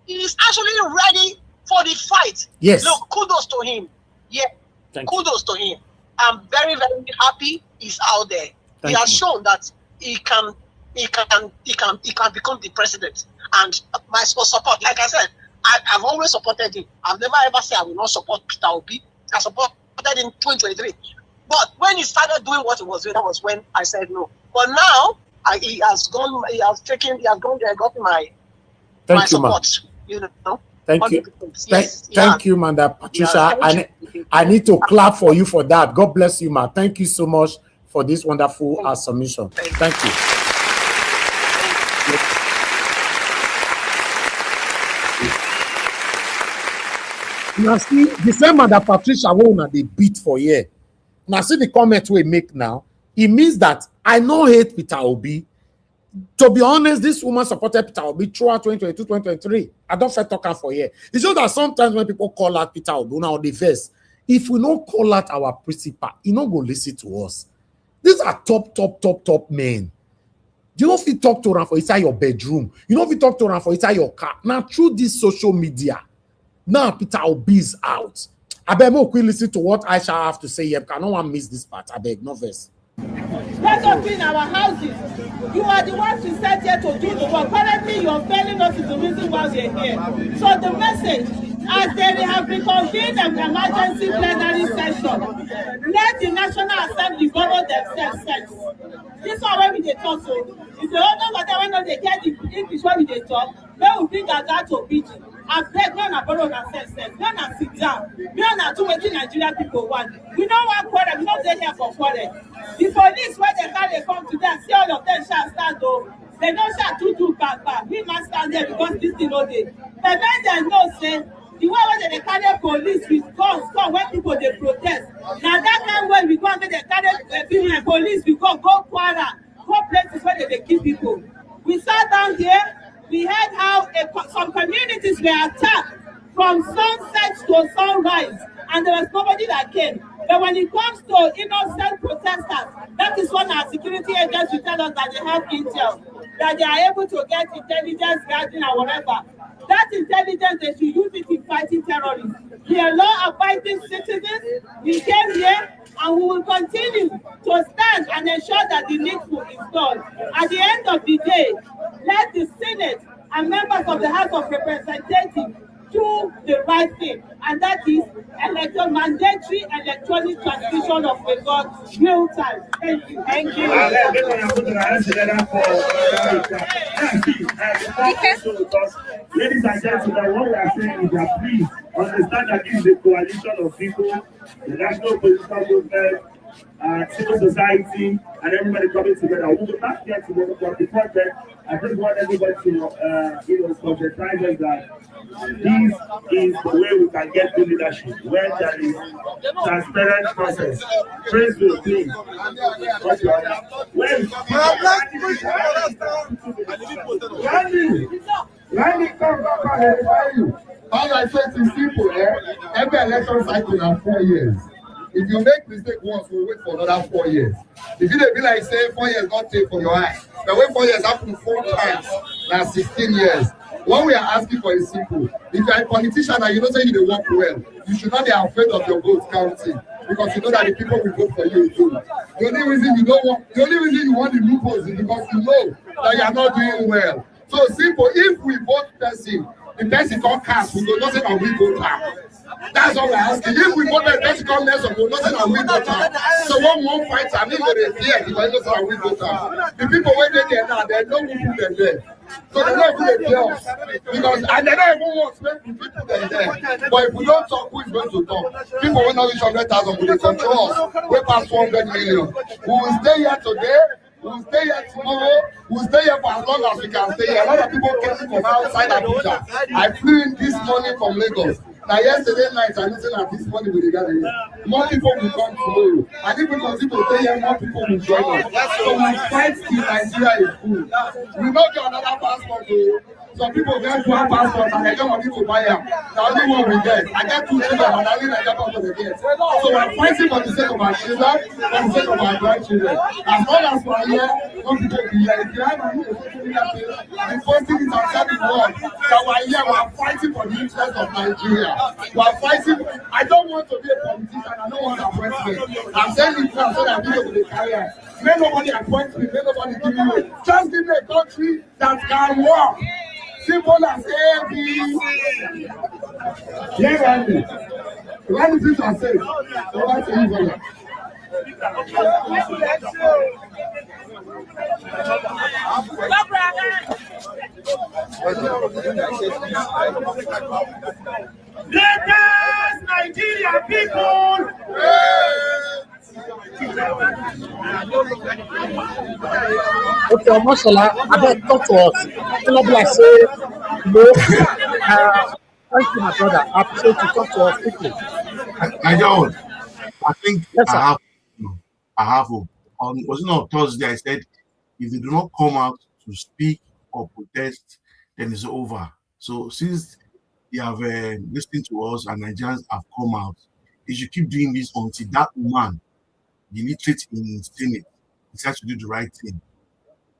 S11: he is actually ready for the fight.
S2: Yes.
S11: Look, kudos to him. Yeah. Kudos to him. I'm very, very happy he's out there. He has shown that he can become the president. And my support, like I said, I've always supported him. I've never ever said I will not support Peter Obi. I supported him in 2023. But when he started doing what he was doing, that was when I said no. But now he has gone there and gotten my support. You know.
S2: Thank you. Thank you, Mother Patricia. I need to clap for you for that. God bless you, ma. Thank you so much for this wonderful submission. Thank you. Now see, the same Mother Patricia won't they beat for here. Now see the comment we make now. It means that I no hate Peter Obi. To be honest, this woman supported Peter Obi throughout 2022, 2023. I don't feel talking for here. It's just that sometimes when people call out Peter Obi, now the verse, if we don't call out our principal, he not go listen to us. These are top men. You know if you talk to them for inside your bedroom, you know if you talk to them for inside your car. Now through this social media, now Peter Obi is out. I beg more quick listen to what I shall have to say here. Because I don't want to miss this part. I beg, no verse.
S12: Let us be in our houses. You are the ones who sent here to do the work. Currently, you're failing us is the reason why we're here. So the message, as they have been convened an emergency plenary session, let the National Assembly borrow themselves sense. This is why we talk so. If the other matter when they get the English when they talk, they will bring that to pidgin. I beg men are borrow themselves sense. Men are sit down. Men are doing what Nigerian people want. We don't want quarrel. We don't stay here for quarrel. The police, when they come to them, see all of them shall stand though. They don't shall do back. We must stand there because this thing no day. But then they know say the way when they carry police with guns come when people they protest. Now that time when we go and they carry police, we go quarrel, go places where they kill people. We sat down here. We heard how some communities were attacked from sunset to sunrise, and there was nobody that came. But when it comes to innocent protesters, that is when our security agents will tell us that they have intel, that they are able to get intelligence gathering or whatever. That intelligence, they should use it in fighting terrorists. We are law-abiding citizens. We came here and we will continue to stand and ensure that the needful is done. At the end of the day, let the Senate and members of the House of Representatives do the right thing, and that is mandatory electronic transmission of results real time. Thank you. Thank you.
S22: Ladies and gentlemen, what we are saying is that please understand that this is a coalition of people, the national political movement, civil society, and everybody coming together. We will not get to the project. I just want everybody to, concentrate that this is the way we can get to leadership, where there is transparent process. Praise the please.
S7: Randy, come back and verify you. As I said, it's simple, every election cycle has 4 years. If you make mistake once, we'll wait for another 4 years. If you dey be like say 4 years not take for your eye, but when 4 years happen 4 times, that's 16 years. What we are asking for is simple. If you are a politician and you know say you dey work well, you should not be afraid of your vote counting, because you know that the people will vote for you too. The only reason you want the loopholes is because you know that you are not doing well. So simple. If we vote person, the person can't cast, we go not say that we vote am. That's all we're asking. If we vote the person come next, we go not say that we vote am. So one more fight, I mean, they fear because you know say that we vote am. The people wey dey there now, they know who put them there. So they don't even fear us because and they don't even want to make the people there. But if we don't talk, who is going to talk? People will not reach 100,000, will they control us? We pass 100 million. We will stay here today. We'll stay here tomorrow. We'll stay here for as long as we can stay here. A lot of people came from outside Abuja. I flew in this morning from Lagos. Now yesterday night, I listened at this morning with the gathering. More people will come tomorrow. And if we continue to stay here, more people will join us. So we fight till Nigeria is full. We don't get another passport. Some people get one passport and they don't want to buy them. The only one we get. I get 2 children and I only Nigeria passport they get. So we're fighting for the sake of our children, for the sake of our grandchildren. As long as we're here, some people will be here. If you have a new the first thing is outside the world that we're here, we're fighting for the interest of Nigeria. We're fighting. I don't want to be a politician. I don't want to appoint me. I'm saying it now so that people will be carrier. May nobody appoint me. May nobody give me. Just give me a country that can work. Simple as ABC. Yeah, Randy. Randy, please say. Over to you, brother.
S21: Lagos, Nigeria people.
S2: Okay, Mashallah, I beg talk to us. Not like say no. Thank you, my brother. I appreciate you talk to us quickly.
S8: Nigel, I think
S2: yes,
S8: I have hope. Was it on Thursday? I said if they do not come out to speak or protest, then it's over. So since they have listened to us and Nigerians have come out, they should keep doing this until that woman, the literate in Senate, decides to do the right thing.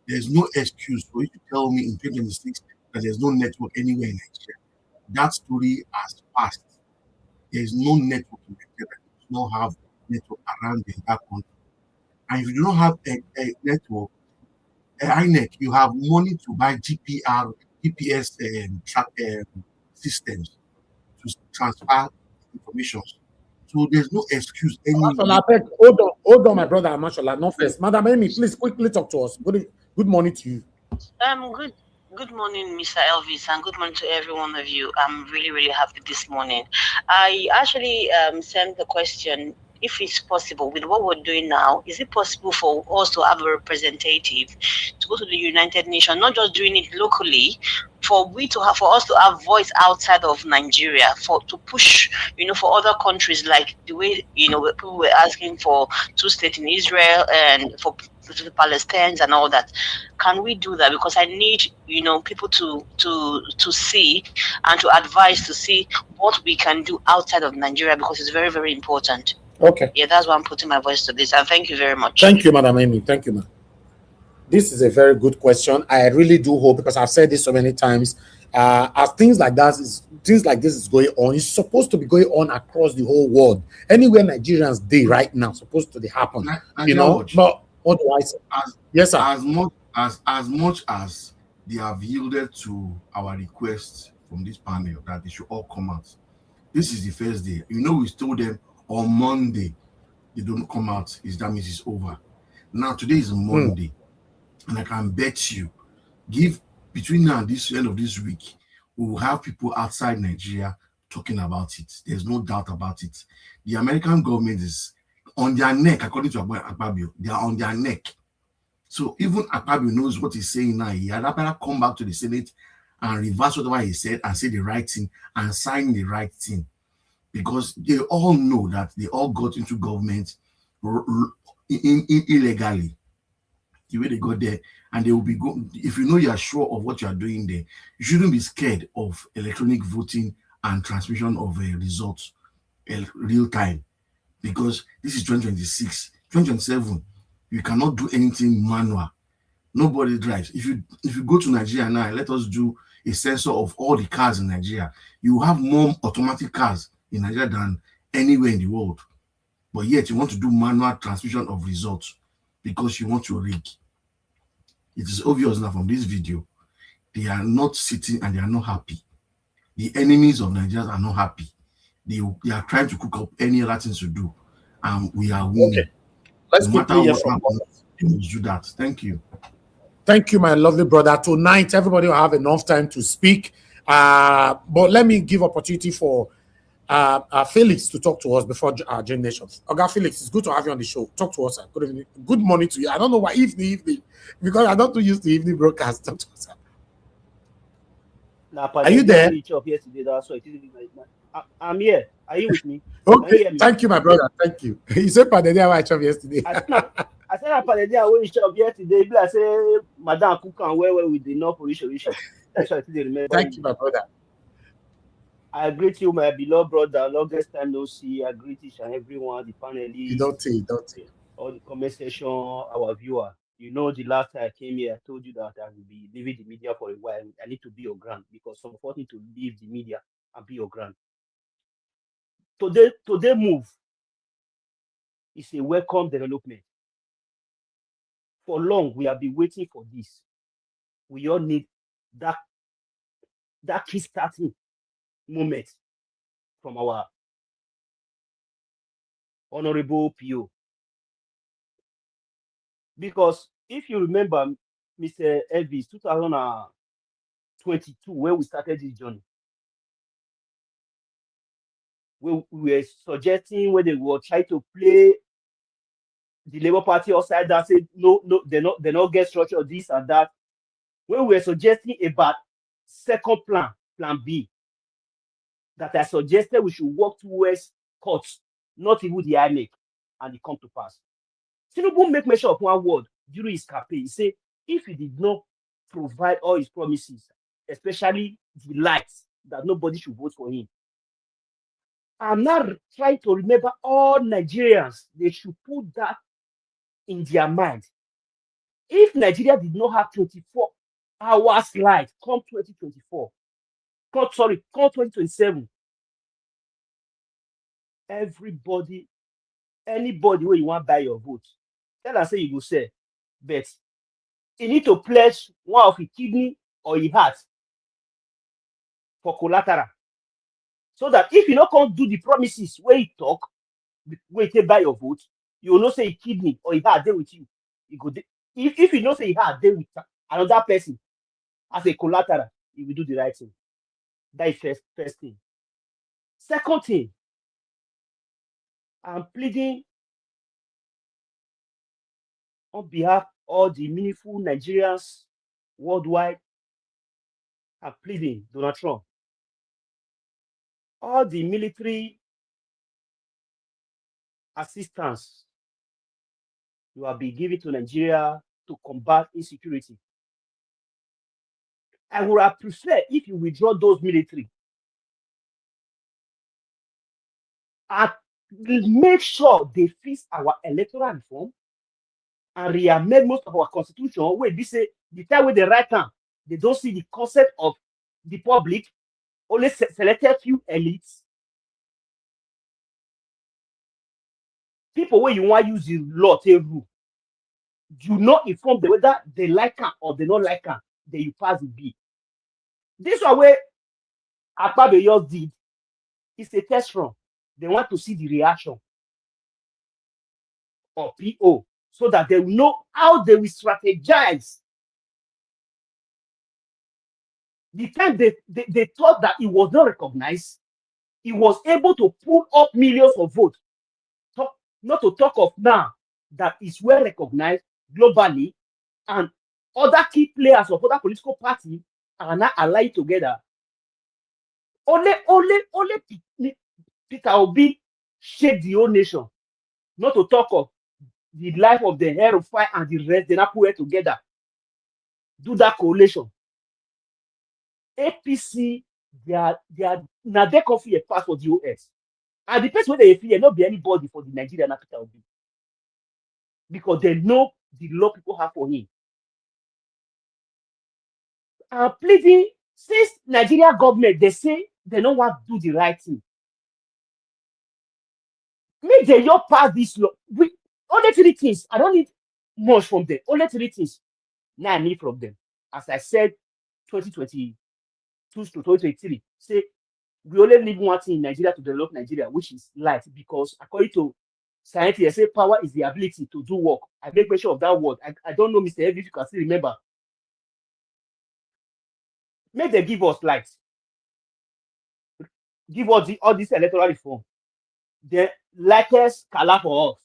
S8: There's no excuse for you to tell me in 2026 that there's no network anywhere in Nigeria. That story has passed. There is no network in Nigeria. You do not have network around the entire country. And if you do not have a network, INEC, you have money to buy GPS systems to transfer information. So there's no excuse anymore.
S2: Hold on, my brother, Mashallah. No first. Madam Amy, please quickly talk to us. Good morning to you.
S14: Good morning, Mr. Elvis, and good morning to every one of you. I'm really, really happy this morning. I actually sent the question, if it's possible, with what we're doing now, is it possible for us to have a representative to go to the United Nations, not just doing it locally, for us to have voice outside of Nigeria, to push, for other countries, like the way, people were asking for 2 states in Israel and for the Palestinians and all that. Can we do that? Because I need, people to see and to advise to see what we can do outside of Nigeria, because it's very, very important.
S2: Okay.
S14: Yeah, that's why I'm putting my voice to this. And thank you very much.
S2: Thank you, Madam Amy. Thank you, ma'am. This is a very good question. I really do hope, because I've said this so many times, as things like this is going on, it's supposed to be going on across the whole world. Anywhere Nigerians day right now, supposed to happen. But what do I say? Yes, sir.
S8: As much as they have yielded to our request from this panel that they should all come out. This is the first day. You know, we told them on Monday they don't come out. That means it's over. Now today is Monday, and I can bet you, between now and this end of this week, we will have people outside Nigeria talking about it. There's no doubt about it. The American government is on their neck, according to Akpabio. They are on their neck. So even Akpabio knows what he's saying now. He had better come back to the Senate and reverse whatever he said and say the right thing and sign the right thing. Because they all know that they all got into government illegally. The way they got there, and they will be going. If you know you are sure of what you are doing there, you shouldn't be scared of electronic voting and transmission of results real time, because this is 2026. 2027, you cannot do anything manual. Nobody drives. If you go to Nigeria now, let us do a census of all the cars in Nigeria. You have more automatic cars in Nigeria than anywhere in the world, but yet you want to do manual transmission of results because you want to rig. It is obvious now from this video, they are not sitting and they are not happy. The enemies of Nigeria are not happy. They are trying to cook up any other things to do, and we are winning.
S2: Okay. Let's
S8: no matter
S2: quickly hear
S8: what
S2: from
S8: happens, we will do that. Thank you.
S2: Thank you, my lovely brother. Tonight, everybody will have enough time to speak. But let me give opportunity for Felix to talk to us before Gen Nations. Okay, Felix, it's good to have you on the show. Talk to us. Sir. Good evening. Good morning to you. I don't know why evening, because I don't use the evening broadcast. Talk to us. Sir. Are you there?
S1: I'm here. Are you with me?
S2: Okay. Thank you, my brother. Thank you. You said Padedia I chop yesterday.
S1: I said Padedia I chop yesterday. I say Madam Cook and where we did not police. That's why I still remember.
S2: Thank you, my brother.
S1: I greet you, my beloved brother. Longest time no see. I greet each and everyone, the panelists.
S2: You don't see.
S1: All the comment section, our viewer. You know, the last time I came here, I told you that I will be leaving the media for a while. I need to be your grand because some forcing to leave the media and be your grand. Today move is a welcome development. For long, we have been waiting for this. We all need that kick-starting moment from our honorable PO. Because if you remember, Mr. Elvis, 2022, when we started this journey, we were suggesting when they were trying to play the Labour Party outside that said no, they not get structure, this and that. When we were suggesting about second plan B, that I suggested we should work towards courts, not even the INEC, and it come to pass. Tinubu make mention of one word during his campaign. He said if he did not provide all his promises, especially the lights, that nobody should vote for him. I'm not trying to remember all Nigerians. They should put that in their mind. If Nigeria did not have 24 hours light come 2024, come 2027, everybody, anybody where you want to buy your vote, tell us say you go sell, but you need to pledge one of your kidney or your heart for collateral. So that if you not come do the promises where you talk, where you buy your vote, you will not say kidney or your heart there with you. You go if you not say your heart there with another person as a collateral, you will do the right thing. That is first thing. Second thing, I'm pleading on behalf of all the meaningful Nigerians worldwide. I'm pleading Donald Trump. All the military assistance you have been giving to Nigeria to combat insecurity. I would have preferred if you withdraw those military and make sure they fix our electoral reform and reamend most of our constitution where they say the time when they write down, they don't see the concept of the public, only selected few elites. People where you want to use the law to rule, do not inform them whether they like it or they don't like it, then you pass the bill. This is where Akpabio just did is a test run. They want to see the reaction of PO so that they will know how they will strategize. The time they thought that it was not recognized, he was able to pull up millions of votes. Not to talk of now that is well recognized globally, and other key players of other political parties are now allied together. Only Peter Obi shaped the whole nation. Not to talk of the life of the heir of fire and the rest, they now put it together. Do that coalition. APC, they are now they can feel a pass for the US. And the person where they fear not be anybody for the Nigerian Peter Obi. Because they know the law people have for him. And pleading, since Nigeria government, they say they don't want to do the right thing. Make the law pass this law. Only three things. I don't need much from them. Only three things. Now I need from them. As I said, 2022 to 2023. Say, we only need one thing in Nigeria to develop Nigeria, which is light. Because according to scientists, they say power is the ability to do work. I make mention of that word. I don't know, Mr. Evie, if you can still remember. Make them give us light. Give us all this electoral reform. The lightest color for us.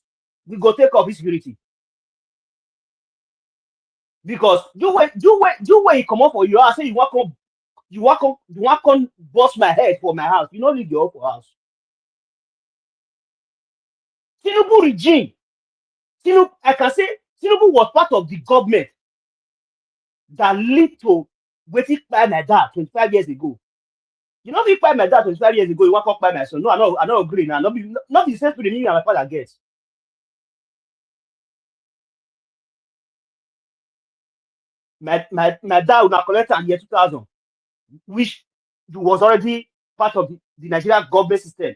S1: We go take off security. Because you when you come up for you, I say you want to bust my head for my house. You don't leave your own house. Tinubu regime. I can say Tinubu was part of the government that led to waiting by my dad 25 years ago. You know, if you buy my dad 25 years ago, you want to buy my son. No, I don't agree now. Not the same to the me and my father gets. My dad would not collect in year 2000, which was already part of the Nigerian government system.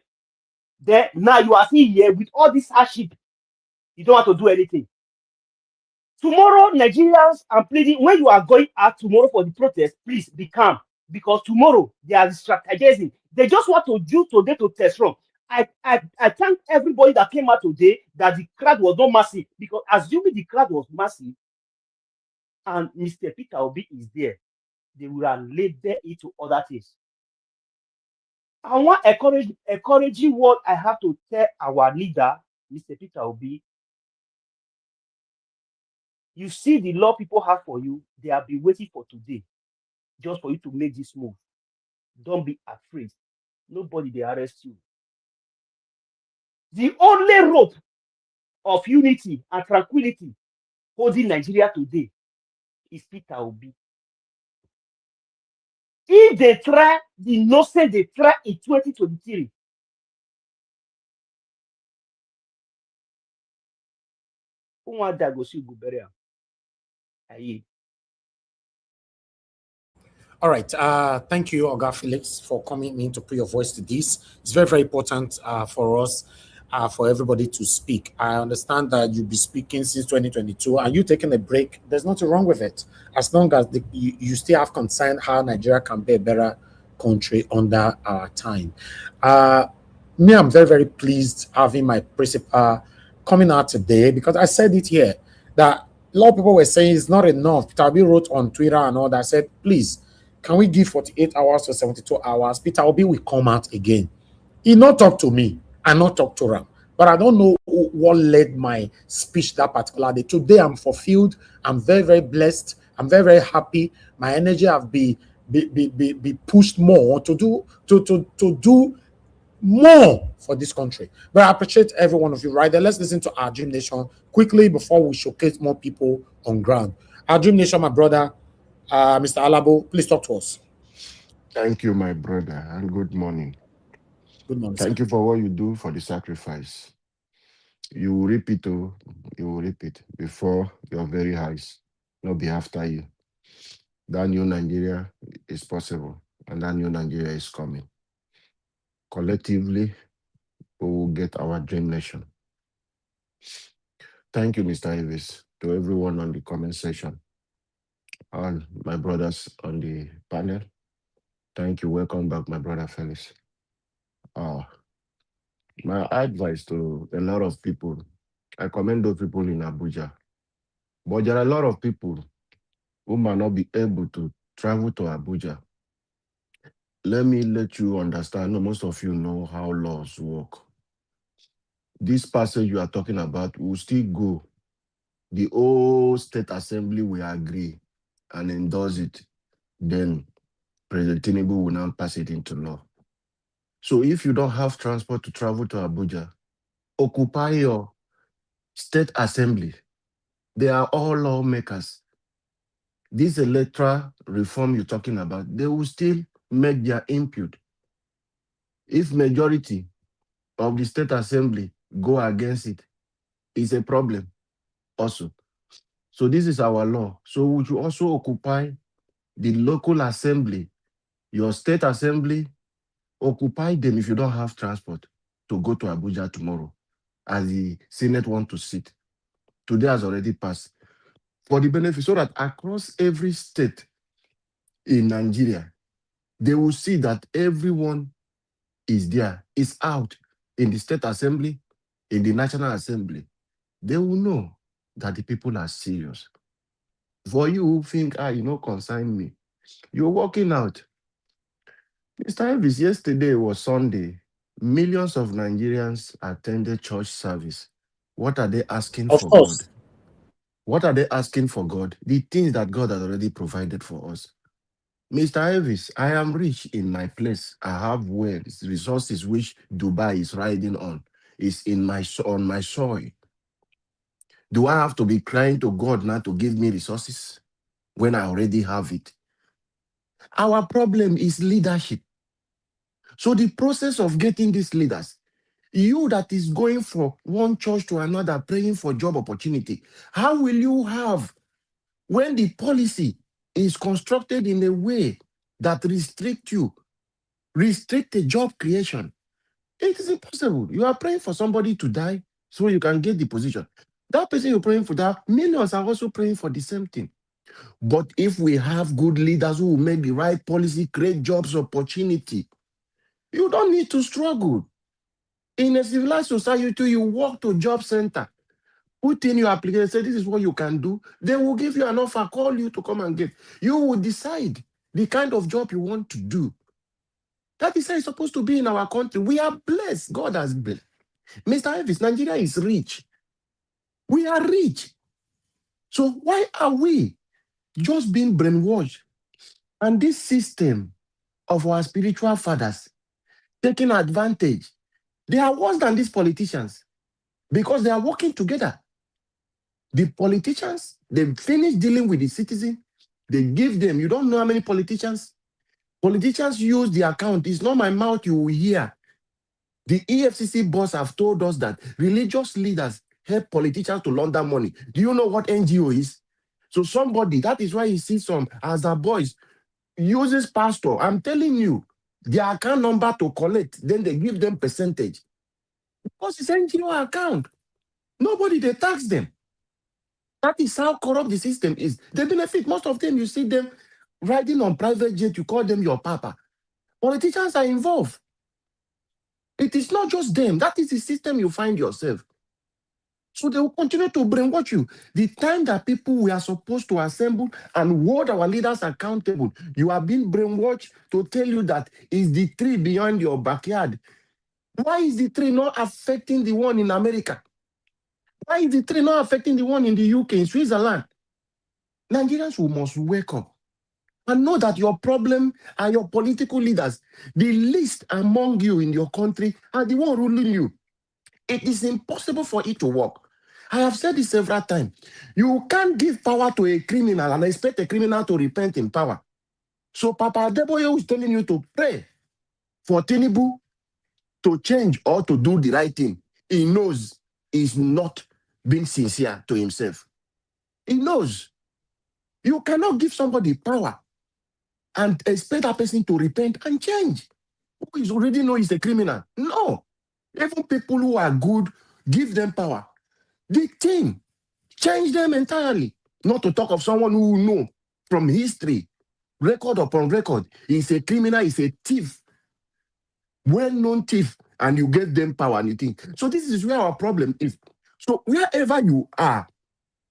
S1: Then now you are seeing here with all this hardship, you don't want to do anything. Tomorrow, Nigerians are pleading, when you are going out tomorrow for the protest, please be calm. Because tomorrow they are strategizing. They just want to do today to test run. I thank everybody that came out today that the crowd was not massive. Because assuming the crowd was massive and Mr. Peter Obi is there, they will have labeled it to other things. I want encouraging word I have to tell our leader, Mr. Peter Obi. You see the law people have for you, they have been waiting for today just for you to make this move. Don't be afraid. Nobody they arrest you. The only rope of unity and tranquility holding Nigeria today is Peter Obi. If they try the nonsense they try in 2023, who want that go see Guberia?
S2: All right. Thank you, Oga Felix, for coming in to put your voice to this. It's very, very important for us, for everybody to speak. I understand that you'll be speaking since 2022 and you taking a break. There's nothing wrong with it. As long as you still have concern how Nigeria can be a better country under our time. Me, I'm very, very pleased having my principal coming out today because I said it here that a lot of people were saying it's not enough. Peter Obi wrote on Twitter and all that. I said, please, can we give 48 hours or 72 hours? Peter Obi will come out again. He not talk to me. I not talk to him. But I don't know what led my speech that particular day. Today, I'm fulfilled. I'm very, very blessed. I'm very, very happy. My energy have be pushed more to do more for this country. But I appreciate every one of you right there. Let's listen to our Dream Nation quickly before we showcase more people on ground. Our Dream Nation, my brother, Mr. Alabo, please talk to us.
S5: Thank you, my brother, and good morning.
S2: Good morning.
S5: Thank you for what you do for the sacrifice. You will reap it, oh, you will reap it before your very eyes, not be after you. That new Nigeria is possible, and that new Nigeria is coming. Collectively, we will get our dream nation. Thank you, Mr. Davis, to everyone on the comment section, and my brothers on the panel. Thank you. Welcome back, my brother Felix. My advice to a lot of people, I commend those people in Abuja, but there are a lot of people who might not be able to travel to Abuja. Let me let you understand. No, most of you know how laws work. This passage you are talking about will still go. The whole state assembly will agree and endorse it. Then President Tinubu will now pass it into law. So if you don't have transport to travel to Abuja, occupy your state assembly. They are all lawmakers. This electoral reform you're talking about, they will still make their input. If majority of the state assembly go against it, it's a problem also. So this is our law. So would you also occupy the local assembly, your state assembly, occupy them if you don't have transport to go to Abuja tomorrow, as the Senate want to sit. Today has already passed. For the benefit, so that across every state in Nigeria, they will see that everyone is there, is out in the state assembly, in the national assembly. They will know that the people are serious. For you who think, concern me, you're walking out. Mr. Elvis, yesterday was Sunday. Millions of Nigerians attended church service. What are they asking for God? What are they asking for God? The things that God has already provided for us. Mr. Elvis, I am rich in my place. I have wealth, resources which Dubai is riding on. It's on my soil. Do I have to be crying to God now to give me resources when I already have it? Our problem is leadership. So the process of getting these leaders, you that is going from one church to another, praying for job opportunity, how will you have when the policy is constructed in a way that restrict the job creation? It is impossible. You are praying for somebody to die so you can get the position. That person you're praying for, that millions are also praying for the same thing. But if we have good leaders who will make the right policy, create jobs opportunity, you don't need to struggle. In a civilized society, you walk to job center, put in your application, say this is what you can do. They will give you an offer, call you to come and get. You will decide the kind of job you want to do. That is how it's supposed to be in our country. We are blessed. God has blessed. Mr. Elvis, Nigeria is rich. We are rich. So why are we just being brainwashed? And this system of our spiritual fathers taking advantage, they are worse than these politicians because they are working together. The politicians, they finish dealing with the citizen, they give them, you don't know how many politicians use the account. It's not my mouth you will hear. The EFCC boss have told us that religious leaders help politicians to launder money. Do you know what NGO is? So somebody, that is why you see some as the boys uses pastor. I'm telling you, their account number to collect, then they give them percentage. Because it's NGO account. Nobody, they tax them. That is how corrupt the system is. They benefit. Most of them, you see them riding on private jet, you call them your papa. Politicians are involved. It is not just them. That is the system you find yourself. So they will continue to brainwash you. The time that people we are supposed to assemble and hold our leaders accountable, you are being brainwashed to tell you that is the tree beyond your backyard. Why is the tree not affecting the one in America? Why is the tree not affecting the one in the UK, in Switzerland? Nigerians must wake up and know that your problem are your political leaders. The least among you in your country are the one ruling you. It is impossible for it to work. I have said this several times. You can't give power to a criminal and expect a criminal to repent in power. So Papa Adeboye is telling you to pray for Tinubu to change or to do the right thing. He knows he's not being sincere to himself. He knows. You cannot give somebody power and expect that person to repent and change. Who is already know he's a criminal? No. Even people who are good, give them power. The thing, change them entirely. Not to talk of someone who know from history record upon record. He's a criminal, he's a thief, well-known thief, and you get them power and you think. So this is where our problem is. So wherever you are,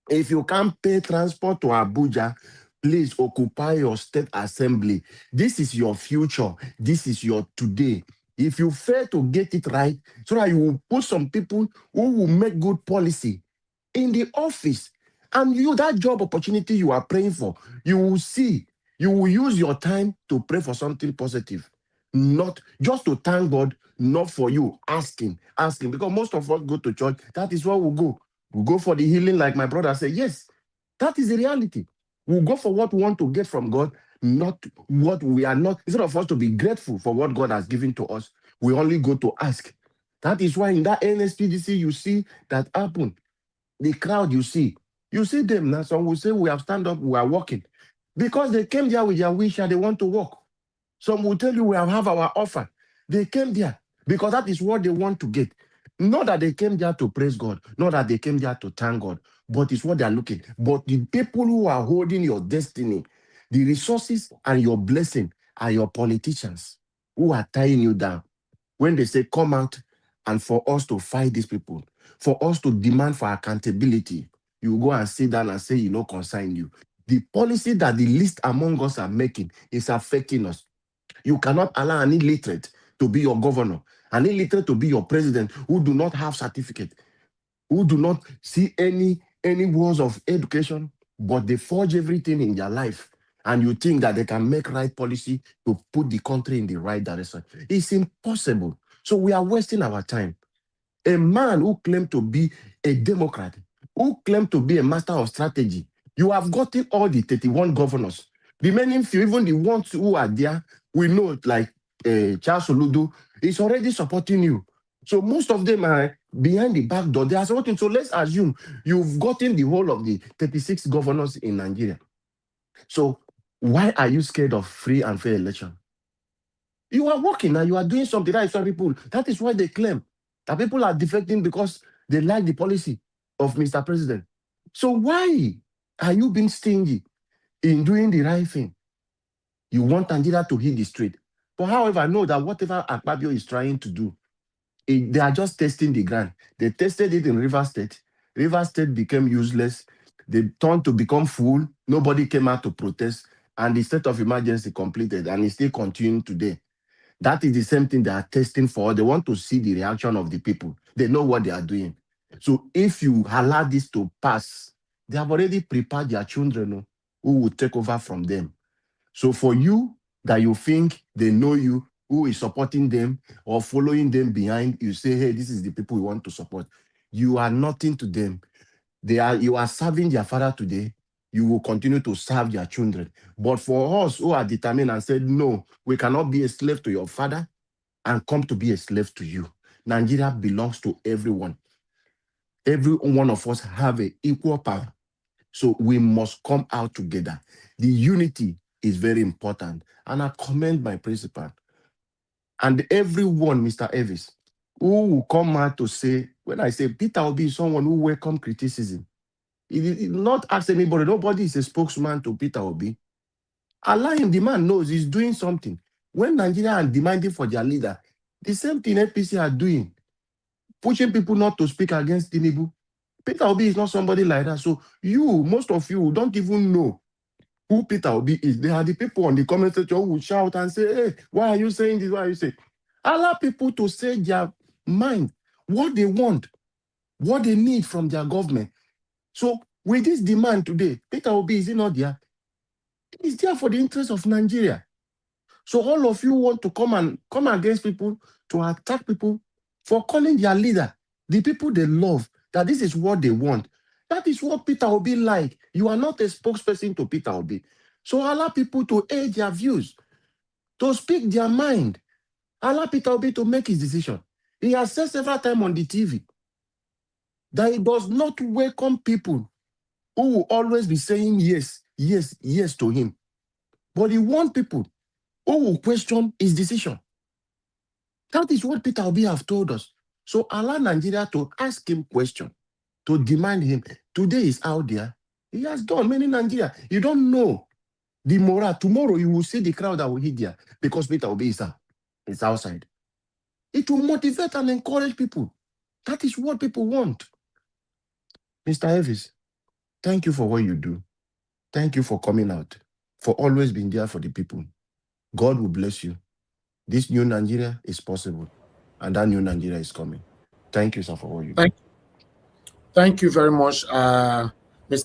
S5: if you can't pay transport to Abuja, please occupy your state assembly. This is your future. This is your today. If you fail to get it right, so that you will put some people who will make good policy in the office, and you, that job opportunity you are praying for, you will see, you will use your time to pray for something positive, not just to thank God, not for you asking, because most of us go to church. That is where we go. We go for the healing, like my brother said. Yes, that is the reality. We go for what we want to get from God, not what we are not. Instead of us to be grateful for what God has given to us, we only go to ask. That is why in that NSPDC you see that happen. The crowd you see them now. Some will say we have stand up, we are walking. Because they came there with their wish and they want to walk. Some will tell you we have our offer. They came there because that is what they want to get. Not that they came there to praise God, not that they came there to thank God, but it's what they are looking. But the people who are holding your destiny, the resources and your blessing are your politicians who are tying you down. When they say come out and for us to fight these people, for us to demand for accountability, you go and sit down and say, you know, concern you. The policy that the least among us are making is affecting us. You cannot allow an illiterate to be your governor, an illiterate to be your president, who do not have certificate, who do not see any words of education, but they forge everything in their life. And you think that they can make right policy to put the country in the right direction. It's impossible. So we are wasting our time. A man who claimed to be a Democrat, who claimed to be a master of strategy, you have gotten all the 31 governors. Remaining few, even the ones who are there, we know, like Charles Oludu is already supporting you. So most of them are behind the back door. They are supporting. So let's assume you've gotten the whole of the 36 governors in Nigeria. So why are you scared of free and fair election? You are working and you are doing something. That is why people, that is why they claim that people are defecting because they like the policy of Mr. President. So why are you being stingy in doing the right thing? You want Nigeria to hit the street. But however, I know that whatever Akpabio is trying to do, they are just testing the ground. They tested it in Rivers State. Rivers State became useless. They turned to become full. Nobody came out to protest. And the state of emergency completed. And it's still continuing today. That is the same thing they are testing for. They want to see the reaction of the people. They know what they are doing. So if you allow this to pass, they have already prepared their children who will take over from them. So for you that you think they know you, who is supporting them or following them behind, you say, hey, this is the people we want to support. You are nothing to them. You are serving their father today. You will continue to serve their children. But for us who are determined and said, no, we cannot be a slave to your father and come to be a slave to you. Nigeria belongs to everyone. Every one of us have an equal power. So we must come out together. The unity is very important. And I commend my principal. And everyone, Mr. Evis, who will come out to say, when I say Peter Obi is someone who welcomes criticism, he did not ask anybody. Nobody is a spokesman to Peter Obi. Allow him. The man knows he's doing something. When Nigeria are demanding for their leader, the same thing APC are doing, pushing people not to speak against Tinubu. Peter Obi is not somebody like that. So you, most of you, don't even know who Peter Obi is. They are the people on the comment section who will shout and say, hey, why are you saying this? Why are you saying? Allow people to say their mind, what they want, what they need from their government. So with this demand today, Peter Obi, is he not there? He's there for the interest of Nigeria. So all of you want to come against people, to attack people for calling their leader, the people they love, that this is what they want. That is what Peter Obi like. You are not a spokesperson to Peter Obi. So allow people to air their views, to speak their mind. Allow Peter Obi to make his decision. He has said several times on the TV that he does not welcome people who will always be saying yes, yes, yes to him. But he wants people who will question his decision. That is what Peter Obi have told us. So allow Nigeria to ask him questions, to demand him. Today is out there. He has done many Nigeria. You don't know The morale, tomorrow you will see the crowd that will hit there because Peter Obi is outside. It will motivate and encourage people. That is what people want. Mr. Elvis, thank you for what you do. Thank you for coming out, for always being there for the people. God will bless you. This new Nigeria is possible, and that new Nigeria is coming. Thank you, sir, for what you do.
S2: Thank you very much, Mr.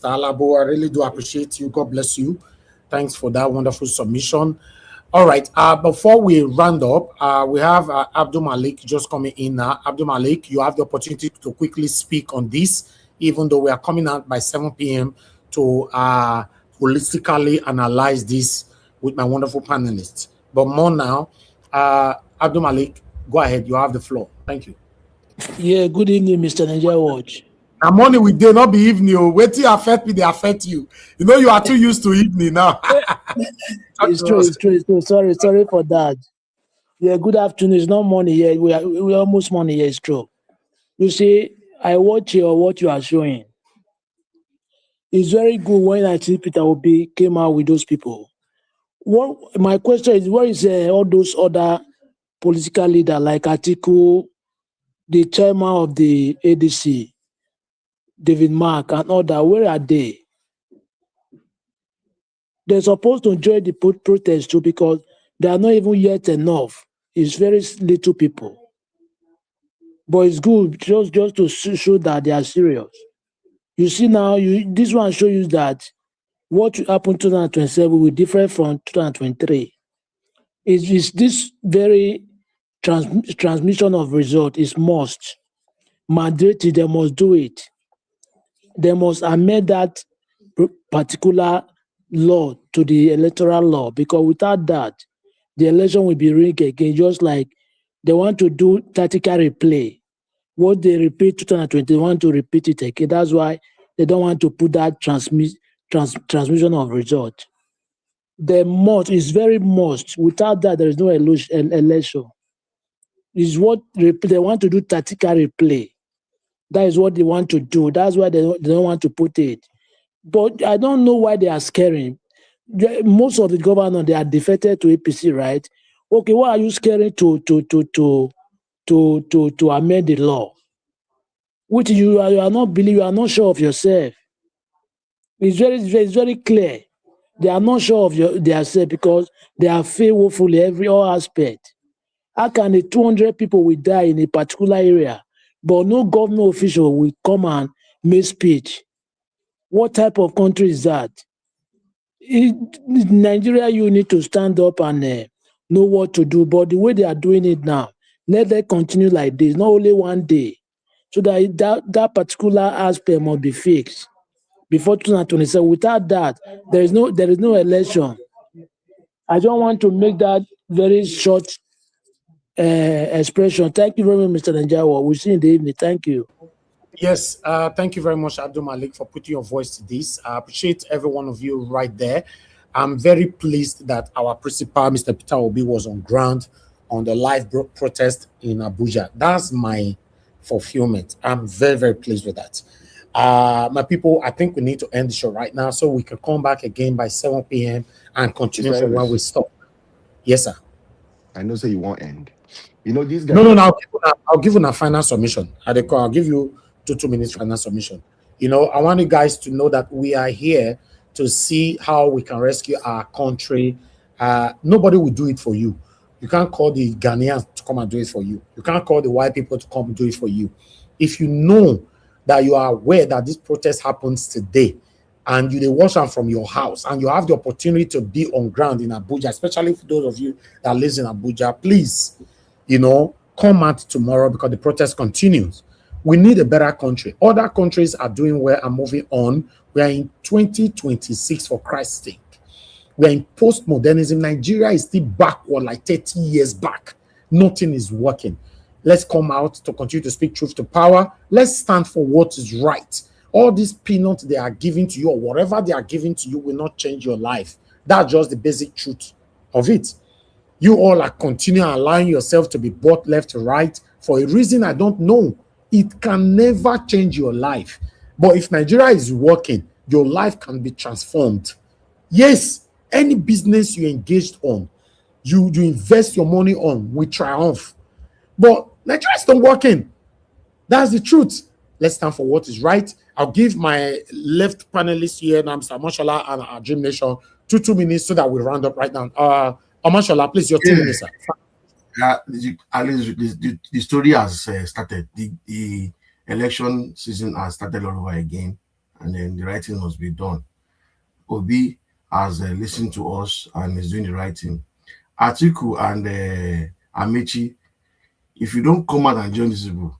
S2: Alabo. I really do appreciate you. God bless you. Thanks for that wonderful submission. All right. Before we round up, we have Abdul Malik just coming in now. Abdul Malik, you have the opportunity to quickly speak on this, even though we are coming out by 7 p.m. to holistically analyze this with my wonderful panelists. But more now, Abdul Malik, go ahead. You have the floor. Thank you.
S13: Yeah, good evening, Mr. Nigeria Watch.
S2: Now, morning with day, not be evening. Wait till affect me, they affect you. You know, you are too used to evening now.
S13: It's true. Sorry for that. Yeah, good afternoon. It's not morning yet. We're almost morning. Yeah, it's true. You see, I watch what you are showing. It's very good when I see Peter Obi came out with those people. What my question is, where is all those other political leaders like Atiku, the chairman of the ADC, David Mark, and all that? Where are they? They're supposed to join the protest too because they are not even yet enough. It's very little people. But it's good just to show that they are serious. You see now, this one shows you that what will happen in 2027 will be different from 2023. It's this very transmission of result is must. Mandated, they must do it. They must amend that particular law to the electoral law, because without that, the election will be rigged again, just like they want to do tactical replay. What they repeat 2020, they want to repeat it again. That's why they don't want to put that transmission of result. They must, it's very must. Without that, there is no election. It's what they want to do tactical replay. That is what they want to do. That's why they don't want to put it. But I don't know why they are scaring. Most of the governors, they are defected to APC, right? Okay, why are you scaring to amend the law? Which you are not believe, you are not sure of yourself. It's very clear. They are not sure of themselves because they are failed woefully every all aspect. How can the 200 people will die in a particular area, but no government official will come and make speech? What type of country is that? In Nigeria, you need to stand up and know what to do. But the way they are doing it now, let them continue like this, not only one day. So that particular aspect must be fixed before 2027. Without that, there is no election. I don't want to make that very short expression. Thank you very much, Mr. Nanjawa. We'll see you in the evening. Thank you.
S2: Yes, thank you very much, Abdul Malik, for putting your voice to this. I appreciate every one of you right there. I'm very pleased that our principal, Mr. Peter Obi, was on ground on the live protest in Abuja. That's my fulfillment. I'm very, very pleased with that. My people, I think we need to end the show right now so we can come back again by 7 p.m. and continue from where we stop. Yes, sir.
S5: I know, so you won't end. You know, these guys.
S2: No. I'll give you a final submission. I'll give you 2 minutes final submission. You know, I want you guys to know that we are here to see how we can rescue our country. Nobody will do it for you. You can't call the Ghanaians to come and do it for you. You can't call the white people to come and do it for you. If you know that you are aware that this protest happens today and you watch them from your house and you have the opportunity to be on ground in Abuja, especially for those of you that live in Abuja, please, you know, come out tomorrow because the protest continues. We need a better country. Other countries are doing well and moving on. We are in 2026, for Christ's sake. We are in post-modernism. Nigeria is still backward like 30 years back. Nothing is working. Let's come out to continue to speak truth to power. Let's stand for what is right. All these peanuts they are giving to you or whatever they are giving to you will not change your life. That's just the basic truth of it. You all are continuing allowing yourself to be bought left to right for a reason I don't know. It can never change your life. But if Nigeria is working, your life can be transformed. Yes, any business you engaged on, you invest your money on, will triumph. But Nigerians don't work in. That's the truth. Let's stand for what is right. I'll give my left panelists here, now, Mr. Amashola and our Dream Nation, 2 minutes so that we round up right now. Amashola, please, your 2 minutes, sir.
S8: At least the story has started. The election season has started all over again, and then the writing must be done. Obi has listened to us and is doing the writing. Atiku and Amechi, if you don't come out and join these people,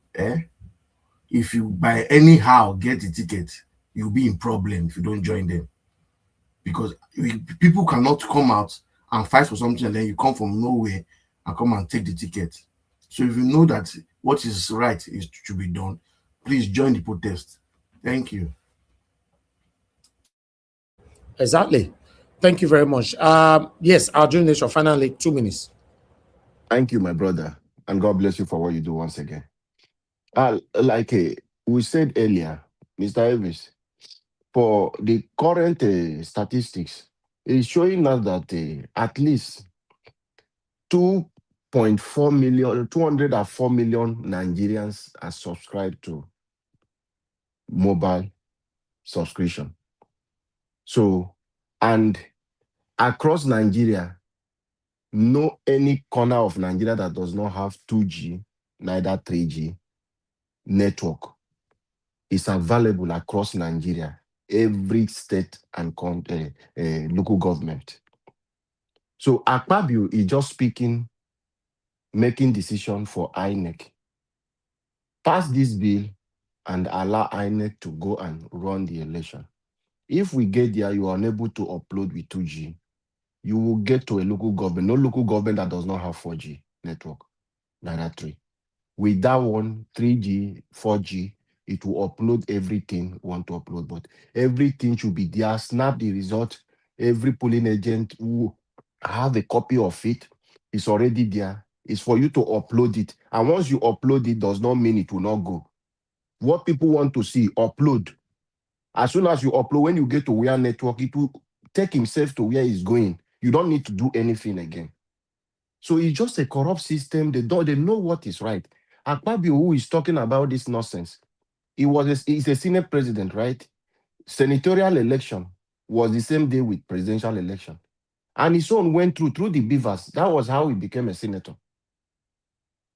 S8: if you by anyhow get the ticket, you'll be in problem if you don't join them. Because people cannot come out and fight for something and then you come from nowhere and come and take the ticket. So if you know that what is right is to be done, please join the protest. Thank you.
S2: Exactly. Thank you very much. Yes, our Dream Nation, finally, 2 minutes.
S5: Thank you, my brother. And God bless you for what you do once again. Like we said earlier, Mr. Elvis, for the current statistics, it's showing us that at least 204 million Nigerians are subscribed to mobile subscription. So, and across Nigeria, no any corner of Nigeria that does not have 2G, neither 3G network is available across Nigeria, every state and local government. So Akpabio is just speaking, making decision for INEC. Pass this bill and allow INEC to go and run the election. If we get there, you are unable to upload with 2G, you will get to a local government, no local government that does not have 4G network, neither 3. With that one, 3G, 4G, it will upload everything you want to upload, but everything should be there. Snap the result. Every polling agent who have a copy of it is already there. It's for you to upload it. And once you upload it, does not mean it will not go. What people want to see, upload. As soon as you upload, when you get to where network, it will take himself to where he's going. You don't need to do anything again. So it's just a corrupt system. They know what is right. Akpabio, who is talking about this nonsense, he's a Senate president, right? Senatorial election was the same day with presidential election. And his son went through the beavers. That was how he became a senator.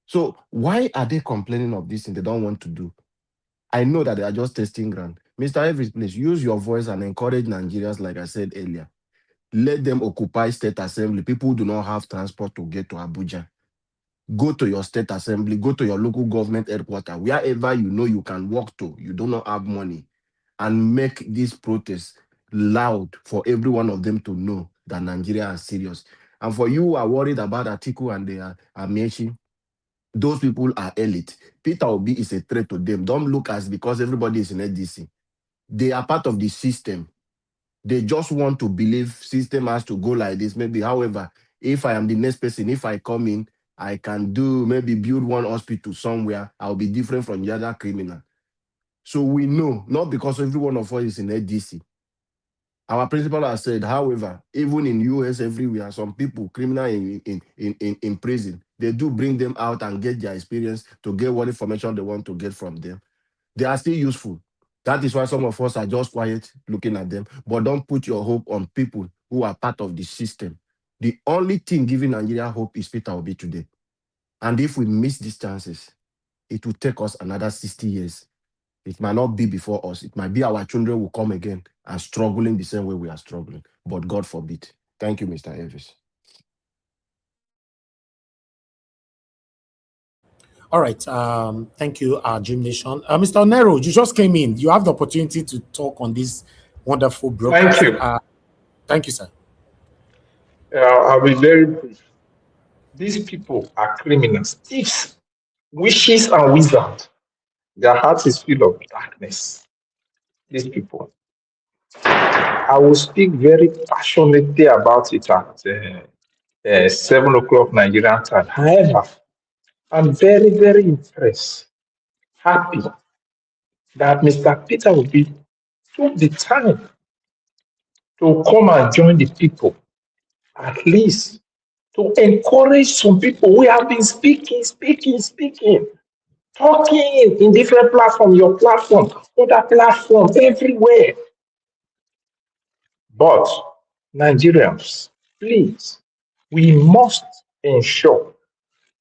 S5: So why are they complaining of this and they don't want to do? I know that they are just testing ground. Mr. Evans, please use your voice and encourage Nigerians, like I said earlier. Let them occupy state assembly. People who do not have transport to get to Abuja. Go to your state assembly, go to your local government headquarters, wherever you know you can walk to, you do not have money, and make this protest loud for every one of them to know that Nigeria is serious. And for you who are worried about Atiku and the Amechi, those people are elite. Peter Obi is a threat to them. Don't look as because everybody is in ADC. They are part of the system. They just want to believe system has to go like this. Maybe, however, if I am the next person, if I come in, I can maybe build one hospital somewhere. I'll be different from the other criminal. So we know, not because every one of us is in ADC. Our principal has said, however, even in US, everywhere, some people, criminal in prison, they do bring them out and get their experience to get what information they want to get from them. They are still useful. That is why some of us are just quiet looking at them. But don't put your hope on people who are part of the system. The only thing giving Nigeria hope is Peter Obi today. And if we miss these chances, it will take us another 60 years. It might not be before us. It might be our children will come again and struggling the same way we are struggling. But God forbid. Thank you, Mr. Elvis.
S2: All right. Thank you, Dream Nation. Mr. Onero, you just came in. You have the opportunity to talk on this wonderful broadcast.
S3: Thank you.
S2: Thank you, sir.
S3: I'll be very brief. These people are criminals, thieves, witches, and wizards. Their heart is full of darkness. These people. I will speak very passionately about it at 7 o'clock Nigerian time. However, I'm very, very impressed, happy that Mr. Peter Obi took the time to come and join the people at least to encourage some people who have been speaking, talking in different platforms, your platform, other platform, everywhere. But Nigerians, please, we must ensure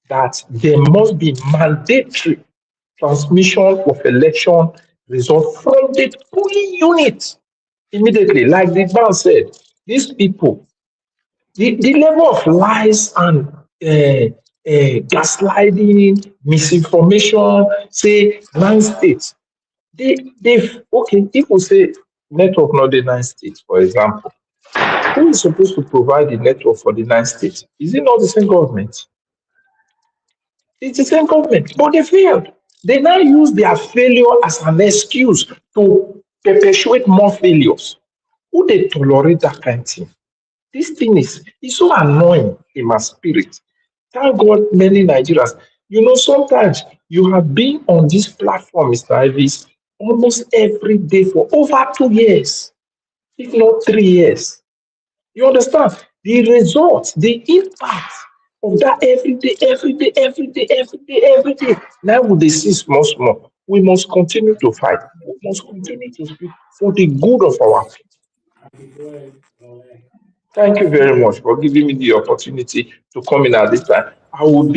S3: that there must be mandatory transmission of election results from the polling unit immediately. Like the man said, these people, the level of lies and gaslighting, misinformation, say 9 states. Okay, if we say network not the 9 states, for example, who is supposed to provide the network for the 9 states? Is it not the same government? It's the same government, but they failed. They now use their failure as an excuse to perpetuate more failures. Who they tolerate that kind of thing? This thing is so annoying in my spirit. Thank God many Nigerians. Sometimes you have been on this platform, Mr. Ivis, almost every day for over 2 years, if not 3 years. You understand? The results, the impact of that every day. Now with the see small. We must continue to fight. We must continue to speak for the good of our people. Thank you very much for giving me the opportunity to come in at this time. I will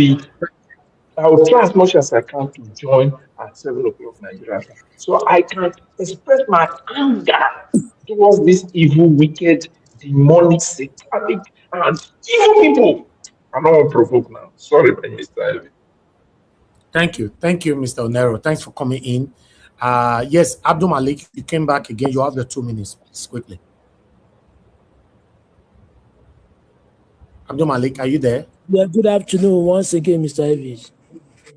S3: try as much as I can to join at 7 o'clock Nigeria time, so I can express my anger towards this evil, wicked, demonic, satanic, and evil people. I don't want to provoke now. Sorry, Mr. Ivy.
S2: Thank you, Mr. Onero. Thanks for coming in. Yes, Abdul Malik, you came back again. You have the 2 minutes, please, quickly. Abdul Malik, are you there?
S13: Yeah, good afternoon once again, Mr. Evans.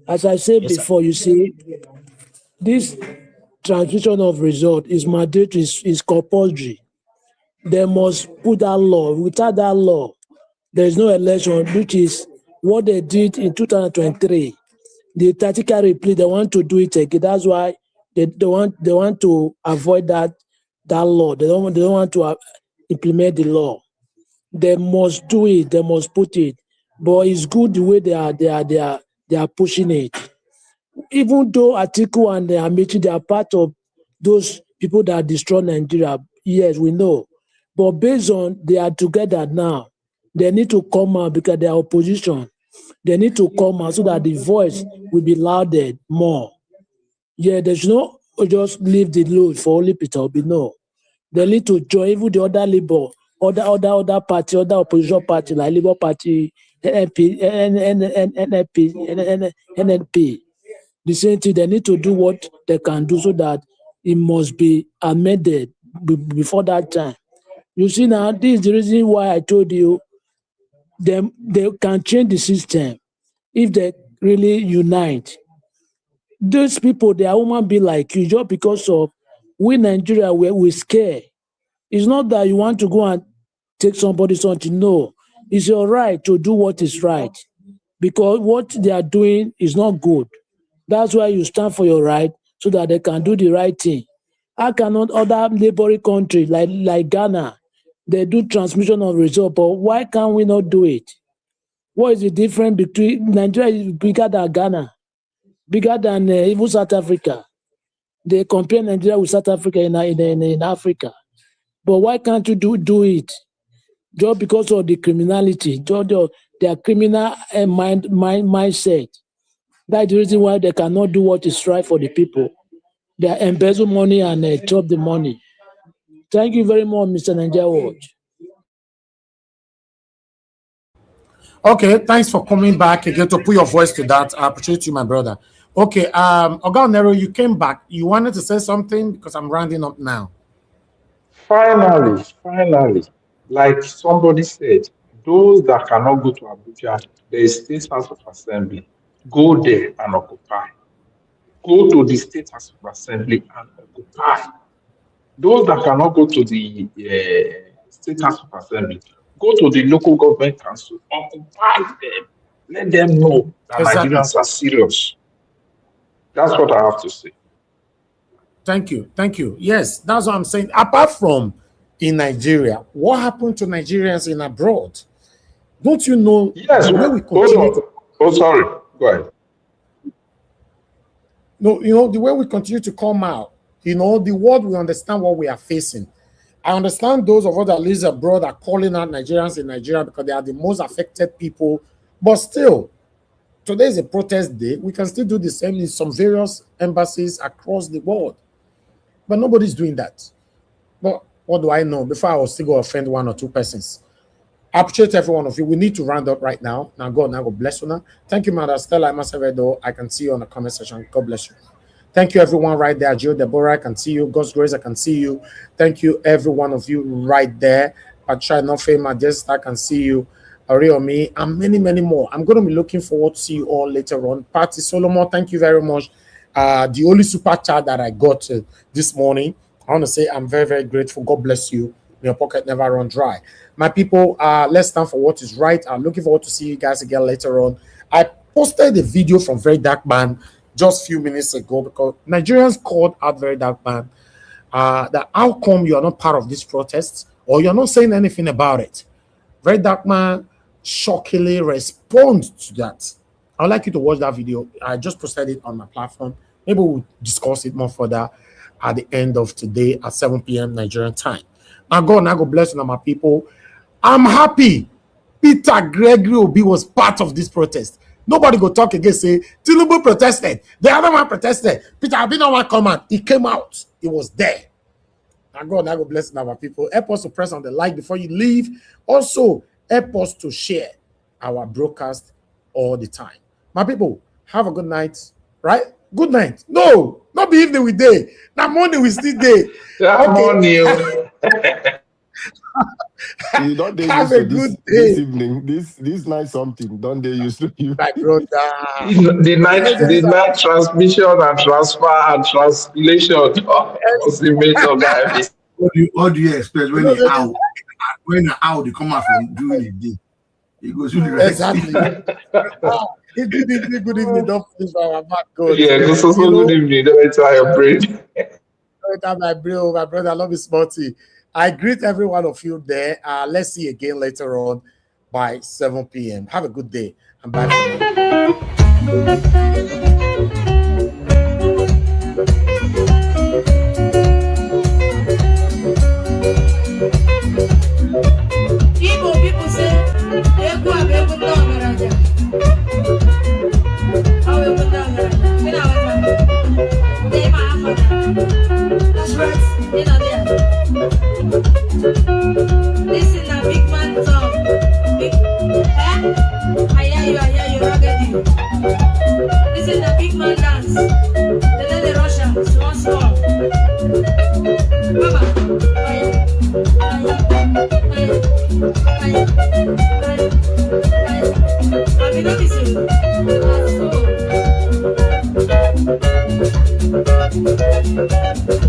S13: As I said before, you see, this transmission of result is mandatory, is compulsory. They must put that law. Without that law, there is no election, which is what they did in 2023. The tactical replay, they want to do it again. That's why they want to avoid that law. They don't want to implement the law. They must do it. They must put it. But it's good the way they are pushing it. Even though Atiku and Amici, they are part of those people that destroy Nigeria. Yes, we know. But based on they are together now, they need to come out because they are opposition. They need to come out so that the voice will be louder more. Yeah, they should not just leave the load for only Peter Obi. No, they need to join even the other Labour, other party, other opposition party like Labour Party, NNP. The same thing. They need to do what they can do so that it must be amended before that time. You see now, this is the reason why I told you they can change the system if they really unite. Those people, they are human being like you, just because of we Nigeria, we're scared. It's not that you want to go and take somebody something. No, it's your right to do what is right, because what they are doing is not good. That's why you stand for your right so that they can do the right thing. How cannot other neighboring countries like Ghana, they do transmission of result, but why can't we not do it? What is the difference between Nigeria is bigger than Ghana, bigger than even South Africa? They compare Nigeria with South Africa in Africa. But why can't you do it? Just because of the criminality, just their criminal mindset. That's the reason why they cannot do what is right for the people. They embezzle money and chop the money. Thank you very much, Mr. Nigeria Watch.
S2: Okay, thanks for coming back again to put your voice to that. I appreciate you, my brother. Okay, Oga Nero, you came back. You wanted to say something because I'm rounding up now.
S3: Finally, like somebody said, those that cannot go to Abuja, there is State House of Assembly. Go there and occupy. Go to the State House of Assembly and occupy. Those that cannot go to the State House of Assembly, go to the local government council, occupy them. Let them know that Nigerians are serious. That's what I have to say.
S2: Thank you. Yes, that's what I'm saying. Apart from in Nigeria, what happened to Nigerians in abroad? Don't you know
S3: Yes,
S2: the way we
S3: hold
S2: continue
S3: on. Oh, sorry. Go ahead.
S2: No, you know, the way we continue to come out, you know, the world will understand what we are facing. I understand those of us that live abroad are calling out Nigerians in Nigeria because they are the most affected people. But still, today is a protest day. We can still do the same in some various embassies across the world. But nobody's doing that. But what do I know? Before I will still go offend one or two persons. I appreciate every one of you. We need to round up right now. Now God bless you now. Thank you, Mother Stella Masavedo. I can see you on the comment section. God bless you. Thank you, everyone right there. Gio Deborah, I can see you. God's grace, I can see you. Thank you, every one of you right there. Patricia Nofema, Jessica, I can see you. Ariomi, and many, many more. I'm going to be looking forward to see you all later on. Patty Solomon, thank you very much. The only super chat that I got this morning, I want to say I'm very, very grateful. God bless you. Your pocket never run dry. My people, let's stand for what is right. I'm looking forward to see you guys again later on. I posted a video from Very Dark Man just a few minutes ago because Nigerians called out Very Dark Man that how come you are not part of this protest or you're not saying anything about it. Very Dark Man shockingly responds to that. I'd like you to watch that video. I just posted it on my platform. Maybe we'll discuss it more further at the end of today at 7 p.m. Nigerian time. And God bless you, my people. I'm happy Peter Gregory Obi was part of this protest. Nobody go talk again, say, Tinubu protested. The other one protested. Peter Obi no one come out. He came out. He was there. And God bless you, my people. Help us to press on the like before you leave. Also, help us to share our broadcast all the time. My people, have a good night. Right? Good night. No, not be evening with day. Now morning we still day.
S3: Morning.
S5: You don't they
S2: have
S5: used
S2: a
S5: to
S2: good
S5: this
S2: day.
S5: evening, this night something. Don't they used to you?
S2: My brother.
S3: The night transmission and transfer and translation was the major guy.
S8: What do you expect when the owl they come out from during the day? It goes really right.
S2: Exactly. Good evening. Don't finish our back. God.
S3: Yeah, good evening. Don't enter your brain.
S2: My brother, I love you, Smarty. I greet every one of you there. Let's see you again later on by 7 p.m. Have a good day and bye for now.
S10: People say, that's right, you know there. This is a big man song. I hear you, rugged. This is a big man dance. They let the Russian small. Mama,